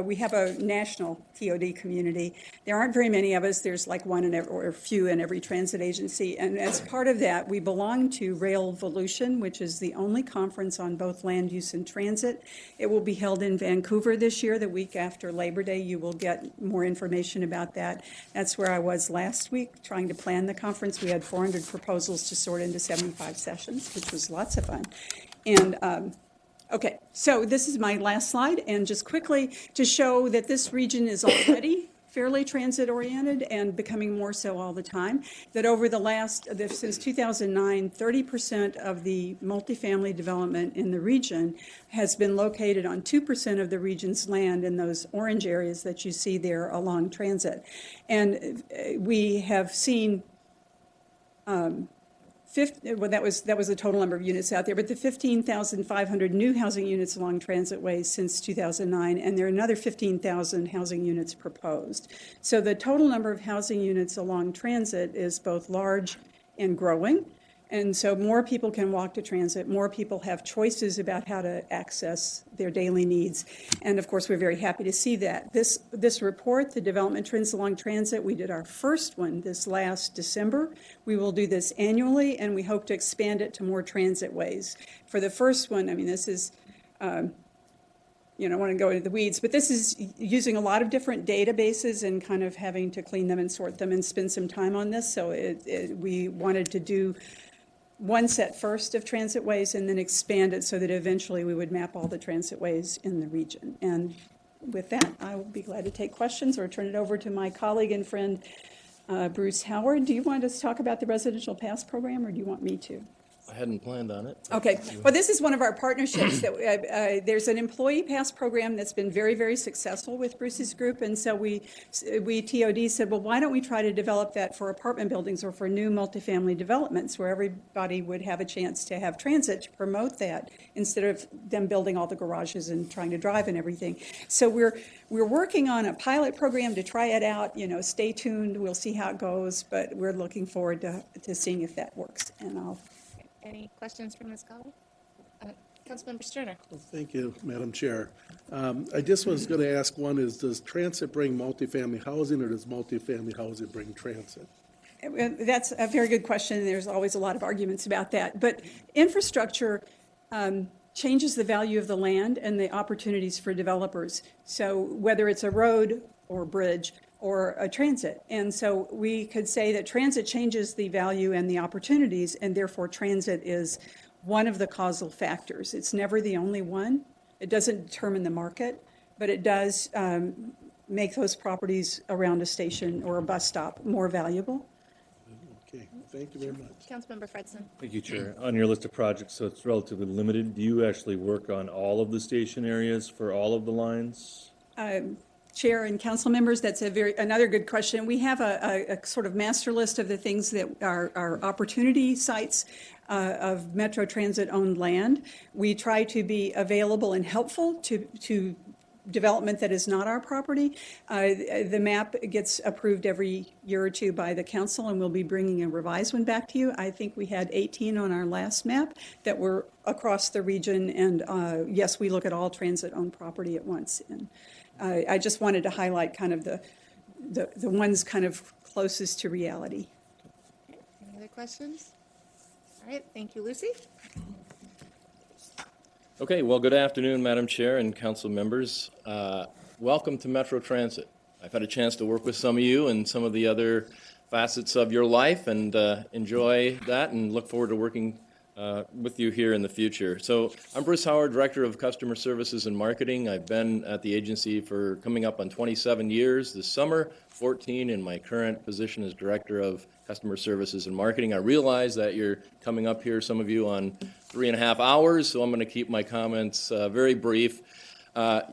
Speaker 4: we have a national TOD community. There aren't very many of us. There's like one in every, or a few in every transit agency. And as part of that, we belong to Railvolution, which is the only conference on both land use and transit. It will be held in Vancouver this year, the week after Labor Day. You will get more information about that. That's where I was last week, trying to plan the conference. We had 400 proposals to sort into 75 sessions, which was lots of fun. And okay, so this is my last slide, and just quickly to show that this region is already fairly transit-oriented and becoming more so all the time, that over the last, since 2009, 30% of the multifamily development in the region has been located on 2% of the region's land in those orange areas that you see there along transit. And we have seen well, that was the total number of units out there, but the 15,500 new housing units along transitways since 2009, and there are another 15,000 housing units proposed. So the total number of housing units along transit is both large and growing. And so more people can walk to transit, more people have choices about how to access their daily needs. And of course, we're very happy to see that. This report, the Development Trends Along Transit, we did our first one this last December. We will do this annually, and we hope to expand it to more transit ways. For the first one, I mean, this is, you know, I want to go into the weeds, but this is using a lot of different databases and kind of having to clean them and sort them and spend some time on this. So we wanted to do one set first of transit ways and then expand it so that eventually we would map all the transit ways in the region. And with that, I will be glad to take questions or turn it over to my colleague and friend, Bruce Howard. Do you want us to talk about the residential pass program, or do you want me to?
Speaker 2: I hadn't planned on it.
Speaker 4: Okay. Well, this is one of our partnerships. That there's an employee pass program that's been very, very successful with Bruce's group, and so we TOD said, well, why don't we try to develop that for apartment buildings or for new multifamily developments where everybody would have a chance to have transit to promote that instead of them building all the garages and trying to drive and everything. So we're working on a pilot program to try it out. You know, stay tuned. We'll see how it goes, but we're looking forward to seeing if that works. And I'll.
Speaker 6: Any questions from Ms. Galbraith? Councilmember Sterner.
Speaker 10: Well, thank you, Madam Chair. I just was going to ask one is, does transit bring multifamily housing, or does multifamily housing bring transit?
Speaker 4: That's a very good question. There's always a lot of arguments about that. But infrastructure changes the value of the land and the opportunities for developers. So whether it's a road or bridge or a transit. And so we could say that transit changes the value and the opportunities, and therefore transit is one of the causal factors. It's never the only one. It doesn't determine the market, but it does make those properties around a station or a bus stop more valuable.
Speaker 10: Okay, thank you very much.
Speaker 6: Councilmember Fredson.
Speaker 8: Thank you, Chair. On your list of projects, so it's relatively limited. Do you actually work on all of the station areas for all of the lines?
Speaker 4: Chair and council members, that's another good question. We have a sort of master list of the things that are opportunity sites of Metro Transit owned land. We try to be available and helpful to development that is not our property. The map gets approved every year or two by the council, and we'll be bringing a revised one back to you. I think we had 18 on our last map that were across the region, and yes, we look at all transit-owned property at once. And I just wanted to highlight kind of the ones kind of closest to reality.
Speaker 6: Any other questions? All right, thank you, Lucy.
Speaker 2: Okay, well, good afternoon, Madam Chair and council members. Welcome to Metro Transit. I've had a chance to work with some of you and some of the other facets of your life, and enjoy that, and look forward to working with you here in the future. So I'm Bruce Howard, Director of Customer Services and Marketing. I've been at the agency for coming up on 27 years this summer, 14 in my current position as Director of Customer Services and Marketing. I realize that you're coming up here, some of you, on 3.5 hours, so I'm going to keep my comments very brief.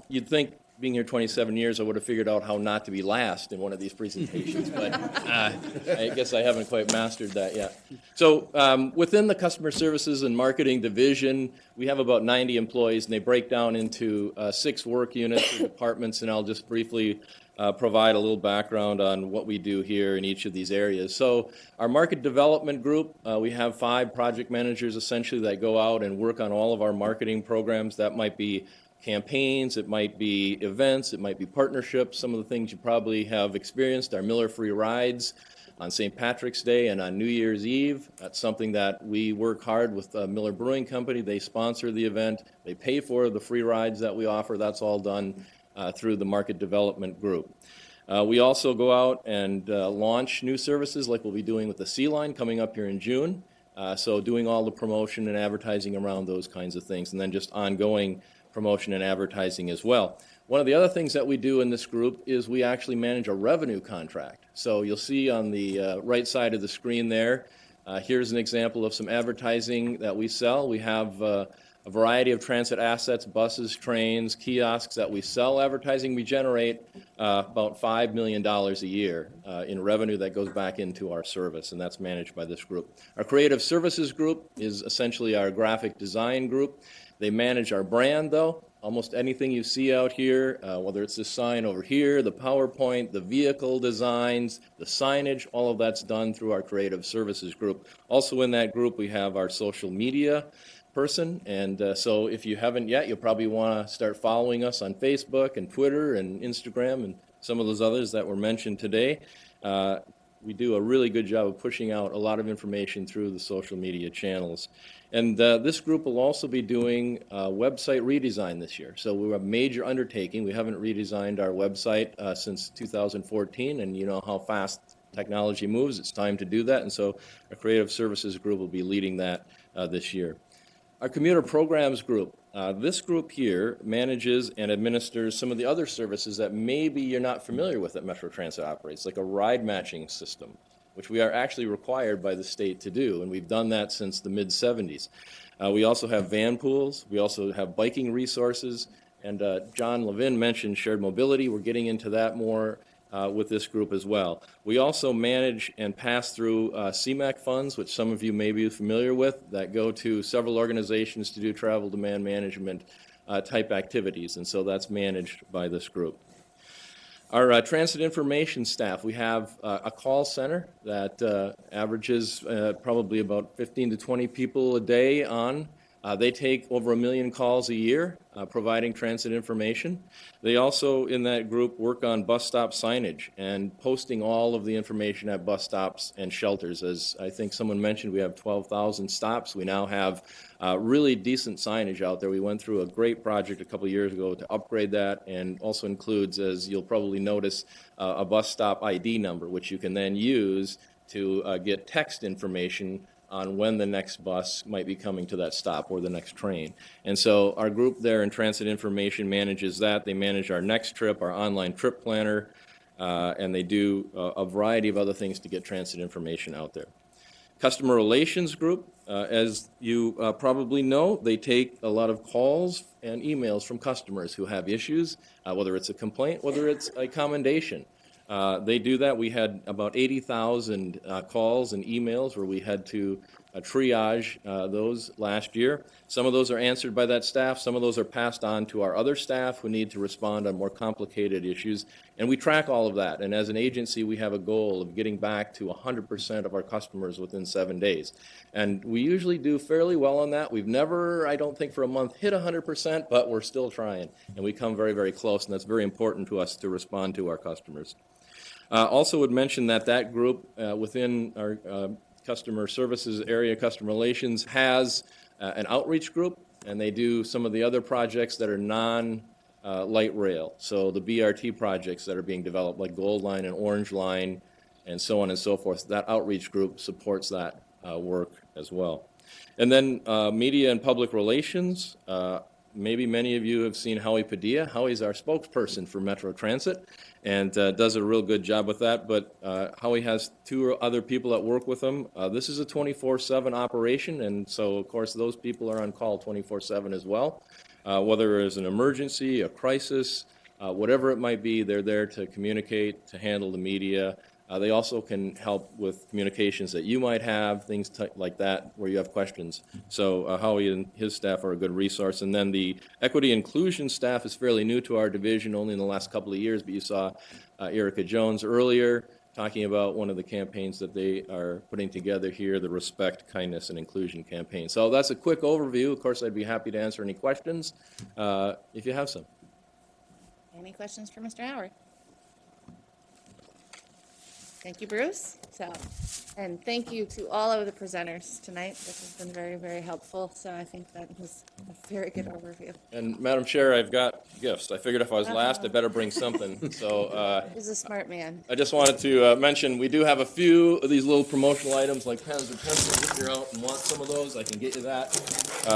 Speaker 2: You'd think, being here 27 years, I would have figured out how not to be last in one of these presentations, but I guess I haven't quite mastered that yet. So within the Customer Services and Marketing Division, we have about 90 employees, and they break down into 6 work units or departments, and I'll just briefly provide a little background on what we do here in each of these areas. So our market development group, we have 5 project managers essentially that go out and work on all of our marketing programs. That might be campaigns, it might be events, it might be partnerships. Some of the things you probably have experienced are Miller free rides on St. Patrick's Day and on New Year's Eve. That's something that we work hard with Miller Brewing Company. They sponsor the event. They pay for the free rides that we offer. That's all done through the market development group. We also go out and launch new services like we'll be doing with the Sea Line coming up here in June. So doing all the promotion and advertising around those kinds of things, and then just ongoing promotion and advertising as well. One of the other things that we do in this group is we actually manage a revenue contract. So you'll see on the right side of the screen there, here's an example of some advertising that we sell. We have a variety of transit assets, buses, trains, kiosks that we sell advertising. We generate about $5 million a year in revenue that goes back into our service, and that's managed by this group. Our creative services group is essentially our graphic design group. They manage our brand, though. Almost anything you see out here, whether it's this sign over here, the PowerPoint, the vehicle designs, the signage, all of that's done through our creative services group. Also in that group, we have our social media person, and so if you haven't yet, you'll probably want to start following us on Facebook and Twitter and Instagram and some of those others that were mentioned today. We do a really good job of pushing out a lot of information through the social media channels. And this group will also be doing website redesign this year. So we're a major undertaking. We haven't redesigned our website since 2014, and you know how fast technology moves. It's time to do that, and so our creative services group will be leading that this year. Our commuter programs group. This group here manages and administers some of the other services that maybe you're not familiar with that Metro Transit operates, like a ride matching system, which we are actually required by the state to do, and we've done that since the mid-'70s. We also have van pools. We also have biking resources, and John Levin mentioned shared mobility. We're getting into that more with this group as well. We also manage and pass through CMAQ funds, which some of you may be familiar with, that go to several organizations to do travel demand management type activities, and so that's managed by this group. Our transit information staff, we have a call center that averages probably about 15 to 20 people a day on. They take over 1 million calls a year providing transit information. They also, in that group, work on bus stop signage and posting all of the information at bus stops and shelters. As I think someone mentioned, we have 12,000 stops. We now have really decent signage out there. We went through a great project a couple of years ago to upgrade that, and also includes, as you'll probably notice, a bus stop ID number, which you can then use to get text information on when the next bus might be coming to that stop or the next train. And so our group there in Transit Information manages that. They manage our next trip, our online trip planner, and they do a variety of other things to get transit information out there. Customer Relations Group, as you probably know, they take a lot of calls and emails from customers who have issues, whether it's a complaint, whether it's a commendation. They do that. We had about 80,000 calls and emails where we had to triage those last year. Some of those are answered by that staff. Some of those are passed on to our other staff who need to respond on more complicated issues. And we track all of that. And as an agency, we have a goal of getting back to 100% of our customers within 7 days. And we usually do fairly well on that. We've never, I don't think for a month, hit 100%, but we're still trying. And we come very, very close, and that's very important to us to respond to our customers. Also would mention that that group within our customer services area, customer relations, has an outreach group, and they do some of the other projects that are non-light rail. So the BRT projects that are being developed, like Gold Line and Orange Line, and so on and so forth. That outreach group supports that work as well. And then media and public relations. Maybe many of you have seen Howie Padilla. Howie's our spokesperson for Metro Transit and does a real good job with that. But Howie has two other people that work with him. This is a 24/7 operation, and so, of course, those people are on call 24/7 as well. Whether there's an emergency, a crisis, whatever it might be, they're there to communicate, to handle the media. They also can help with communications that you might have, things like that, where you have questions. So Howie and his staff are a good resource. And then the equity inclusion staff is fairly new to our division, only in the last couple of years, but you saw Erica Jones earlier talking about one of the campaigns that they are putting together here, the Respect, Kindness, and Inclusion campaign. So that's a quick overview. Of course, I'd be happy to answer any questions if you have some.
Speaker 6: Any questions for Mr. Howard? Thank you, Bruce. And thank you to all of the presenters tonight. This has been very, very helpful. So I think that was a very good overview.
Speaker 2: And Madam Chair, I've got gifts. I figured if I was last, I better bring something. So
Speaker 6: He's a smart man.
Speaker 2: I just wanted to mention we do have a few of these little promotional items like pens and pencils. If you're out and want some of those, I can get you that.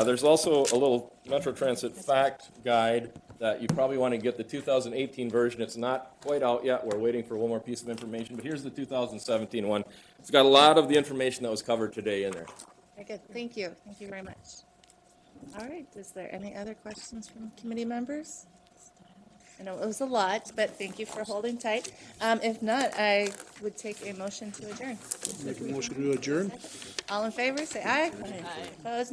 Speaker 2: There's also a little Metro Transit fact guide that you probably want to get the 2018 version. It's not quite out yet. We're waiting for one more piece of information, but here's the 2017 one. It's got a lot of the information that was covered today in there.
Speaker 6: Very good. Thank you. Thank you very much. All right. Is there any other questions from committee members? I know it was a lot, but thank you for holding tight. If not, I would take a motion to adjourn.
Speaker 10: Make a motion to adjourn.
Speaker 6: All in favor, say aye. Aye. Opposed, no.